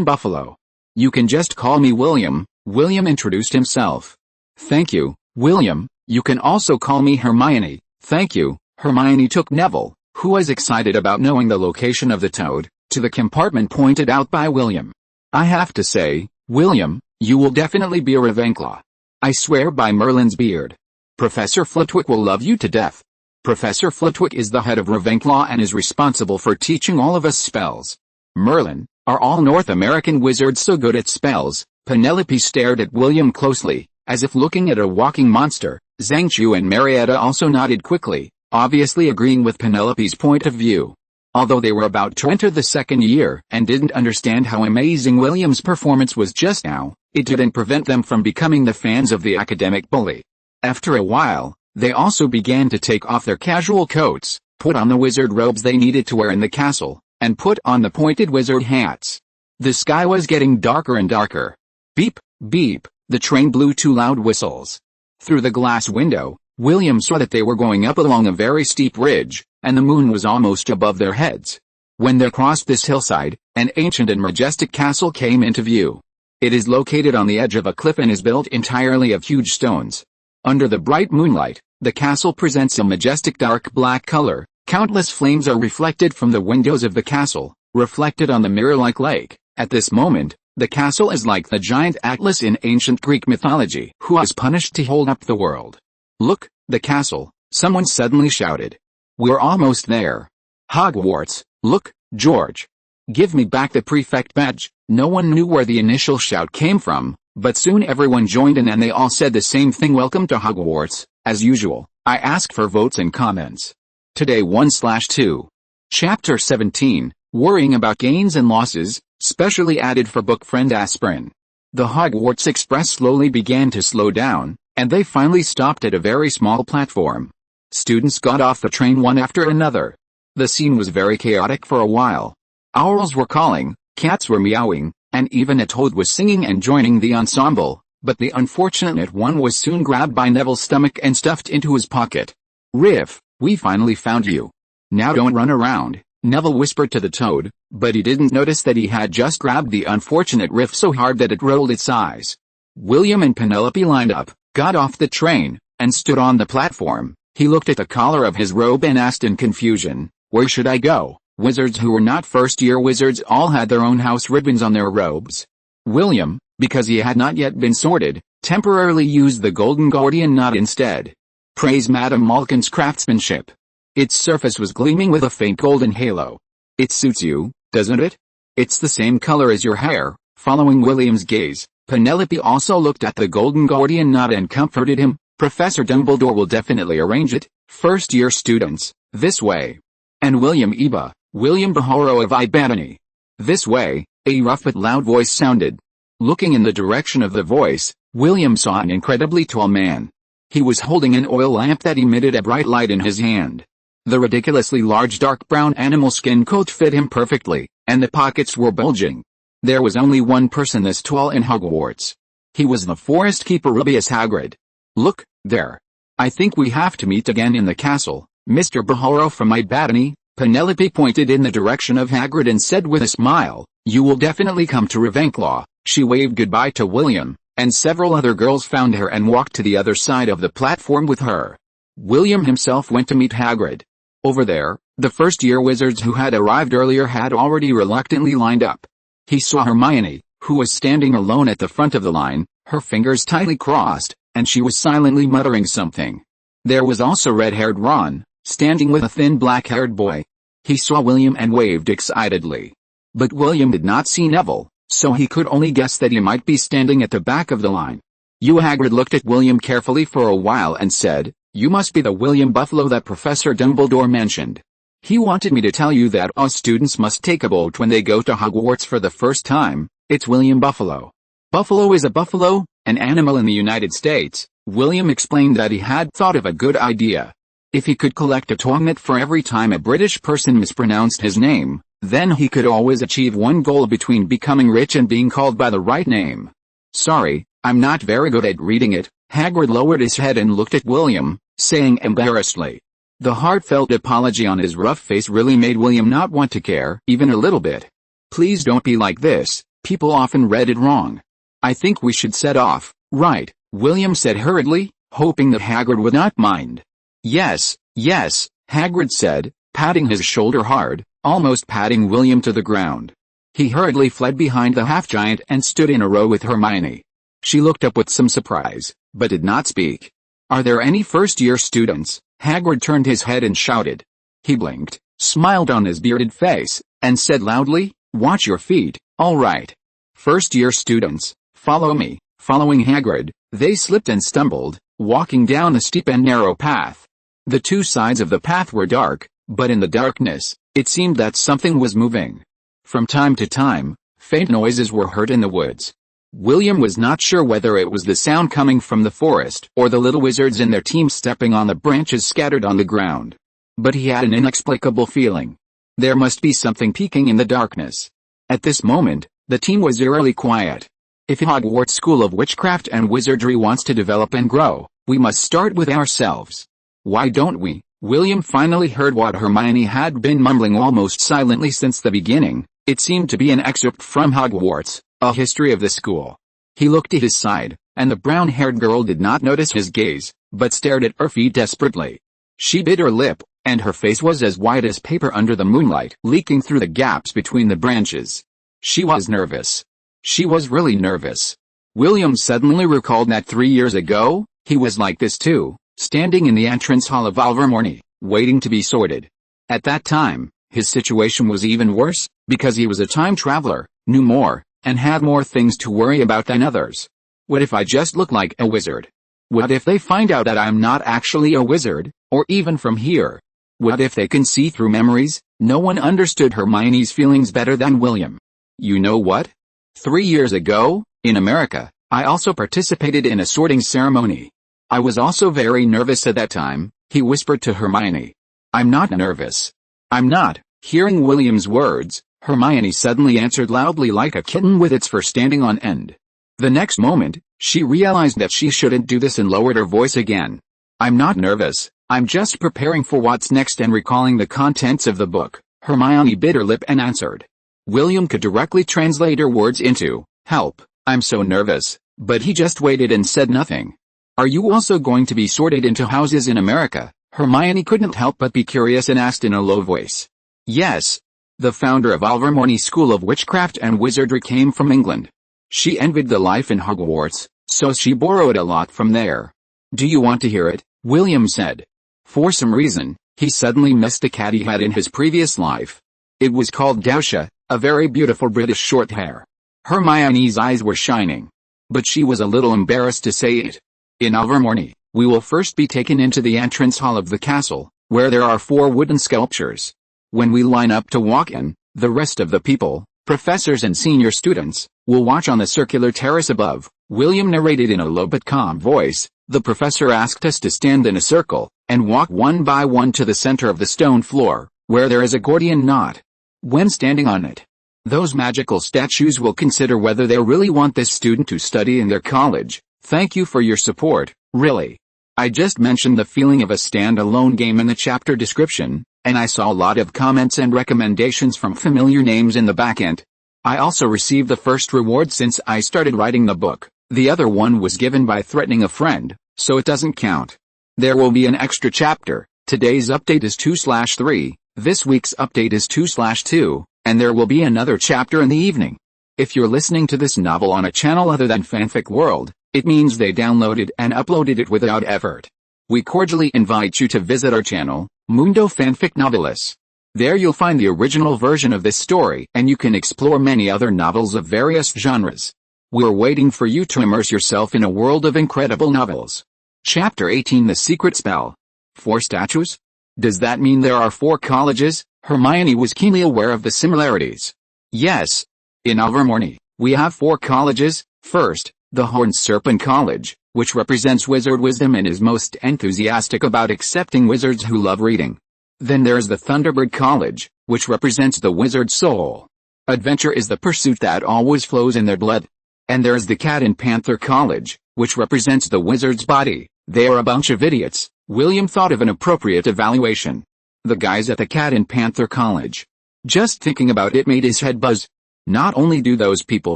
Buffalo. You can just call me William, William introduced himself. Thank you, William. You can also call me Hermione. Thank you. Hermione took Neville, who was excited about knowing the location of the toad, to the compartment pointed out by William. I have to say, William, you will definitely be a Ravenclaw. I swear by Merlin's beard. Professor Flitwick will love you to death. Professor Flitwick is the head of Ravenclaw and is responsible for teaching all of us spells. Merlin, are all North American wizards so good at spells? Penelope stared at William closely, as if looking at a walking monster. Zhangqiu and Marietta also nodded quickly, obviously agreeing with Penelope's point of view. Although they were about to enter the second year and didn't understand how amazing William's performance was just now, it didn't prevent them from becoming the fans of the academic bully. After a while, they also began to take off their casual coats, put on the wizard robes they needed to wear in the castle, and put on the pointed wizard hats. The sky was getting darker and darker. Beep, beep, the train blew two loud whistles. Through the glass window, William saw that they were going up along a very steep ridge, and the moon was almost above their heads. When they crossed this hillside, an ancient and majestic castle came into view. It is located on the edge of a cliff and is built entirely of huge stones. Under the bright moonlight, the castle presents a majestic dark black color. Countless flames are reflected from the windows of the castle, reflected on the mirror-like lake. At this moment, the castle is like the giant Atlas in ancient Greek mythology, who was punished to hold up the world. Look, the castle, someone suddenly shouted. We're almost there. Hogwarts, look, George. Give me back the prefect badge. No one knew where the initial shout came from, but soon everyone joined in and they all said the same thing. Welcome to Hogwarts. As usual, I ask for votes and comments. Today 1/2. Chapter 17, Worrying About Gains and Losses, specially added for book friend Aspirin. The Hogwarts Express slowly began to slow down, and they finally stopped at a very small platform. Students got off the train one after another. The scene was very chaotic for a while. Owls were calling, cats were meowing, and even a toad was singing and joining the ensemble, but the unfortunate one was soon grabbed by Neville's stomach and stuffed into his pocket. Riff, we finally found you. Now don't run around, Neville whispered to the toad, but he didn't notice that he had just grabbed the unfortunate Riff so hard that it rolled its eyes. William and Penelope lined up, got off the train, and stood on the platform. He looked at the collar of his robe and asked in confusion, where should I go? Wizards who were not first-year wizards all had their own house ribbons on their robes. William, because he had not yet been sorted, temporarily used the golden guardian knot instead. Praise Madame Malkin's craftsmanship. Its surface was gleaming with a faint golden halo. It suits you, doesn't it? It's the same color as your hair. Following William's gaze, Penelope also looked at the golden guardian knot and comforted him. Professor Dumbledore will definitely arrange it. First-year students, this way. And William Bahoro of Ibadani. This way, a rough but loud voice sounded. Looking in the direction of the voice, William saw an incredibly tall man. He was holding an oil lamp that emitted a bright light in his hand. The ridiculously large dark brown animal skin coat fit him perfectly, and the pockets were bulging. There was only one person this tall in Hogwarts. He was the forest keeper Rubius Hagrid. Look, there. I think we have to meet again in the castle, Mr. Baharo from my botany. Penelope pointed in the direction of Hagrid and said with a smile, "You will definitely come to Ravenclaw." She waved goodbye to William, and several other girls found her and walked to the other side of the platform with her. William himself went to meet Hagrid. Over there, the first-year wizards who had arrived earlier had already reluctantly lined up. He saw Hermione, who was standing alone at the front of the line, her fingers tightly crossed, and she was silently muttering something. There was also red-haired Ron, standing with a thin black-haired boy. He saw William and waved excitedly. But William did not see Neville, so he could only guess that he might be standing at the back of the line. Hagrid looked at William carefully for a while and said, "You must be the William Buffalo that Professor Dumbledore mentioned. He wanted me to tell you that all students must take a boat when they go to Hogwarts for the first time. It's William Buffalo." Buffalo is a buffalo, an animal in the United States. William explained that he had thought of a good idea. If he could collect a tognut for every time a British person mispronounced his name, then he could always achieve one goal between becoming rich and being called by the right name. "Sorry, I'm not very good at reading it." Hagrid lowered his head and looked at William, saying embarrassedly. The heartfelt apology on his rough face really made William not want to care, even a little bit. "Please don't be like this, people often read it wrong. I think we should set off, right?" William said hurriedly, hoping that Hagrid would not mind. Yes, Hagrid said, patting his shoulder hard, almost patting William to the ground. He hurriedly fled behind the half-giant and stood in a row with Hermione. She looked up with some surprise, but did not speak. "Are there any first-year students?" Hagrid turned his head and shouted. He blinked, smiled on his bearded face, and said loudly, "Watch your feet, all right. First-year students, follow me." Following Hagrid, they slipped and stumbled, walking down a steep and narrow path. The two sides of the path were dark, but in the darkness, it seemed that something was moving. From time to time, faint noises were heard in the woods. William was not sure whether it was the sound coming from the forest or the little wizards and their team stepping on the branches scattered on the ground. But he had an inexplicable feeling. There must be something peeking in the darkness. At this moment, the team was eerily quiet. If Hogwarts School of Witchcraft and Wizardry wants to develop and grow, we must start with ourselves. Why don't we? William finally heard what Hermione had been mumbling almost silently since the beginning. It seemed to be an excerpt from Hogwarts, a history of the school. He looked at his side, and the brown-haired girl did not notice his gaze, but stared at her feet desperately. She bit her lip, and her face was as white as paper under the moonlight leaking through the gaps between the branches. She was nervous. She was really nervous. William suddenly recalled that 3 years ago, he was like this too, standing in the entrance hall of Ilvermorny, waiting to be sorted. At that time, his situation was even worse, because he was a time traveler, knew more, and had more things to worry about than others. What if I just look like a wizard? What if they find out that I'm not actually a wizard, or even from here? What if they can see through memories? No one understood Hermione's feelings better than William. You know what? 3 years ago, in America, I also participated in a sorting ceremony. I was also very nervous at that time, he whispered to Hermione. I'm not nervous. I'm not. Hearing William's words, Hermione suddenly answered loudly like a kitten with its fur standing on end. The next moment, she realized that she shouldn't do this and lowered her voice again. I'm not nervous, I'm just preparing for what's next and recalling the contents of the book. Hermione bit her lip and answered. William could directly translate her words into, help, I'm so nervous, but he just waited and said nothing. Are you also going to be sorted into houses in America? Hermione couldn't help but be curious and asked in a low voice. Yes. The founder of Ilvermorny School of Witchcraft and Wizardry came from England. She envied the life in Hogwarts, so she borrowed a lot from there. Do you want to hear it? William said. For some reason, he suddenly missed a cat he had in his previous life. It was called Dausha, a very beautiful British short hair. Hermione's eyes were shining. But she was a little embarrassed to say it. In Ilvermorny, we will first be taken into the entrance hall of the castle, where there are 4 wooden sculptures. When we line up to walk in, the rest of the people, Professors and senior students will watch on the circular terrace above, William narrated in a low but calm voice. The professor asked us to stand in a circle, and walk one by one to the center of the stone floor, where there is a Gordian knot. When standing on it, those magical statues will consider whether they really want this student to study in their college. Thank you for your support, really. I just mentioned the feeling of a stand-alone game in the chapter description, and I saw a lot of comments and recommendations from familiar names in the back end. I also received the first reward since I started writing the book. The other one was given by threatening a friend, so it doesn't count. There will be an extra chapter. Today's update is 2/3, this week's update is 2/2, and there will be another chapter in the evening. If you're listening to this novel on a channel other than Fanfic World, it means they downloaded and uploaded it without effort. We cordially invite you to visit our channel, Mundo Fanfic Novelis. There you'll find the original version of this story, and you can explore many other novels of various genres. We're waiting for you to immerse yourself in a world of incredible novels. Chapter 18: The Secret Spell. 4 statues? Does that mean there are 4 colleges? Hermione was keenly aware of the similarities. Yes. In Ilvermorny, we have 4 colleges. First, the Horned Serpent College, which represents wizard wisdom and is most enthusiastic about accepting wizards who love reading. Then there's the Thunderbird College, which represents the wizard soul. Adventure is the pursuit that always flows in their blood. And there's the Cat and Panther College, which represents the wizard's body. They are a bunch of idiots. William thought of an appropriate evaluation. The guys at the Cat and Panther College. Just thinking about it made his head buzz. Not only do those people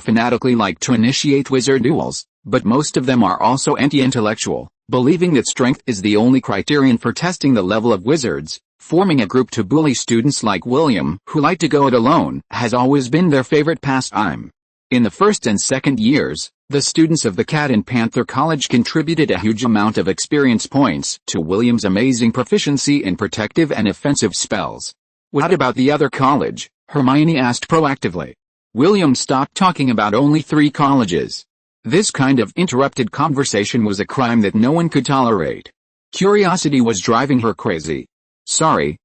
fanatically like to initiate wizard duels, but most of them are also anti-intellectual, believing that strength is the only criterion for testing the level of wizards. Forming a group to bully students like William, who like to go it alone, has always been their favorite pastime. In the first and second years, the students of the Cat and Panther College contributed a huge amount of experience points to William's amazing proficiency in protective and offensive spells. What about the other college? Hermione asked proactively. William stopped talking about only 3 colleges. This kind of interrupted conversation was a crime that no one could tolerate. Curiosity was driving her crazy. Sorry,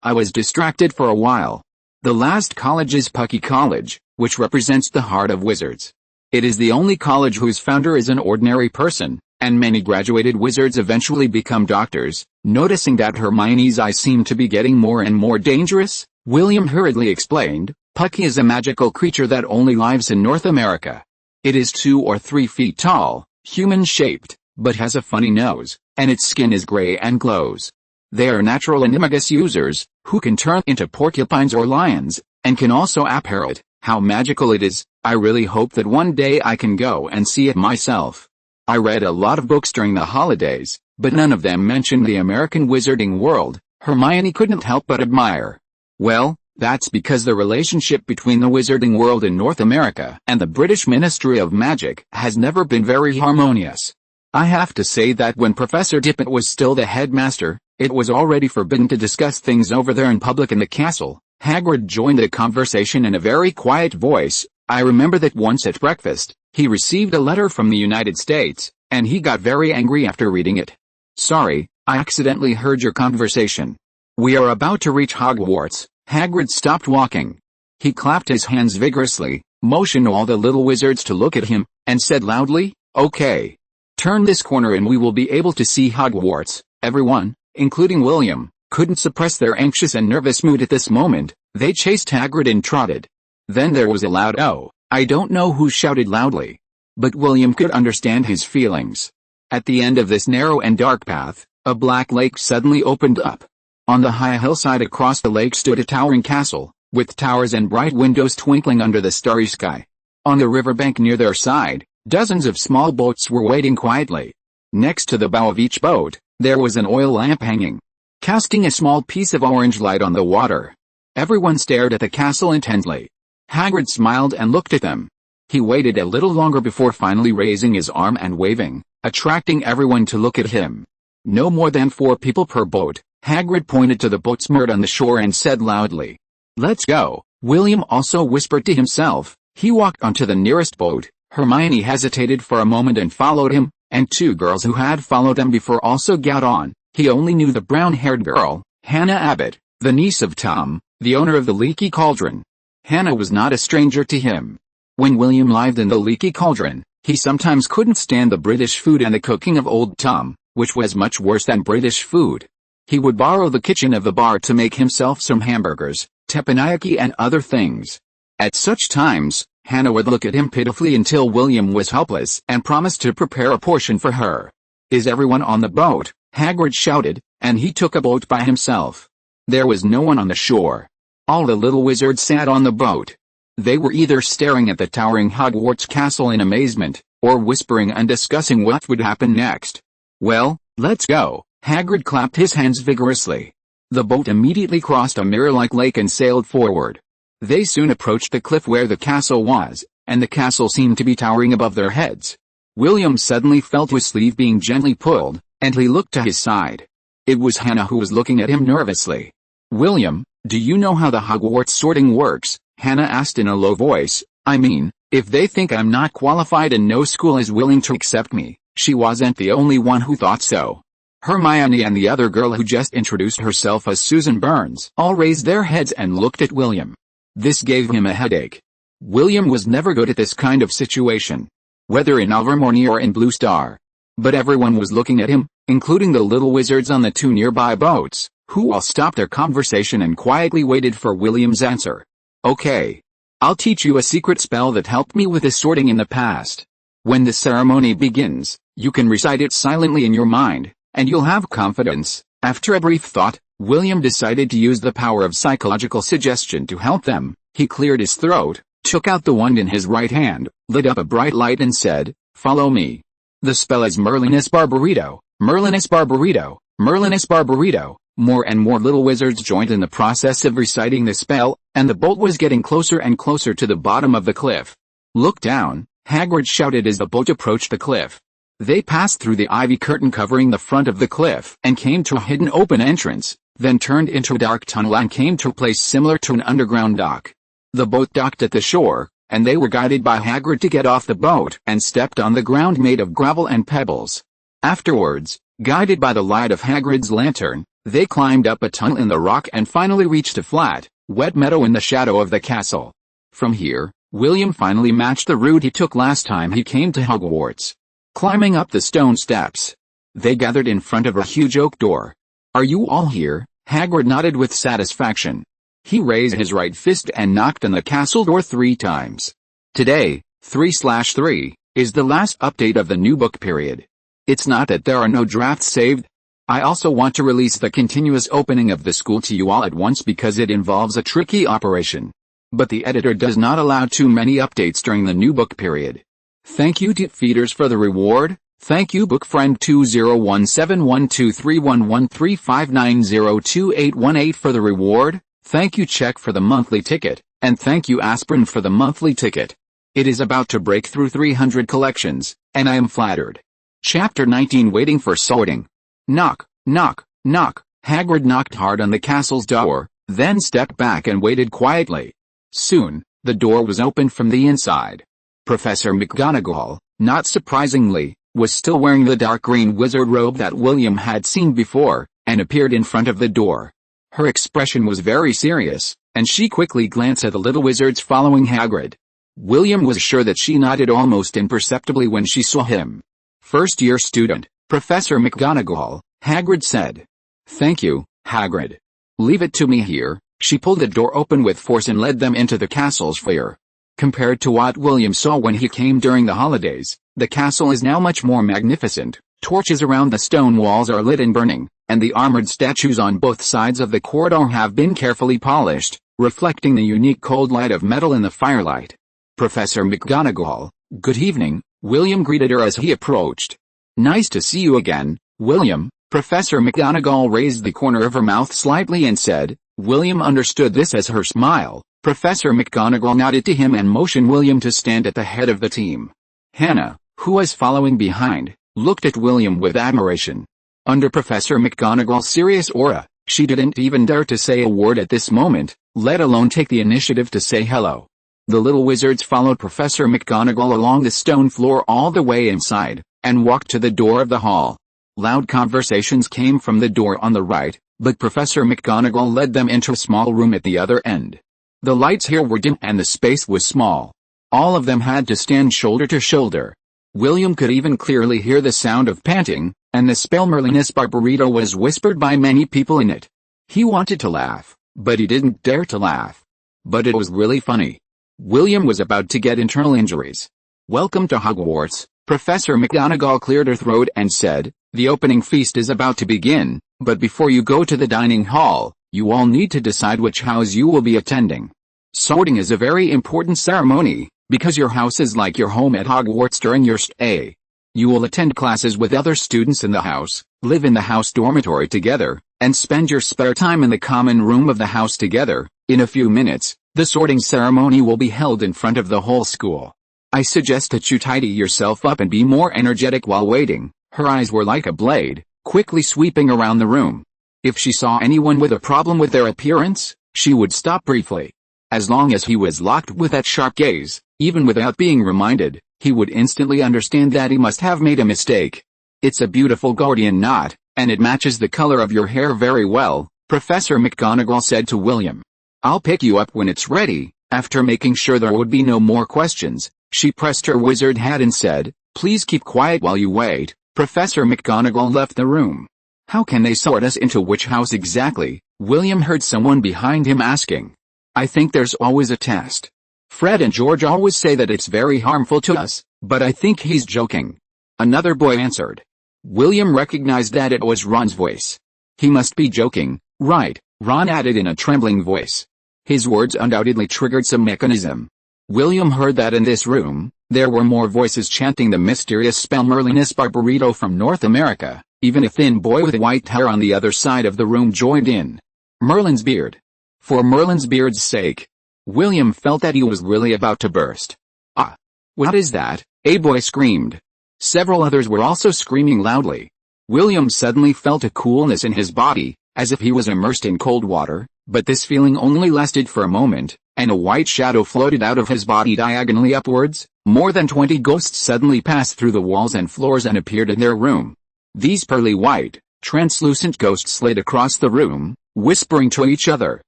I was distracted for a while. The last college is Pucky College, which represents the heart of wizards. It is the only college whose founder is an ordinary person, and many graduated wizards eventually become doctors. Noticing that Hermione's eyes seemed to be getting more and more dangerous, William hurriedly explained, Pucky is a magical creature that only lives in North America. It is 2 or 3 feet tall, human-shaped, but has a funny nose, and its skin is gray and glows. They are natural animagus users, who can turn into porcupines or lions, and can also apparate. How magical it is. I really hope that one day I can go and see it myself. I read a lot of books during the holidays, but none of them mentioned the American wizarding world. Hermione couldn't help but admire. Well, that's because the relationship between the wizarding world in North America and the British Ministry of Magic has never been very harmonious. I have to say that when Professor Dippet was still the headmaster, it was already forbidden to discuss things over there in public in the castle. Hagrid joined the conversation in a very quiet voice. I remember that once at breakfast, he received a letter from the United States, and he got very angry after reading it. Sorry, I accidentally heard your conversation. We are about to reach Hogwarts. Hagrid stopped walking. He clapped his hands vigorously, motioned all the little wizards to look at him, and said loudly, "Okay. Turn this corner and we will be able to see Hogwarts." Everyone, including William, couldn't suppress their anxious and nervous mood at this moment. They chased Hagrid and trotted. Then there was a loud "oh." I don't know who shouted loudly, but William could understand his feelings. At the end of this narrow and dark path, a black lake suddenly opened up. On the high hillside across the lake stood a towering castle, with towers and bright windows twinkling under the starry sky. On the riverbank near their side, dozens of small boats were waiting quietly. Next to the bow of each boat, there was an oil lamp hanging, casting a small piece of orange light on the water. Everyone stared at the castle intently. Hagrid smiled and looked at them. He waited a little longer before finally raising his arm and waving, attracting everyone to look at him. No more than 4 people per boat. Hagrid pointed to the boats moored on the shore and said loudly, "Let's go." William also whispered to himself. He walked onto the nearest boat. Hermione hesitated for a moment and followed him, and 2 girls who had followed them before also got on. He only knew the brown-haired girl, Hannah Abbott, the niece of Tom, the owner of the Leaky Cauldron. Hannah was not a stranger to him. When William lived in the Leaky Cauldron, he sometimes couldn't stand the British food and the cooking of Old Tom, which was much worse than British food. He would borrow the kitchen of the bar to make himself some hamburgers, teppanyaki and other things. At such times, Hannah would look at him pitifully until William was helpless and promised to prepare a portion for her. "Is everyone on the boat?" Hagrid shouted, and he took a boat by himself. There was no one on the shore. All the little wizards sat on the boat. They were either staring at the towering Hogwarts castle in amazement, or whispering and discussing what would happen next. "Well, let's go." Hagrid clapped his hands vigorously. The boat immediately crossed a mirror-like lake and sailed forward. They soon approached the cliff where the castle was, and the castle seemed to be towering above their heads. William suddenly felt his sleeve being gently pulled, and he looked to his side. It was Hannah who was looking at him nervously. "William, do you know how the Hogwarts sorting works?" Hannah asked in a low voice. "I mean, if they think I'm not qualified and no school is willing to accept me." She wasn't the only one who thought so. Hermione and the other girl who just introduced herself as Susan Burns all raised their heads and looked at William. This gave him a headache. William was never good at this kind of situation, whether in Ilvermorny or in Blue Star. But everyone was looking at him, including the little wizards on the two nearby boats, who all stopped their conversation and quietly waited for William's answer. "Okay. I'll teach you a secret spell that helped me with the sorting in the past. When the ceremony begins, you can recite it silently in your mind, and you'll have confidence." After a brief thought, William decided to use the power of psychological suggestion to help them. He cleared his throat, took out the wand in his right hand, lit up a bright light and said, "Follow me." The spell is Merlinus Barbarito, Merlinus Barbarito, Merlinus Barbarito. More and more little wizards joined in the process of reciting the spell, and the boat was getting closer and closer to the bottom of the cliff. "Look down," Hagrid shouted as the boat approached the cliff. They passed through the ivy curtain covering the front of the cliff and came to a hidden open entrance, then turned into a dark tunnel and came to a place similar to an underground dock. The boat docked at the shore, and they were guided by Hagrid to get off the boat and stepped on the ground made of gravel and pebbles. Afterwards, guided by the light of Hagrid's lantern, they climbed up a tunnel in the rock and finally reached a flat, wet meadow in the shadow of the castle. From here, William finally matched the route he took last time he came to Hogwarts. Climbing up the stone steps, they gathered in front of a huge oak door. "Are you all here?" Hagrid nodded with satisfaction. He raised his right fist and knocked on the castle door 3 times. "Today, 3/3, is the last update of the new book period. It's not that there are no drafts saved. I also want to release the continuous opening of the school to you all at once because it involves a tricky operation. But the editor does not allow too many updates during the new book period. Thank you Tip Feeders for the reward. Thank you Bookfriend 201712311359028818 for the reward. Thank you Check for the monthly ticket, and thank you Aspirin for the monthly ticket. It is about to break through 300 collections, and I am flattered. Chapter 19 Waiting for Sorting. Knock, knock, knock. Hagrid knocked hard on the castle's door, then stepped back and waited quietly. Soon, the door was opened from the inside. Professor McGonagall, not surprisingly, was still wearing the dark green wizard robe that William had seen before, and appeared in front of the door. Her expression was very serious, and she quickly glanced at the little wizards following Hagrid. William was sure that she nodded almost imperceptibly when she saw him. "First-year student, Professor McGonagall," Hagrid said. "Thank you, Hagrid. Leave it to me here." She pulled the door open with force and led them into the castle's foyer. Compared to what William saw when he came during the holidays, the castle is now much more magnificent. Torches around the stone walls are lit and burning, and the armored statues on both sides of the corridor have been carefully polished, reflecting the unique cold light of metal in the firelight. "Professor McGonagall, good evening," William greeted her as he approached. "Nice to see you again, William." Professor McGonagall raised the corner of her mouth slightly and said. William understood this as her smile. Professor McGonagall nodded to him and motioned William to stand at the head of the team. Hannah, who was following behind, looked at William with admiration. Under Professor McGonagall's serious aura, she didn't even dare to say a word at this moment, let alone take the initiative to say hello. The little wizards followed Professor McGonagall along the stone floor all the way inside, and walked to the door of the hall. Loud conversations came from the door on the right, but Professor McGonagall led them into a small room at the other end. The lights here were dim and the space was small. All of them had to stand shoulder to shoulder. William could even clearly hear the sound of panting, and the spell Merlinus Barbarito was whispered by many people in it. He wanted to laugh, but he didn't dare to laugh. But it was really funny. William was about to get internal injuries. "Welcome to Hogwarts," Professor McGonagall cleared her throat and said. "The opening feast is about to begin, but before you go to the dining hall, you all need to decide which house you will be attending. Sorting is a very important ceremony, because your house is like your home at Hogwarts during your stay. You will attend classes with other students in the house, live in the house dormitory together, and spend your spare time in the common room of the house together. In a few minutes, the sorting ceremony will be held in front of the whole school. I suggest that you tidy yourself up and be more energetic while waiting." Her eyes were like a blade, quickly sweeping around the room. If she saw anyone with a problem with their appearance, she would stop briefly. As long as he was locked with that sharp gaze, even without being reminded, he would instantly understand that he must have made a mistake. "It's a beautiful Gordian knot, and it matches the color of your hair very well," Professor McGonagall said to William. "I'll pick you up when it's ready." After making sure there would be no more questions, she pressed her wizard hat and said, "Please keep quiet while you wait." Professor McGonagall left the room. "How can they sort us into which house exactly?" William heard someone behind him asking. "I think there's always a test. Fred and George always say that it's very harmful to us, but I think he's joking." Another boy answered. William recognized that it was Ron's voice. "He must be joking, right?" Ron added in a trembling voice. His words undoubtedly triggered some mechanism. William heard that in this room, there were more voices chanting the mysterious spell Merlinus Barbarito from North America. Even a thin boy with white hair on the other side of the room joined in. Merlin's beard. For Merlin's beard's sake. William felt that he was really about to burst. "Ah! What is that?" a boy screamed. Several others were also screaming loudly. William suddenly felt a coolness in his body, as if he was immersed in cold water, but this feeling only lasted for a moment, and a white shadow floated out of his body diagonally upwards. More than 20 ghosts suddenly passed through the walls and floors and appeared in their room. These pearly white, translucent ghosts slid across the room, whispering to each other.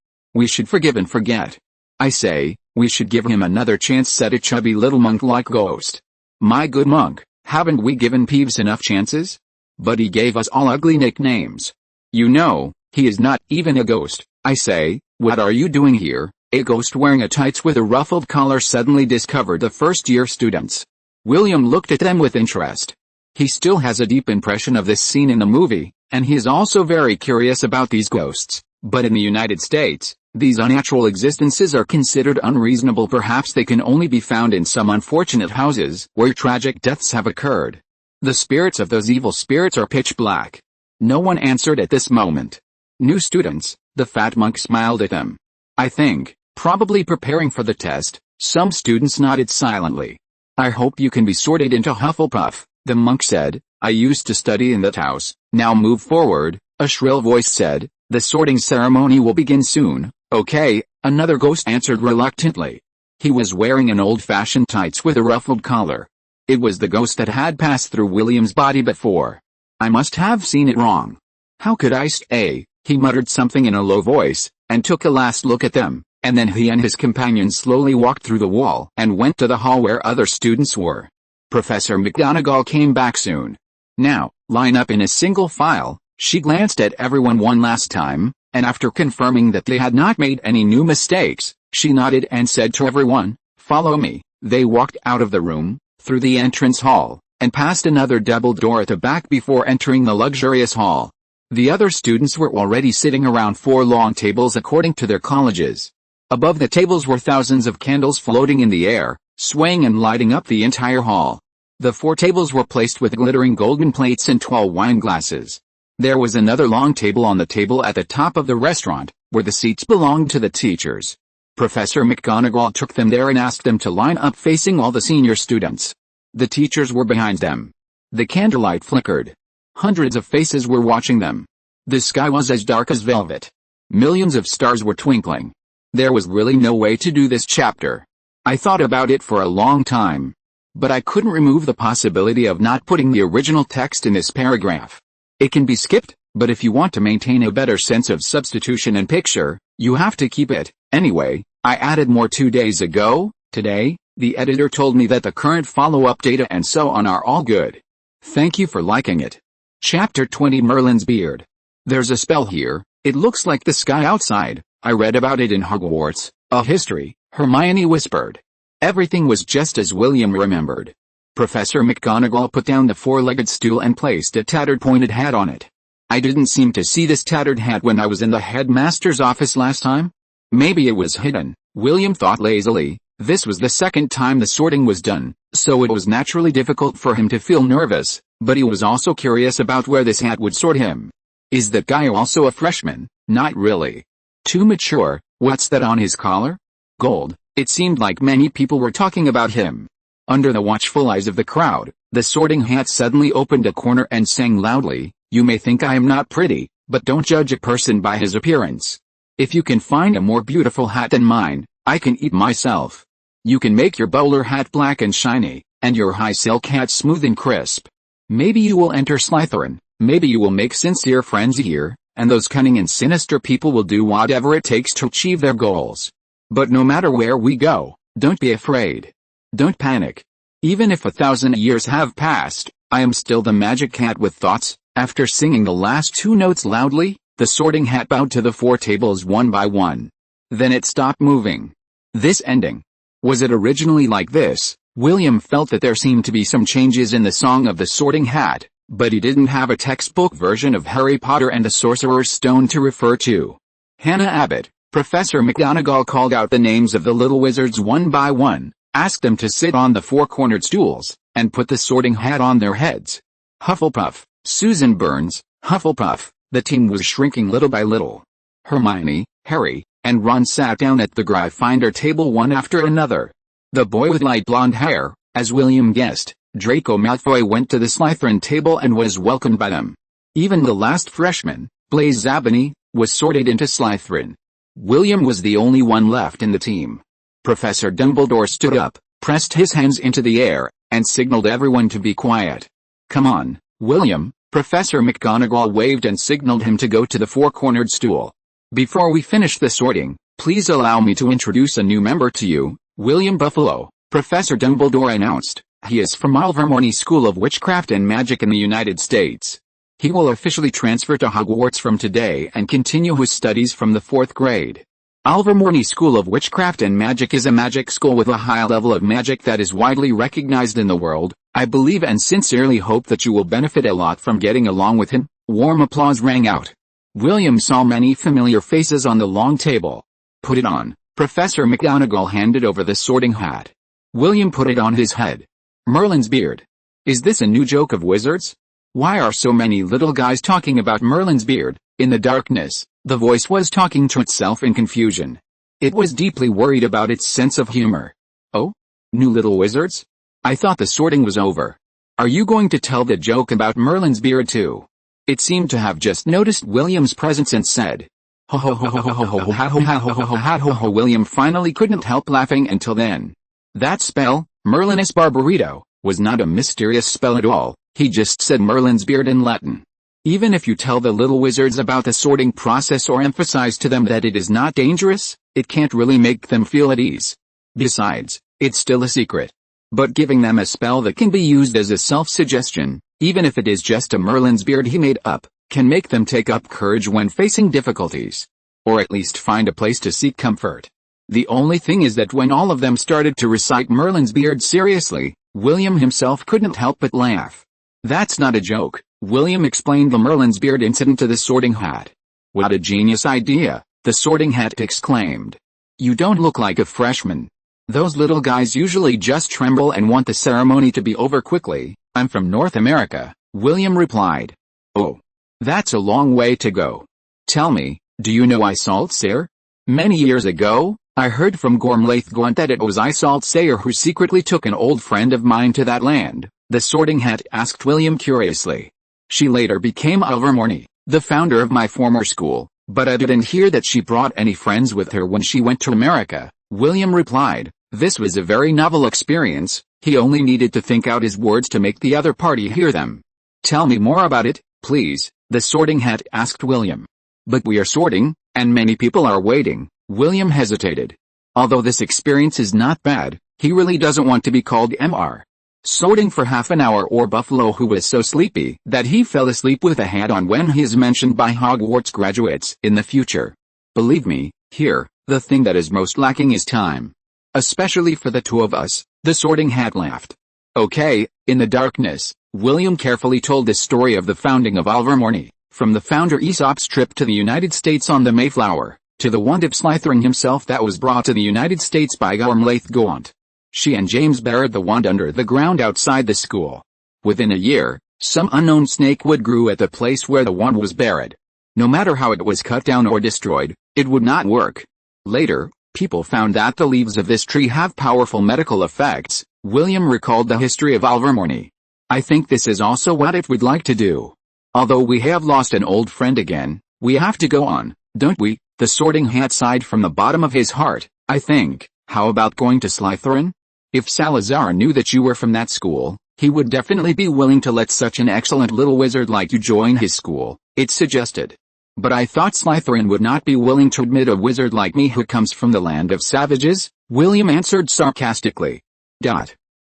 "We should forgive and forget. I say, we should give him another chance," said a chubby little monk-like ghost. "My good monk, haven't we given Peeves enough chances? But he gave us all ugly nicknames. You know, he is not even a ghost." "I say, what are you doing here?" A ghost wearing a tights with a ruffled collar suddenly discovered the first-year students. William looked at them with interest. He still has a deep impression of this scene in the movie, and he is also very curious about these ghosts. But in the United States, these unnatural existences are considered unreasonable. Perhaps they can only be found in some unfortunate houses where tragic deaths have occurred. The spirits of those evil spirits are pitch black. No one answered at this moment. "New students," the fat monk smiled at them. "I think, probably preparing for the test." Some students nodded silently. "I hope you can be sorted into Hufflepuff," the monk said. "I used to study in that house." "Now move forward," a shrill voice said. "The sorting ceremony will begin soon." "Okay," another ghost answered reluctantly. He was wearing an old-fashioned tights with a ruffled collar. It was the ghost that had passed through William's body before. "I must have seen it wrong. How could I stay?" He muttered something in a low voice, and took a last look at them, and then he and his companion slowly walked through the wall and went to the hall where other students were. Professor McGonagall came back soon. "Now, line up in a single file." She glanced at everyone one last time, and after confirming that they had not made any new mistakes, she nodded and said to everyone, "Follow me." They walked out of the room, through the entrance hall, and past another double door at the back before entering the luxurious hall. The other students were already sitting around 4 long tables according to their colleges. Above the tables were thousands of candles floating in the air, swaying and lighting up the entire hall. The 4 tables were placed with glittering golden plates and tall wine glasses. There was another long table on the table at the top of the restaurant, where the seats belonged to the teachers. Professor McGonagall took them there and asked them to line up facing all the senior students. The teachers were behind them. The candlelight flickered. Hundreds of faces were watching them. The sky was as dark as velvet. Millions of stars were twinkling. There was really no way to do this chapter. I thought about it for a long time. But I couldn't remove the possibility of not putting the original text in this paragraph. It can be skipped, but if you want to maintain a better sense of substitution and picture, you have to keep it. Anyway, I added more 2 days ago. Today, the editor told me that the current follow-up data and so on are all good. Thank you for liking it. Chapter 20 Merlin's Beard. There's a spell here. It looks like the sky outside. I read about it in Hogwarts, a history, Hermione whispered. Everything was just as William remembered. Professor McGonagall put down the four-legged stool and placed a tattered pointed hat on it. I didn't seem to see this tattered hat when I was in the headmaster's office last time. Maybe it was hidden, William thought lazily. This was the second time the sorting was done, so it was naturally difficult for him to feel nervous, but he was also curious about where this hat would sort him. Is that guy also a freshman? Not really. Too mature. What's that on his collar? Gold. It seemed like many people were talking about him. Under the watchful eyes of the crowd, the sorting hat suddenly opened a corner and sang loudly, "You may think I am not pretty, but don't judge a person by his appearance. If you can find a more beautiful hat than mine, I can eat myself. You can make your bowler hat black and shiny, and your high silk hat smooth and crisp. Maybe you will enter Slytherin, maybe you will make sincere friends here, and those cunning and sinister people will do whatever it takes to achieve their goals. But no matter where we go, don't be afraid. Don't panic. Even if 1,000 years have passed, I am still the magic hat with thoughts." After singing the last two notes loudly, the sorting hat bowed to the four tables one by one. Then it stopped moving. This ending. Was it originally like this? William felt that there seemed to be some changes in the song of the sorting hat, but he didn't have a textbook version of Harry Potter and the Sorcerer's Stone to refer to. Hannah Abbott, Professor McGonagall called out the names of the little wizards one by one, asked them to sit on the four-cornered stools, and put the sorting hat on their heads. Hufflepuff, Susan Burns, Hufflepuff. The team was shrinking little by little. Hermione, Harry, and Ron sat down at the Gryffindor table one after another. The boy with light blonde hair, as William guessed, Draco Malfoy, went to the Slytherin table and was welcomed by them. Even the last freshman, Blaise Zabini, was sorted into Slytherin. William was the only one left in the team. Professor Dumbledore stood up, pressed his hands into the air, and signaled everyone to be quiet. "Come on, William." Professor McGonagall waved and signaled him to go to the four-cornered stool. "Before we finish the sorting, please allow me to introduce a new member to you, William Buffalo," Professor Dumbledore announced. "He is from Ilvermorny School of Witchcraft and Magic in the United States. He will officially transfer to Hogwarts from today and continue his studies from the 4th grade. Ilvermorny School of Witchcraft and Magic is a magic school with a high level of magic that is widely recognized in the world. I believe and sincerely hope that you will benefit a lot from getting along with him." Warm applause rang out. William saw many familiar faces on the long table. "Put it on." Professor McGonagall handed over the sorting hat. William put it on his head. Merlin's beard. Is this a new joke of wizards? Why are so many little guys talking about Merlin's beard? In the darkness, the voice was talking to itself in confusion. It was deeply worried about its sense of humor. "Oh? New little wizards? I thought the sorting was over. Are you going to tell the joke about Merlin's beard too?" It seemed to have just noticed William's presence and said, "Ho ho ho ho ho ho ho ho ho ho ho ho ho." William finally couldn't help laughing until then. That spell, Merlinus Barbarito, was not a mysterious spell at all. He just said Merlin's beard in Latin. Even if you tell the little wizards about the sorting process or emphasize to them that it is not dangerous, it can't really make them feel at ease. Besides, it's still a secret. But giving them a spell that can be used as a self-suggestion, even if it is just a Merlin's beard he made up, can make them take up courage when facing difficulties. Or at least find a place to seek comfort. The only thing is that when all of them started to recite Merlin's beard seriously, William himself couldn't help but laugh. "That's not a joke," William explained the Merlin's beard incident to the sorting hat. "What a genius idea," the sorting hat exclaimed. "You don't look like a freshman. Those little guys usually just tremble and want the ceremony to be over quickly." "I'm from North America," William replied. "Oh. That's a long way to go. Tell me, do you know Isolde Sayre? Many years ago, I heard from Gormlaithgaunt that it was Isolde Sayre who secretly took an old friend of mine to that land," the sorting hat asked William curiously. "She later became Ilvermorny, the founder of my former school, but I didn't hear that she brought any friends with her when she went to America," William replied. This was a very novel experience. He only needed to think out his words to make the other party hear them. "Tell me more about it, please," the sorting hat asked William. "But we are sorting, and many people are waiting." William hesitated. Although this experience is not bad, he really doesn't want to be called Mr. Sorting for half an hour or Buffalo, who was so sleepy that he fell asleep with a hat on when he is mentioned by Hogwarts graduates in the future. Believe me, here, the thing that is most lacking is time. Especially for the two of us, the Sorting Hat laughed. Okay, in the darkness, William carefully told the story of the founding of Ilvermorny, from the founder Aesop's trip to the United States on the Mayflower, to the wand of Slytherin himself that was brought to the United States by Gormlaith Gaunt. She and James buried the wand under the ground outside the school. Within a year, some unknown snakewood grew at the place where the wand was buried. No matter how it was cut down or destroyed, it would not work. Later, people found that the leaves of this tree have powerful medical effects. William recalled the history of Ilvermorny. I think this is also what it would like to do. Although we have lost an old friend again, we have to go on, don't we? The Sorting Hat sighed from the bottom of his heart. I think, how about going to Slytherin? If Salazar knew that you were from that school, he would definitely be willing to let such an excellent little wizard like you join his school, it suggested. But I thought Slytherin would not be willing to admit a wizard like me who comes from the land of savages, William answered sarcastically.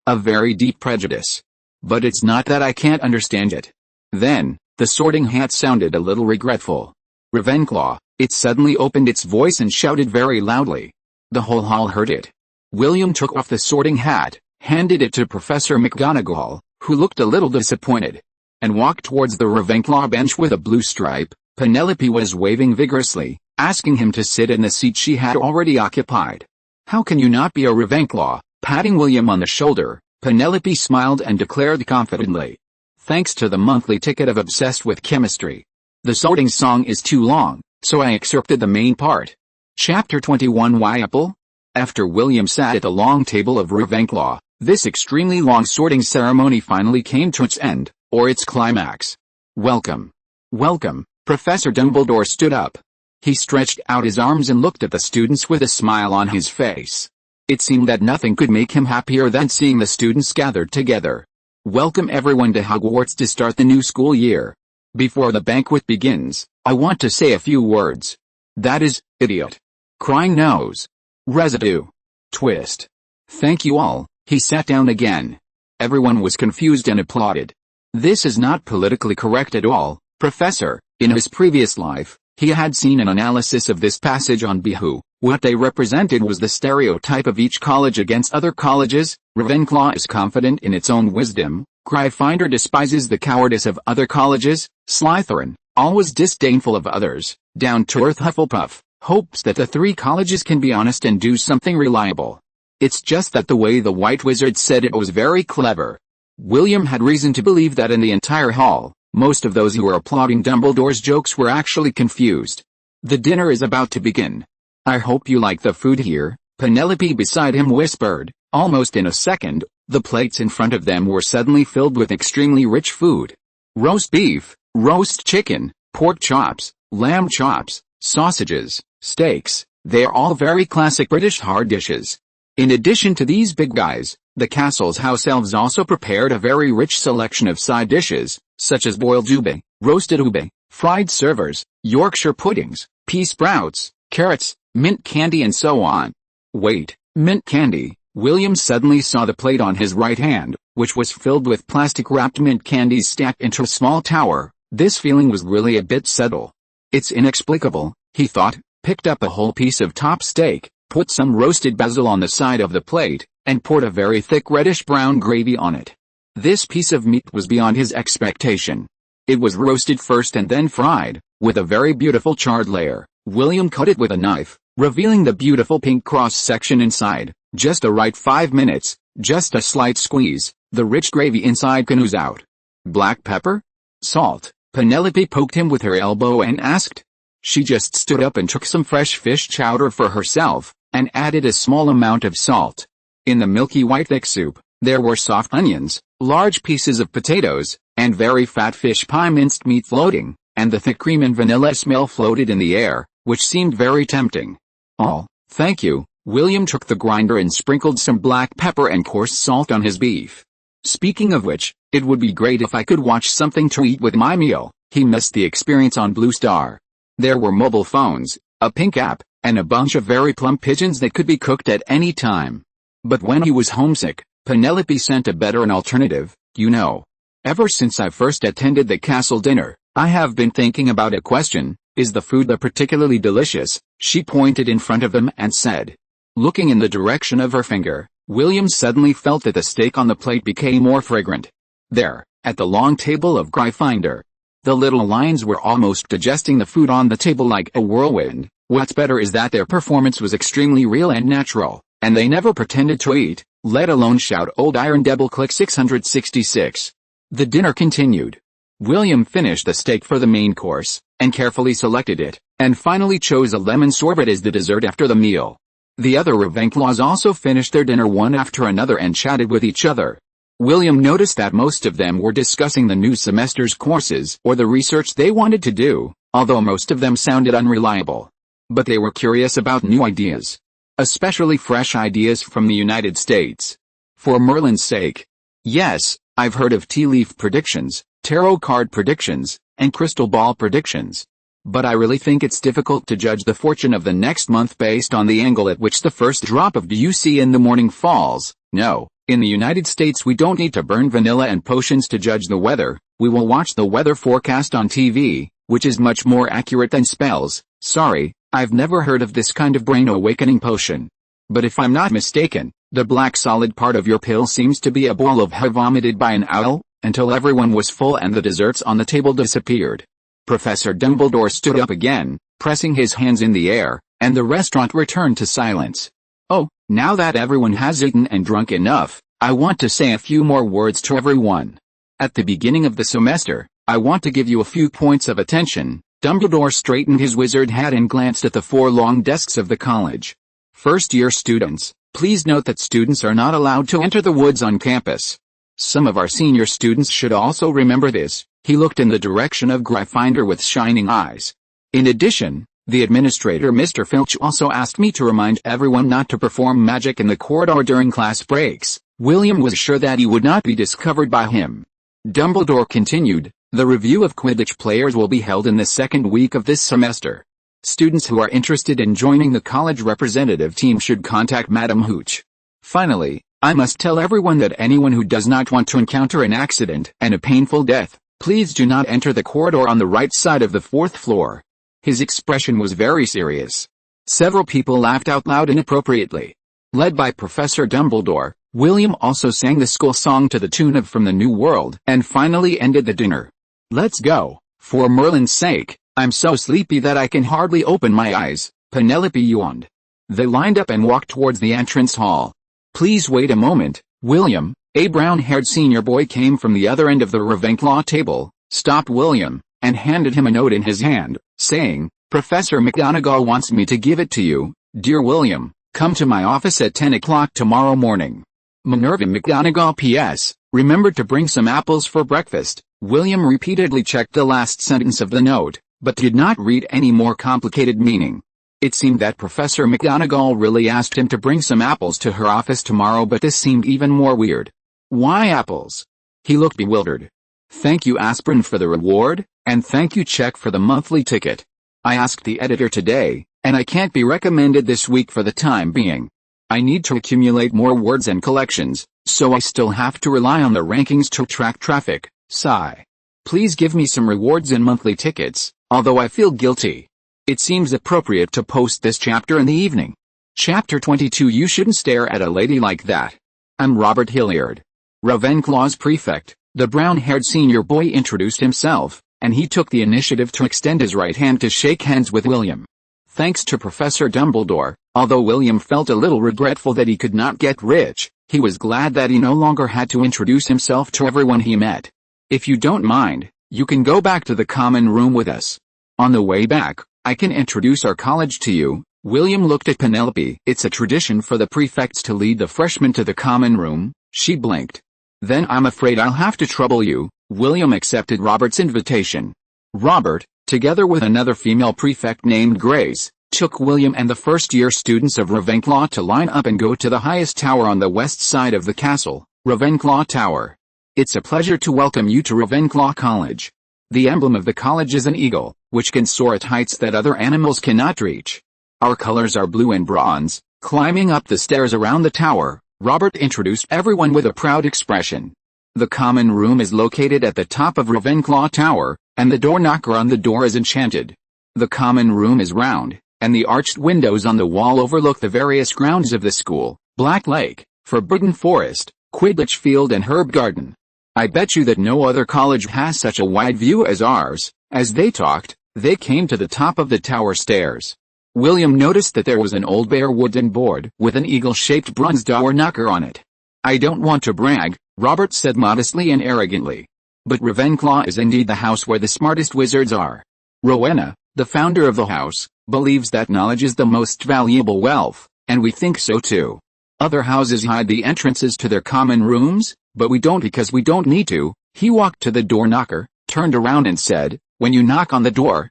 A very deep prejudice. But it's not that I can't understand it. Then, the Sorting Hat sounded a little regretful. Ravenclaw, it suddenly opened its voice and shouted very loudly. The whole hall heard it. William took off the Sorting Hat, handed it to Professor McGonagall, who looked a little disappointed, and walked towards the Ravenclaw bench with a blue stripe. Penelope was waving vigorously, asking him to sit in the seat she had already occupied. How can you not be a Ravenclaw? Patting William on the shoulder, Penelope smiled and declared confidently. Thanks to the monthly ticket of Obsessed with Chemistry. The sorting song is too long, so I excerpted the main part. Chapter 21 Why Apple? After William sat at the long table of Ravenclaw, this extremely long sorting ceremony finally came to its end, or its climax. Welcome. Welcome. Professor Dumbledore stood up. He stretched out his arms and looked at the students with a smile on his face. It seemed that nothing could make him happier than seeing the students gathered together. Welcome everyone to Hogwarts to start the new school year. Before the banquet begins, I want to say a few words. That is, idiot. Crying nose. Residue. Twist. Thank you all. He sat down again. Everyone was confused and applauded. This is not politically correct at all, Professor. In his previous life, he had seen an analysis of this passage on Bihu. What they represented was the stereotype of each college against other colleges. Ravenclaw is confident in its own wisdom. Gryffindor despises the cowardice of other colleges. Slytherin, always disdainful of others. Down-to-earth Hufflepuff, hopes that the three colleges can be honest and do something reliable. It's just that the way the White Wizard said it was very clever. William had reason to believe that in the entire hall, most of those who were applauding Dumbledore's jokes were actually confused. The dinner is about to begin. I hope you like the food here, Penelope beside him whispered. Almost in a second, the plates in front of them were suddenly filled with extremely rich food. Roast beef, roast chicken, pork chops, lamb chops, sausages, steaks, they are all very classic British hard dishes. In addition to these big guys, the castle's house elves also prepared a very rich selection of side dishes, such as boiled ube, roasted ube, fried servers, Yorkshire puddings, pea sprouts, carrots, mint candy and so on. Wait, mint candy. William suddenly saw the plate on his right hand, which was filled with plastic-wrapped mint candies stacked into a small tower. This feeling was really a bit subtle. It's inexplicable, he thought, picked up a whole piece of top steak, put some roasted basil on the side of the plate, and poured a very thick reddish-brown gravy on it. This piece of meat was beyond his expectation. It was roasted first and then fried, with a very beautiful charred layer. William cut it with a knife, revealing the beautiful pink cross-section inside. Just the right 5 minutes, just a slight squeeze, the rich gravy inside can ooze out. Black pepper? Salt? Penelope poked him with her elbow and asked. She just stood up and took some fresh fish chowder for herself, and added a small amount of salt. In the milky white thick soup, there were soft onions, large pieces of potatoes, and very fat fish pie minced meat floating, and the thick cream and vanilla smell floated in the air, which seemed very tempting. Oh, thank you. William took the grinder and sprinkled some black pepper and coarse salt on his beef. Speaking of which, it would be great if I could watch something to eat with my meal. He missed the experience on Blue Star. There were mobile phones, a pink app, and a bunch of very plump pigeons that could be cooked at any time. But when he was homesick, Penelope sent a better alternative, you know. Ever since I first attended the castle dinner, I have been thinking about a question: is the food particularly delicious? She pointed in front of them and said. Looking in the direction of her finger, William suddenly felt that the steak on the plate became more fragrant. There, at the long table of Gryffindor, the little lions were almost digesting the food on the table like a whirlwind. What's better is that their performance was extremely real and natural, and they never pretended to eat, let alone shout old iron double click 666. The dinner continued. William finished the steak for the main course, and carefully selected it, and finally chose a lemon sorbet as the dessert after the meal. The other Ravenclaws also finished their dinner one after another and chatted with each other. William noticed that most of them were discussing the new semester's courses or the research they wanted to do, although most of them sounded unreliable. But they were curious about new ideas. Especially fresh ideas from the United States. For Merlin's sake. Yes, I've heard of tea leaf predictions, tarot card predictions, and crystal ball predictions. But I really think it's difficult to judge the fortune of the next month based on the angle at which the first drop of dew in the morning falls. No, in the United States we don't need to burn vanilla and potions to judge the weather. We will watch the weather forecast on TV, which is much more accurate than spells. Sorry, I've never heard of this kind of brain-awakening potion. But if I'm not mistaken, the black solid part of your pill seems to be a bowl of hay vomited by an owl, until everyone was full and the desserts on the table disappeared. Professor Dumbledore stood up again, pressing his hands in the air, and the restaurant returned to silence. Oh, now that everyone has eaten and drunk enough, I want to say a few more words to everyone. At the beginning of the semester, I want to give you a few points of attention. Dumbledore straightened his wizard hat and glanced at the 4 long desks of the college. First-year students, please note that students are not allowed to enter the woods on campus. Some of our senior students should also remember this. He looked in the direction of Gryffindor with shining eyes. In addition, the administrator Mr. Filch also asked me to remind everyone not to perform magic in the corridor during class breaks. William was sure that he would not be discovered by him. Dumbledore continued, the review of Quidditch players will be held in the second week of this semester. Students who are interested in joining the college representative team should contact Madam Hooch. Finally, I must tell everyone that anyone who does not want to encounter an accident and a painful death, please do not enter the corridor on the right side of the 4th floor. His expression was very serious. Several people laughed out loud inappropriately. Led by Professor Dumbledore, William also sang the school song to the tune of From the New World and finally ended the dinner. Let's go. For Merlin's sake, I'm so sleepy that I can hardly open my eyes, Penelope yawned. They lined up and walked towards the entrance hall. Please wait a moment, William. A brown-haired senior boy came from the other end of the Ravenclaw table, stopped William, and handed him a note in his hand, saying, Professor McGonagall wants me to give it to you, dear William. Come to my office at 10 o'clock tomorrow morning. Minerva McGonagall P.S. Remember to bring some apples for breakfast. William repeatedly checked the last sentence of the note, but did not read any more complicated meaning. It seemed that Professor McGonagall really asked him to bring some apples to her office tomorrow, but this seemed even more weird. Why apples? He looked bewildered. Thank you Aspirin for the reward, and thank you Check for the monthly ticket. I asked the editor today, and I can't be recommended this week for the time being. I need to accumulate more words and collections, so I still have to rely on the rankings to track traffic. Sigh. Please give me some rewards and monthly tickets, although I feel guilty. It seems appropriate to post this chapter in the evening. Chapter 22 You shouldn't stare at a lady like that. I'm Robert Hilliard, Ravenclaw's prefect. The brown-haired senior boy introduced himself, and he took the initiative to extend his right hand to shake hands with William. Thanks to Professor Dumbledore, although William felt a little regretful that he could not get rich, he was glad that he no longer had to introduce himself to everyone he met. If you don't mind, you can go back to the common room with us. On the way back, I can introduce our college to you. William looked at Penelope. It's a tradition for the prefects to lead the freshmen to the common room. She blinked. Then I'm afraid I'll have to trouble you. William accepted Robert's invitation. Robert, together with another female prefect named Grace, took William and the first-year students of Ravenclaw to line up and go to the highest tower on the west side of the castle, Ravenclaw Tower. It's a pleasure to welcome you to Ravenclaw College. The emblem of the college is an eagle, which can soar at heights that other animals cannot reach. Our colors are blue and bronze." Climbing up the stairs around the tower, Robert introduced everyone with a proud expression. The common room is located at the top of Ravenclaw Tower, and the door knocker on the door is enchanted. The common room is round, and the arched windows on the wall overlook the various grounds of the school: Black Lake, Forbidden Forest, Quidditch Field and Herb Garden. "I bet you that no other college has such a wide view as ours." As they talked, they came to the top of the tower stairs. William noticed that there was an old bare wooden board with an eagle-shaped bronze door knocker on it. "I don't want to brag," Robert said modestly and arrogantly, "but Ravenclaw is indeed the house where the smartest wizards are. Rowena, the founder of the house, believes that knowledge is the most valuable wealth, and we think so too. Other houses hide the entrances to their common rooms, but we don't because we don't need to." He walked to the door knocker, turned around and said, "When you knock on the door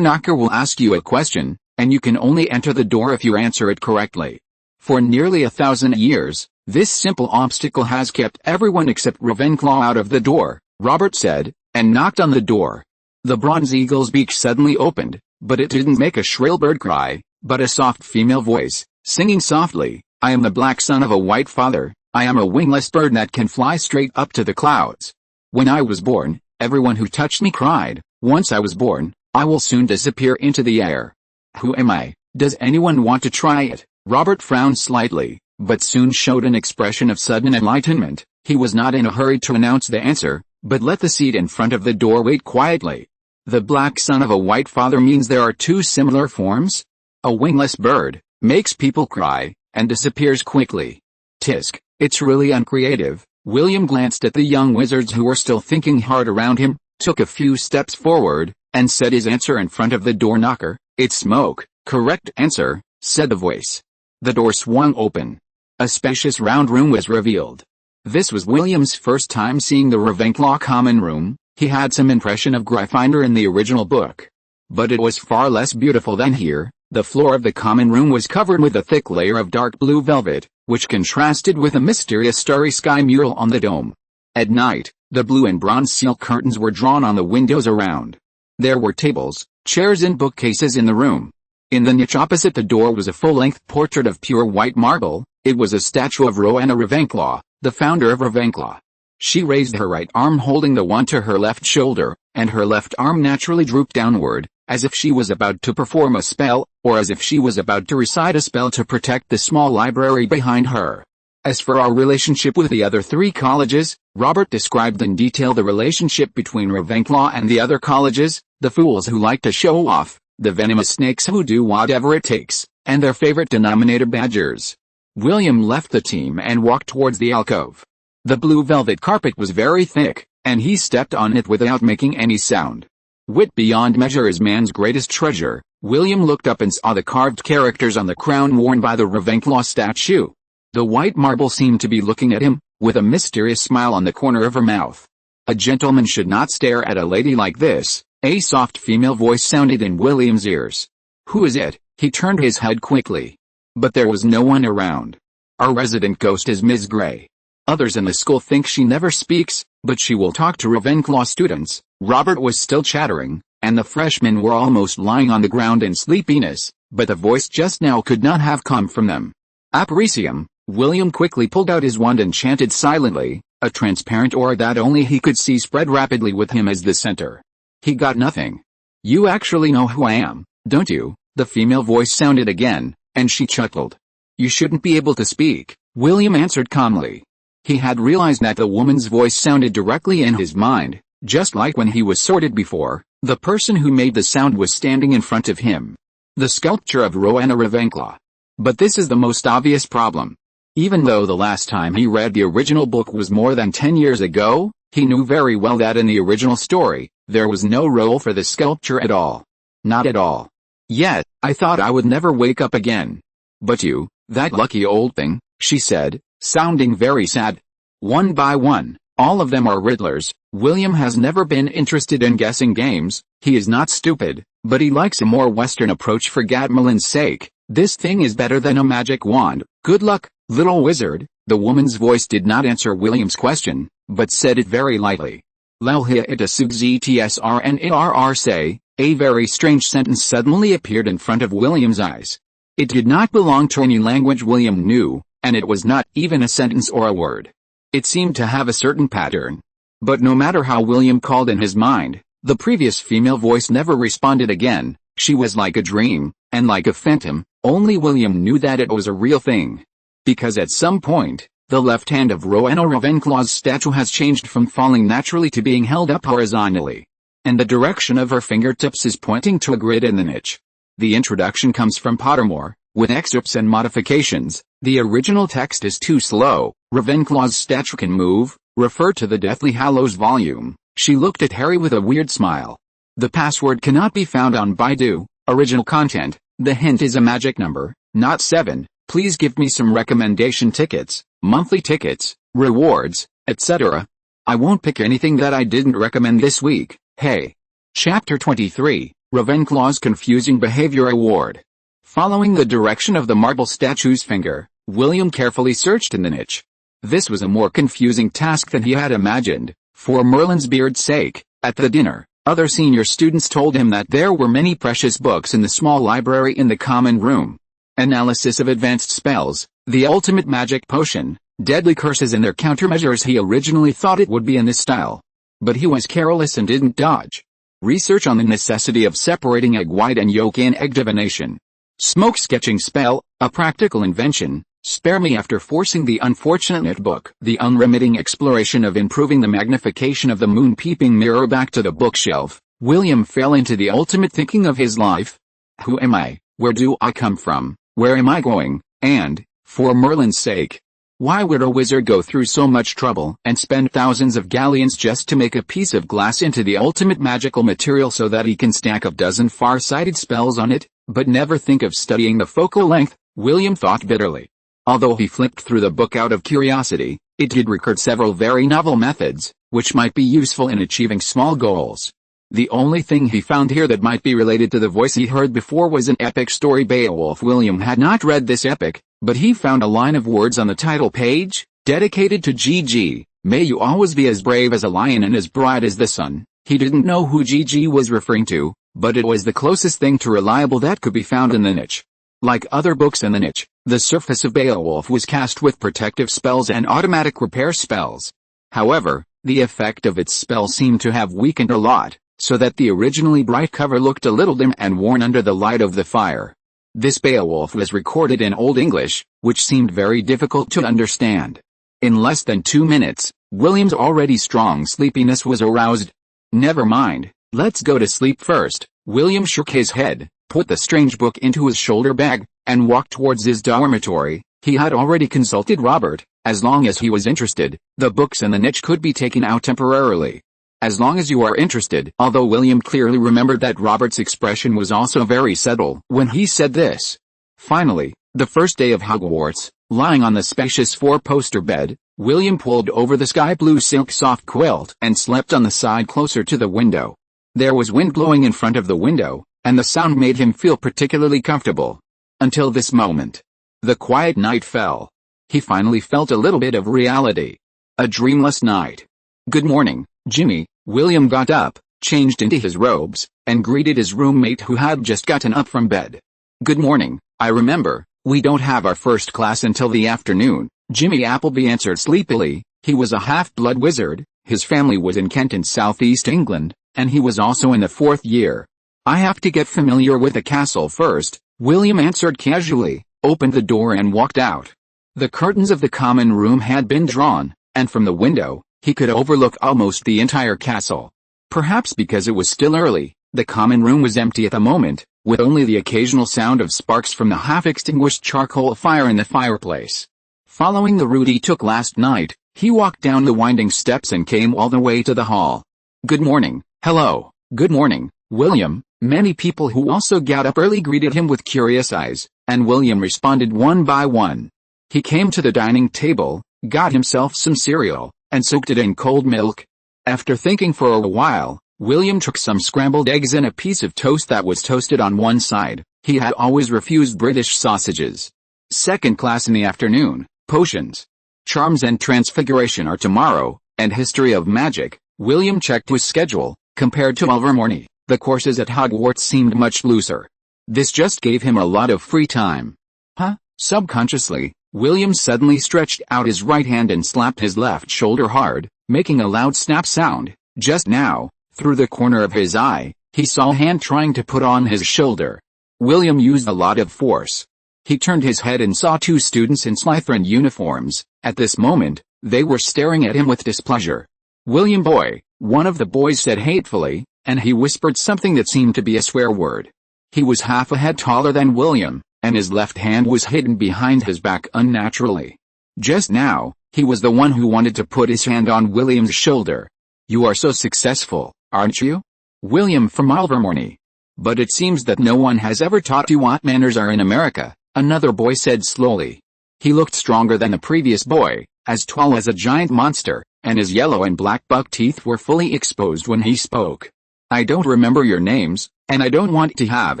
knocker will ask you a question, and you can only enter the door if you answer it correctly." For nearly 1,000 years, this simple obstacle has kept everyone except Ravenclaw out of the door, Robert said, and knocked on the door. The bronze eagle's beak suddenly opened, but it didn't make a shrill bird cry, but a soft female voice, singing softly, "I am the black son of a white father. I am a wingless bird that can fly straight up to the clouds. When I was born, everyone who touched me cried. Once I was born, I will soon disappear into the air. Who am I? Does anyone want to try it?" Robert frowned slightly, but soon showed an expression of sudden enlightenment. He was not in a hurry to announce the answer, but let the seat in front of the door wait quietly. "The black son of a white father means there are two similar forms. A wingless bird makes people cry, and disappears quickly. Tisk, it's really uncreative." William glanced at the young wizards who were still thinking hard around him, took a few steps forward, and said his answer in front of the door knocker. "It's smoke." "Correct answer," said the voice. The door swung open. A spacious round room was revealed. This was William's first time seeing the Ravenclaw common room. He had some impression of Gryffindor in the original book, but it was far less beautiful than here. The floor of the common room was covered with a thick layer of dark blue velvet, which contrasted with a mysterious starry sky mural on the dome. At night, the blue and bronze silk curtains were drawn on the windows around. There were tables, chairs and bookcases in the room. In the niche opposite the door was a full-length portrait of pure white marble. It was a statue of Rowena Ravenclaw, the founder of Ravenclaw. She raised her right arm holding the wand to her left shoulder, and her left arm naturally drooped downward, as if she was about to perform a spell, or as if she was about to recite a spell to protect the small library behind her. As for our relationship with the other three colleges, Robert described in detail the relationship between Ravenclaw and the other colleges: the fools who like to show off, the venomous snakes who do whatever it takes, and their favorite denominator badgers. William left the team and walked towards the alcove. The blue velvet carpet was very thick, and he stepped on it without making any sound. Wit beyond measure is man's greatest treasure. William looked up and saw the carved characters on the crown worn by the Ravenclaw statue. The white marble seemed to be looking at him, with a mysterious smile on the corner of her mouth. "A gentleman should not stare at a lady like this," a soft female voice sounded in William's ears. "Who is it?" He turned his head quickly. But there was no one around. "Our resident ghost is Ms. Gray. Others in the school think she never speaks, but she will talk to Ravenclaw students." Robert was still chattering, and the freshmen were almost lying on the ground in sleepiness, but the voice just now could not have come from them. Aparecium. William quickly pulled out his wand and chanted silently, a transparent aura that only he could see spread rapidly with him as the center. He got nothing. "You actually know who I am, don't you?" The female voice sounded again, and she chuckled. "You shouldn't be able to speak," William answered calmly. He had realized that the woman's voice sounded directly in his mind, just like when he was sorted before. The person who made the sound was standing in front of him. The sculpture of Rowena Ravenclaw. But this is the most obvious problem. Even though the last time he read the original book was more than 10 years ago, he knew very well that in the original story, there was no role for the sculpture at all. Not at all. "Yet, I thought I would never wake up again." "But you, that lucky old thing," she said, sounding very sad. "One by one, all of them are riddlers." William has never been interested in guessing games. He is not stupid, but he likes a more Western approach for Gatmalin's sake. "This thing is better than a magic wand. Good luck, little wizard." The woman's voice did not answer William's question, but said it very lightly. "Lalhia itasugztsrnarr say." A very strange sentence suddenly appeared in front of William's eyes. It did not belong to any language William knew, and it was not even a sentence or a word. It seemed to have a certain pattern. But no matter how William called in his mind, the previous female voice never responded again. She was like a dream, and like a phantom. Only William knew that it was a real thing. Because at some point, the left hand of Rowena Ravenclaw's statue has changed from falling naturally to being held up horizontally. And the direction of her fingertips is pointing to a grid in the niche. The introduction comes from Pottermore, with excerpts and modifications. The original text is too slow. Ravenclaw's statue can move. Refer to the Deathly Hallows volume. She looked at Harry with a weird smile. The password cannot be found on Baidu. Original content. The hint is a magic number, not 7. Please give me some recommendation tickets, monthly tickets, rewards, etc. I won't pick anything that I didn't recommend this week. Hey. Chapter 23, Ravenclaw's Confusing Behavior Award. Following the direction of the marble statue's finger, William carefully searched in the niche. This was a more confusing task than he had imagined. For Merlin's beard's sake, at the dinner, other senior students told him that there were many precious books in the small library in the common room. Analysis of advanced spells, the ultimate magic potion, deadly curses and their countermeasures. He originally thought it would be in this style. But he was careless and didn't dodge. Research on the necessity of separating egg white and yolk in egg divination. Smoke sketching spell, a practical invention. Spare me after forcing the unfortunate book. The unremitting exploration of improving the magnification of the moon peeping mirror back to the bookshelf. William fell into the ultimate thinking of his life. Who am I? Where do I come from? Where am I going? And, for Merlin's sake, why would a wizard go through so much trouble and spend thousands of galleons just to make a piece of glass into the ultimate magical material so that he can stack a dozen far-sighted spells on it, but never think of studying the focal length? William thought bitterly. Although he flipped through the book out of curiosity, it did record several very novel methods, which might be useful in achieving small goals. The only thing he found here that might be related to the voice he heard before was an epic story Beowulf. William had not read this epic, but he found a line of words on the title page, dedicated to Gigi. May you always be as brave as a lion and as bright as the sun. He didn't know who Gigi was referring to, but it was the closest thing to reliable that could be found in the niche. Like other books in the niche, the surface of Beowulf was cast with protective spells and automatic repair spells. However, the effect of its spell seemed to have weakened a lot, so that the originally bright cover looked a little dim and worn under the light of the fire. This Beowulf was recorded in Old English, which seemed very difficult to understand. In less than 2 minutes, William's already strong sleepiness was aroused. Never mind, let's go to sleep first. William shook his head, put the strange book into his shoulder bag, and walked towards his dormitory. He had already consulted Robert. As long as he was interested, the books in the niche could be taken out temporarily. As long as you are interested. Although William clearly remembered that Robert's expression was also very subtle when he said this. Finally, the first day of Hogwarts, lying on the spacious 4-poster bed, William pulled over the sky blue silk soft quilt and slept on the side closer to the window. There was wind blowing in front of the window, and the sound made him feel particularly comfortable. Until this moment. The quiet night fell. He finally felt a little bit of reality. A dreamless night. Good morning, Jimmy. William got up, changed into his robes, and greeted his roommate who had just gotten up from bed. Good morning. I remember, we don't have our first class until the afternoon, Jimmy Appleby answered sleepily. He was a half-blood wizard, his family was in Kent in southeast England, and he was also in the 4th year. I have to get familiar with the castle first, William answered casually, opened the door and walked out. The curtains of the common room had been drawn, and from the window, he could overlook almost the entire castle. Perhaps because it was still early, the common room was empty at the moment, with only the occasional sound of sparks from the half-extinguished charcoal fire in the fireplace. Following the route he took last night, he walked down the winding steps and came all the way to the hall. Good morning. Hello. Good morning, William. Many people who also got up early greeted him with curious eyes, and William responded one by one. He came to the dining table, got himself some cereal, and soaked it in cold milk. After thinking for a while, William took some scrambled eggs and a piece of toast that was toasted on one side. He had always refused British sausages. Second class in the afternoon, potions, charms and transfiguration are tomorrow, and history of magic. William checked his schedule. Compared to Ilvermorny, the courses at Hogwarts seemed much looser. This just gave him a lot of free time. Huh? Subconsciously, William suddenly stretched out his right hand and slapped his left shoulder hard, making a loud snap sound. Just now, through the corner of his eye, he saw a hand trying to put on his shoulder. William used a lot of force. He turned his head and saw two students in Slytherin uniforms. At this moment, they were staring at him with displeasure. "William boy," one of the boys said hatefully, and he whispered something that seemed to be a swear word. He was half a head taller than William, and his left hand was hidden behind his back unnaturally. Just now, he was the one who wanted to put his hand on William's shoulder. "You are so successful, aren't you? William from Ilvermorny. But it seems that no one has ever taught you what manners are in America," another boy said slowly. He looked stronger than the previous boy, as tall as a giant monster, and his yellow and black buck teeth were fully exposed when he spoke. "I don't remember your names, and I don't want to have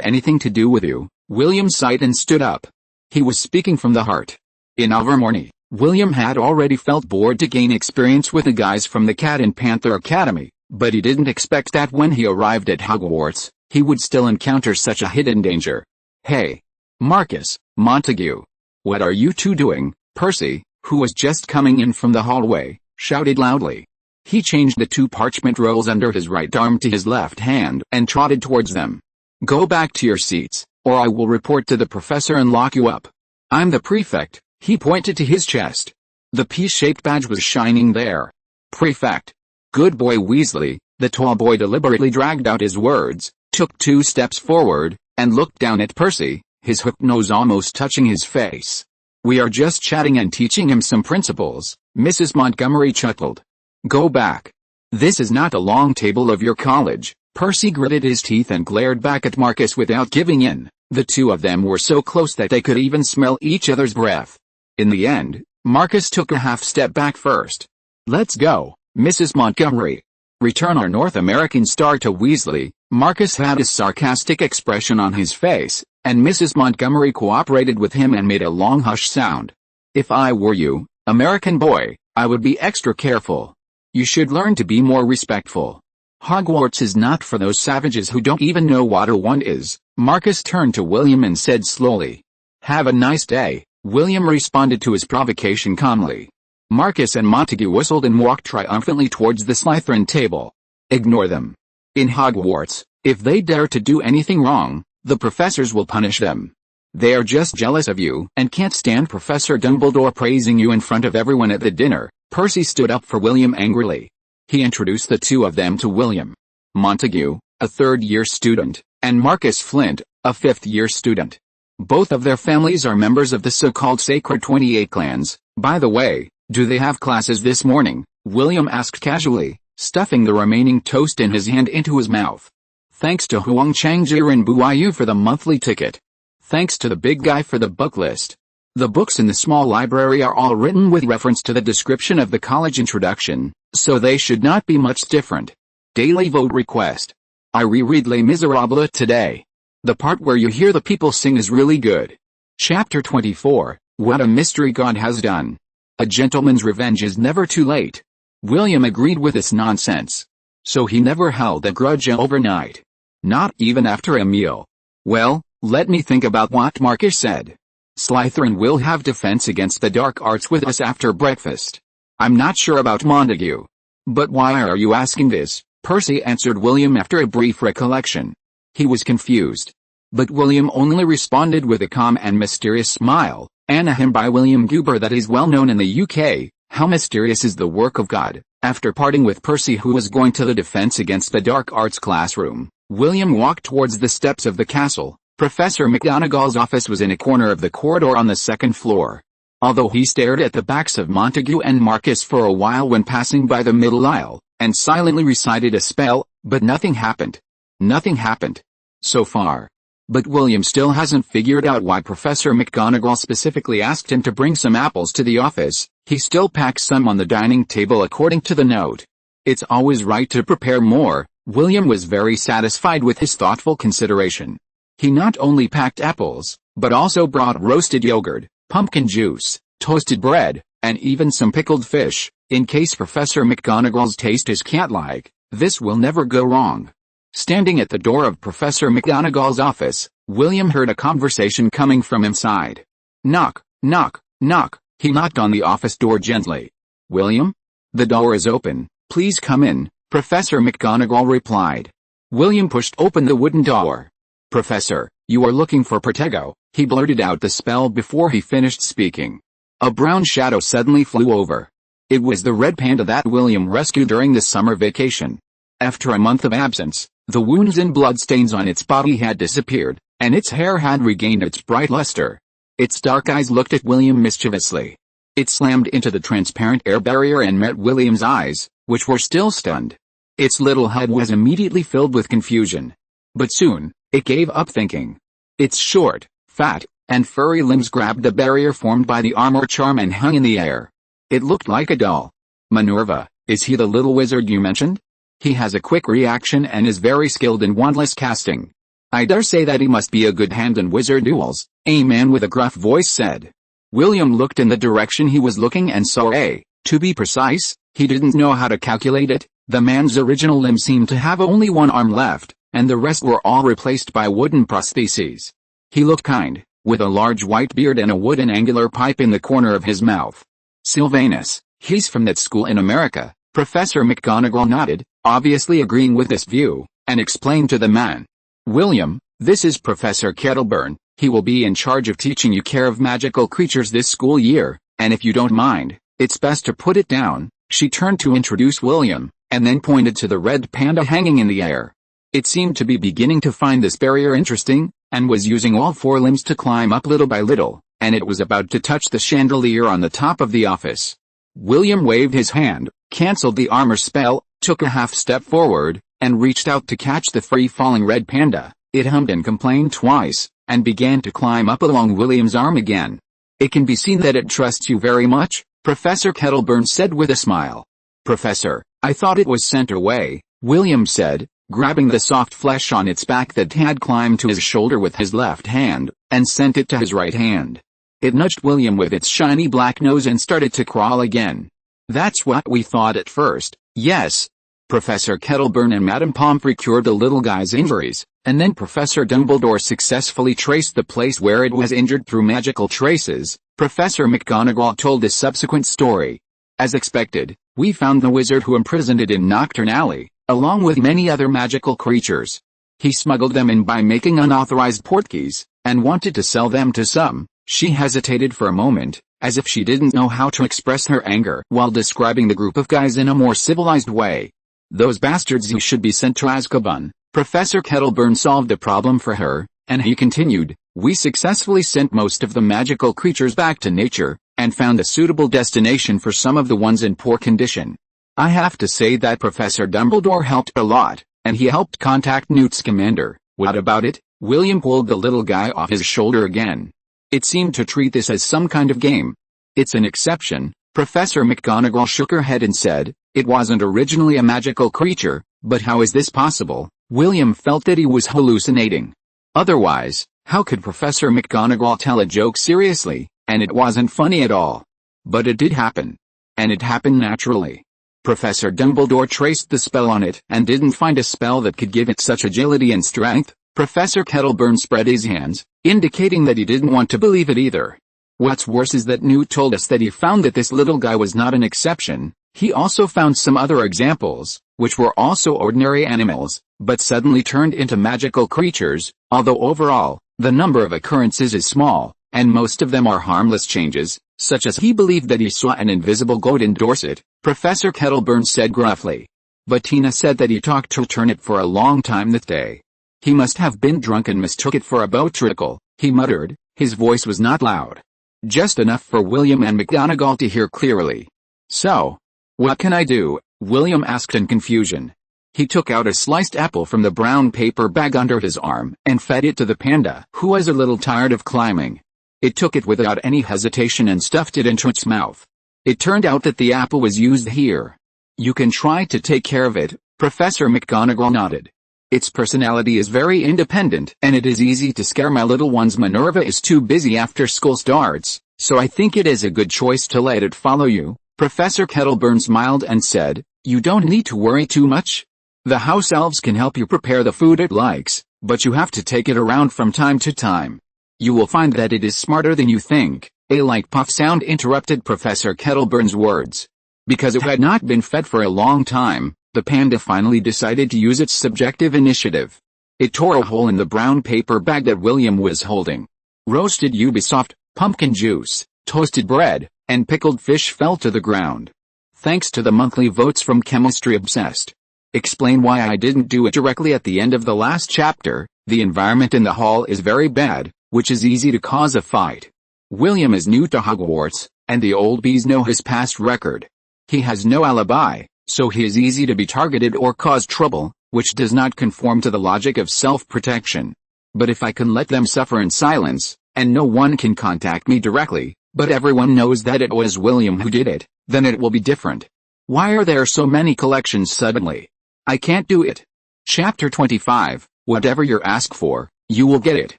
anything to do with you," William sighed and stood up. He was speaking from the heart. In Ilvermorny, William had already felt bored to gain experience with the guys from the Cat and Panther Academy, but he didn't expect that when he arrived at Hogwarts, he would still encounter such a hidden danger. "Hey! Marcus, Montague! What are you two doing?" Percy, who was just coming in from the hallway, shouted loudly. He changed the two parchment rolls under his right arm to his left hand and trotted towards them. "Go back to your seats, or I will report to the professor and lock you up. I'm the prefect." He pointed to his chest. The pea-shaped badge was shining there. "Prefect. Good boy Weasley." The tall boy deliberately dragged out his words, took 2 steps forward, and looked down at Percy, his hooked nose almost touching his face. "We are just chatting and teaching him some principles," Mrs. Montgomery chuckled. "Go back. This is not a long table of your college." Percy gritted his teeth and glared back at Marcus without giving in. The two of them were so close that they could even smell each other's breath. In the end, Marcus took a half step back first. "Let's go, Mrs. Montgomery. Return our North American star to Weasley." Marcus had a sarcastic expression on his face, and Mrs. Montgomery cooperated with him and made a long hush sound. "If I were you, American boy, I would be extra careful. You should learn to be more respectful. Hogwarts is not for those savages who don't even know what a wand is." Marcus turned to William and said slowly. "Have a nice day." William responded to his provocation calmly. Marcus and Montague whistled and walked triumphantly towards the Slytherin table. "Ignore them. In Hogwarts, if they dare to do anything wrong, the professors will punish them. They are just jealous of you and can't stand Professor Dumbledore praising you in front of everyone at the dinner." Percy stood up for William angrily. He introduced the two of them to William. Montague, a third-year student, and Marcus Flint, a fifth-year student. Both of their families are members of the so-called Sacred 28 clans. "By the way, do they have classes this morning?" William asked casually, stuffing the remaining toast in his hand into his mouth. "Thanks to Huang Changjir and Buayu for the monthly ticket. Thanks to the big guy for the book list. The books in the small library are all written with reference to the description of the college introduction, so they should not be much different. Daily vote request. I reread Les Miserables today. The part where you hear the people sing is really good. Chapter 24, What a Mystery God Has Done. A gentleman's revenge is never too late." William agreed with this nonsense. So he never held a grudge overnight. Not even after a meal. "Well, let me think about what Marcus said. Slytherin will have defense against the dark arts with us after breakfast. I'm not sure about Montague. But why are you asking this?" Percy answered William after a brief recollection. He was confused. But William only responded with a calm and mysterious smile. "Anaheim by William Guber, that is well known in the UK. How mysterious is the work of God." After parting with Percy, who was going to the Defense Against the Dark Arts classroom, William walked towards the steps of the castle. Professor McGonagall's office was in a corner of the corridor on the second floor. Although he stared at the backs of Montague and Marcus for a while when passing by the middle aisle, and silently recited a spell, but nothing happened. Nothing happened. So far. But William still hasn't figured out why Professor McGonagall specifically asked him to bring some apples to the office. He still packs some on the dining table according to the note. It's always right to prepare more. William was very satisfied with his thoughtful consideration. He not only packed apples, but also brought roasted yogurt, pumpkin juice, toasted bread, and even some pickled fish, in case Professor McGonagall's taste is cat-like. This will never go wrong. Standing at the door of Professor McGonagall's office, William heard a conversation coming from inside. Knock, knock, knock. He knocked on the office door gently. William? The door is open, please come in, Professor McGonagall replied. William pushed open the wooden door. Professor, you are looking for Protego, he blurted out the spell before he finished speaking. A brown shadow suddenly flew over. It was the red panda that William rescued during the summer vacation. After a month of absence, the wounds and bloodstains on its body had disappeared, and its hair had regained its bright luster. Its dark eyes looked at William mischievously. It slammed into the transparent air barrier and met William's eyes, which were still stunned. Its little head was immediately filled with confusion. But soon, it gave up thinking. Its short, fat, and furry limbs grabbed the barrier formed by the armor charm and hung in the air. It looked like a doll. Minerva, is he the little wizard you mentioned? He has a quick reaction and is very skilled in wandless casting. I dare say that he must be a good hand in wizard duels, a man with a gruff voice said. William looked in the direction he was looking and saw to be precise, he didn't know how to calculate it, the man's original limb seemed to have only one arm left, and the rest were all replaced by wooden prostheses. He looked kind, with a large white beard and a wooden angular pipe in the corner of his mouth. Sylvanus, he's from that school in America, Professor McGonagall nodded, obviously agreeing with this view, and explained to the man. William, this is Professor Kettleburn, he will be in charge of teaching you care of magical creatures this school year, and if you don't mind, it's best to put it down. She turned to introduce William, and then pointed to the red panda hanging in the air. It seemed to be beginning to find this barrier interesting, and was using all four limbs to climb up little by little, and it was about to touch the chandelier on the top of the office. William waved his hand, cancelled the armor spell, took a half step forward, and reached out to catch the free-falling red panda. It hummed and complained twice, and began to climb up along William's arm again. It can be seen that it trusts you very much, Professor Kettleburn said with a smile. Professor, I thought it was sent away, William said, grabbing the soft flesh on its back that had climbed to his shoulder with his left hand, and sent it to his right hand. It nudged William with its shiny black nose and started to crawl again. That's what we thought at first, yes. Professor Kettleburn and Madame Pomfrey cured the little guy's injuries, and then Professor Dumbledore successfully traced the place where it was injured through magical traces. Professor McGonagall told the subsequent story. As expected, we found the wizard who imprisoned it in Nocturne Alley, along with many other magical creatures. He smuggled them in by making unauthorized portkeys, and wanted to sell them to some. She hesitated for a moment, as if she didn't know how to express her anger while describing the group of guys in a more civilized way. Those bastards, you should be sent to Azkaban. Professor Kettleburn solved the problem for her, and he continued, we successfully sent most of the magical creatures back to nature, and found a suitable destination for some of the ones in poor condition. I have to say that Professor Dumbledore helped a lot, and he helped contact Newt Scamander. What about it? William pulled the little guy off his shoulder again. It seemed to treat this as some kind of game. It's an exception. Professor McGonagall shook her head and said, it wasn't originally a magical creature, but how is this possible? William felt that he was hallucinating. Otherwise, how could Professor McGonagall tell a joke seriously, and it wasn't funny at all? But it did happen. And it happened naturally. Professor Dumbledore traced the spell on it and didn't find a spell that could give it such agility and strength. Professor Kettleburn spread his hands, indicating that he didn't want to believe it either. What's worse is that Newt told us that he found that this little guy was not an exception. He also found some other examples, which were also ordinary animals, but suddenly turned into magical creatures, although overall, the number of occurrences is small, and most of them are harmless changes, such as he believed that he saw an invisible goat in Dorset, Professor Kettleburn said gruffly. But Tina said that he talked to Turnip for a long time that day. He must have been drunk and mistook it for a boat trickle, he muttered. His voice was not loud. Just enough for William and McGonagall to hear clearly. So, what can I do? William asked in confusion. He took out a sliced apple from the brown paper bag under his arm and fed it to the panda, who was a little tired of climbing. It took it without any hesitation and stuffed it into its mouth. It turned out that the apple was used here. You can try to take care of it, Professor McGonagall nodded. Its personality is very independent, and it is easy to scare my little ones. Minerva is too busy after school starts, so I think it is a good choice to let it follow you. Professor Kettleburn smiled and said, you don't need to worry too much. The house elves can help you prepare the food it likes, but you have to take it around from time to time. You will find that it is smarter than you think. A light puff sound interrupted Professor Kettleburn's words. Because it had not been fed for a long time, the panda finally decided to use its subjective initiative. It tore a hole in the brown paper bag that William was holding. Roasted Ubisoft, pumpkin juice, toasted bread, and pickled fish fell to the ground. Thanks to the monthly votes from Chemistry Obsessed. Explain why I didn't do it directly at the end of the last chapter. The environment in the hall is very bad, which is easy to cause a fight. William is new to Hogwarts, and the old bees know his past record. He has no alibi, so he is easy to be targeted or cause trouble, which does not conform to the logic of self-protection. But if I can let them suffer in silence, and no one can contact me directly, but everyone knows that it was William who did it, then it will be different. Why are there so many collections suddenly? I can't do it. Chapter 25, whatever you're asked for, you will get it.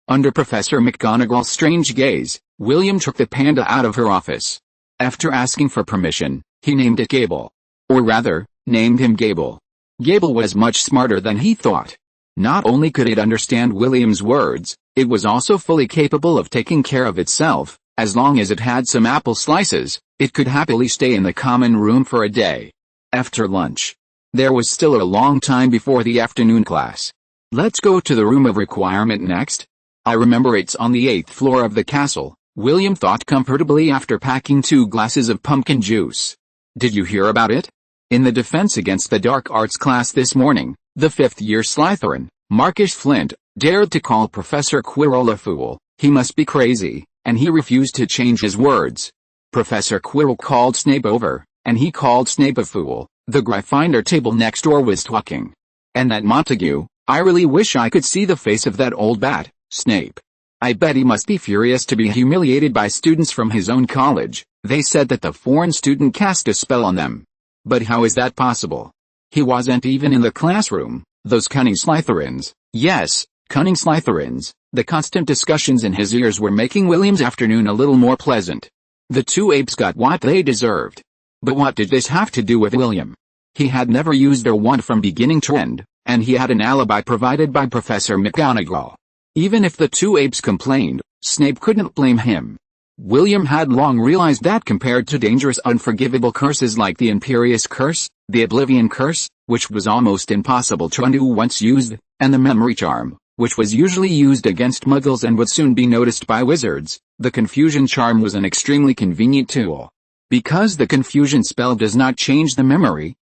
Under Professor McGonagall's strange gaze, William took the panda out of her office. After asking for permission, he named it Gable. Or rather, named him Gable. Gable was much smarter than he thought. Not only could it understand William's words, it was also fully capable of taking care of itself. As long as it had some apple slices, it could happily stay in the common room for a day. After lunch, there was still a long time before the afternoon class. Let's go to the room of requirement next. I remember it's on the 8th floor of the castle, William thought comfortably after packing 2 glasses of pumpkin juice. Did you hear about it? In the defense against the dark arts class this morning, the 5th-year Slytherin, Marcus Flint, dared to call Professor Quirrell a fool. He must be crazy, and he refused to change his words. Professor Quirrell called Snape over, and he called Snape a fool. The Gryffindor table next door was talking. And that Montague, I really wish I could see the face of that old bat, Snape. I bet he must be furious to be humiliated by students from his own college. They said that the foreign student cast a spell on them. But how is that possible? He wasn't even in the classroom. Those cunning Slytherins. Yes, cunning Slytherins. The constant discussions in his ears were making William's afternoon a little more pleasant. The 2 apes got what they deserved. But what did this have to do with William? He had never used a wand from beginning to end, and he had an alibi provided by Professor McGonagall. Even if the 2 apes complained, Snape couldn't blame him. William had long realized that compared to dangerous unforgivable curses like the Imperious Curse, the Oblivion Curse, which was almost impossible to undo once used, and the Memory Charm, which was usually used against muggles and would soon be noticed by wizards, the Confusion Charm was an extremely convenient tool. Because the Confusion spell does not change the memory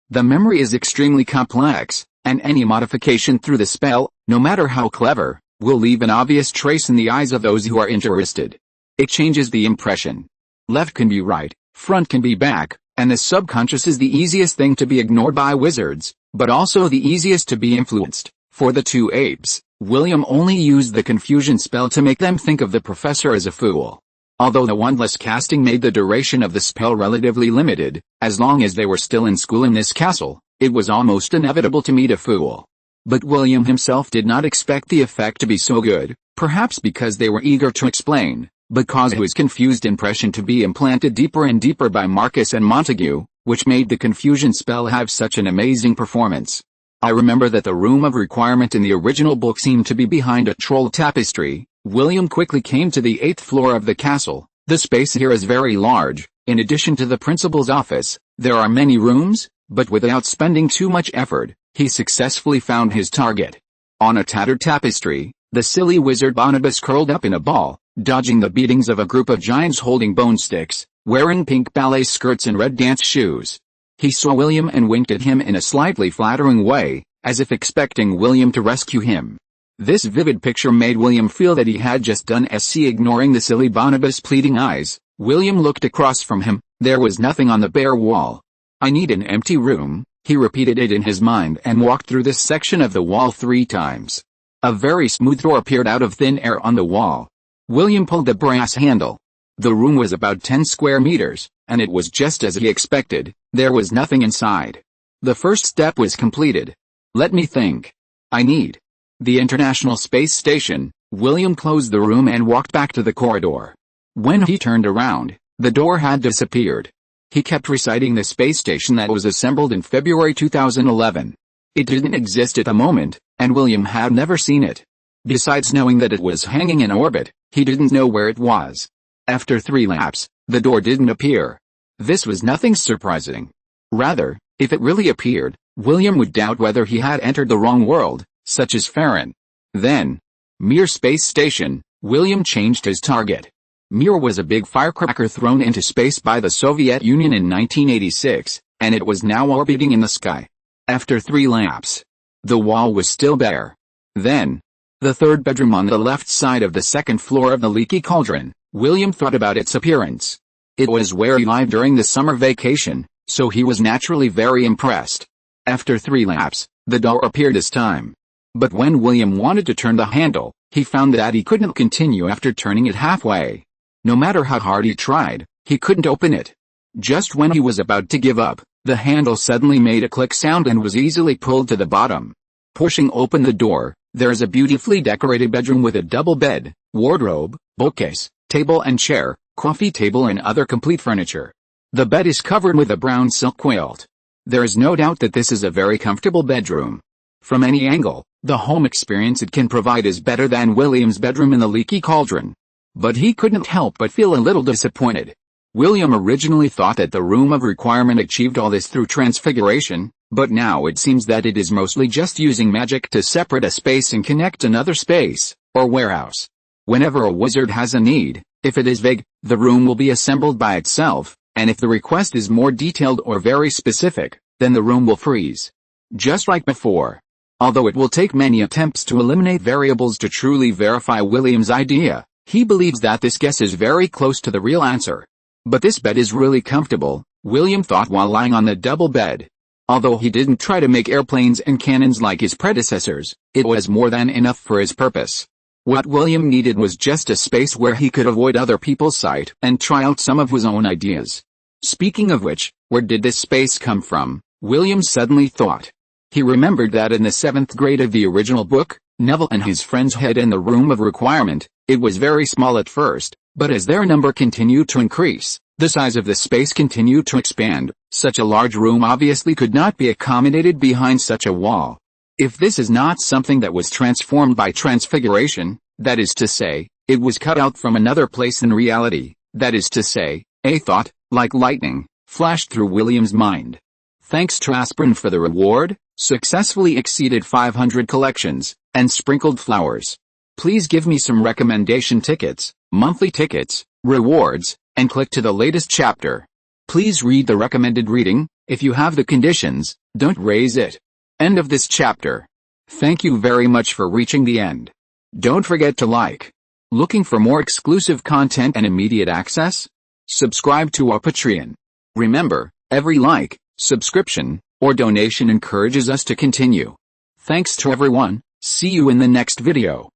is extremely complex, and any modification through the spell, no matter how clever, will leave an obvious trace in the eyes of those who are interested. It changes the impression. Left can be right, front can be back, and the subconscious is the easiest thing to be ignored by wizards, but also the easiest to be influenced. For the 2 apes, William only used the Confusion spell to make them think of the professor as a fool. Although the wandless casting made the duration of the spell relatively limited, as long as they were still in school in this castle, it was almost inevitable to meet a fool. But William himself did not expect the effect to be so good, perhaps because they were eager to explain, but caused his confused impression to be implanted deeper and deeper by Marcus and Montague, which made the Confusion spell have such an amazing performance. I remember that the room of requirement in the original book seemed to be behind a troll tapestry. William quickly came to the 8th floor of the castle. The space here is very large. In addition to the principal's office, there are many rooms, but without spending too much effort, he successfully found his target. On a tattered tapestry, the silly wizard Barnabas curled up in a ball, dodging the beatings of a group of giants holding bone sticks, wearing pink ballet skirts and red dance shoes. He saw William and winked at him in a slightly flattering way, as if expecting William to rescue him. This vivid picture made William feel that he had just done SC. Ignoring the silly Barnabas' pleading eyes, William looked across from him. There was nothing on the bare wall. I need an empty room, he repeated it in his mind and walked through this section of the wall 3 times. A very smooth door appeared out of thin air on the wall. William pulled the brass handle. The room was about 10 square meters, and it was just as he expected. There was nothing inside. The first step was completed. Let me think. I need the International Space Station. William closed the room and walked back to the corridor. When he turned around, the door had disappeared. He kept reciting the space station that was assembled in February 2011. It didn't exist at the moment, and William had never seen it. Besides knowing that it was hanging in orbit, he didn't know where it was. After 3 laps, the door didn't appear. This was nothing surprising. Rather, if it really appeared, William would doubt whether he had entered the wrong world, such as Farron. Then, Mir Space Station. William changed his target. Mir was a big firecracker thrown into space by the Soviet Union in 1986, and it was now orbiting in the sky. After 3 laps, the wall was still bare. Then, the third bedroom on the left side of the second floor of the leaky cauldron. William thought about its appearance. It was where he lived during the summer vacation, so he was naturally very impressed. After 3 laps, the door appeared this time. But when William wanted to turn the handle, he found that he couldn't continue after turning it halfway. No matter how hard he tried, he couldn't open it. Just when he was about to give up, the handle suddenly made a click sound and was easily pulled to the bottom. Pushing open the door, there is a beautifully decorated bedroom with a double bed, wardrobe, bookcase, table and chair, coffee table and other complete furniture. The bed is covered with a brown silk quilt. There is no doubt that this is a very comfortable bedroom. From any angle, the home experience it can provide is better than William's bedroom in the leaky cauldron. But he couldn't help but feel a little disappointed. William originally thought that the room of requirement achieved all this through transfiguration, but now it seems that it is mostly just using magic to separate a space and connect another space, or warehouse. Whenever a wizard has a need, if it is vague, the room will be assembled by itself, and if the request is more detailed or very specific, then the room will freeze. Just like before. Although it will take many attempts to eliminate variables to truly verify William's idea, he believes that this guess is very close to the real answer. But this bed is really comfortable, William thought while lying on the double bed. Although he didn't try to make airplanes and cannons like his predecessors, it was more than enough for his purpose. What William needed was just a space where he could avoid other people's sight and try out some of his own ideas. Speaking of which, where did this space come from? William suddenly thought. He remembered that in the 7th grade of the original book, Neville and his friends hid in the room of requirement. It was very small at first, but as their number continued to increase, the size of the space continued to expand. Such a large room obviously could not be accommodated behind such a wall. If this is not something that was transformed by transfiguration, that is to say, it was cut out from another place in reality, that is to say, a thought, like lightning, flashed through William's mind. Thanks to aspirin for the reward, successfully exceeded 500 collections, and sprinkled flowers. Please give me some recommendation tickets, monthly tickets, rewards, and click to the latest chapter. Please read the recommended reading. If you have the conditions, don't raise it. End of this chapter. Thank you very much for reaching the end. Don't forget to like. Looking for more exclusive content and immediate access? Subscribe to our Patreon. Remember, every like, subscription, or donation encourages us to continue. Thanks to everyone. See you in the next video.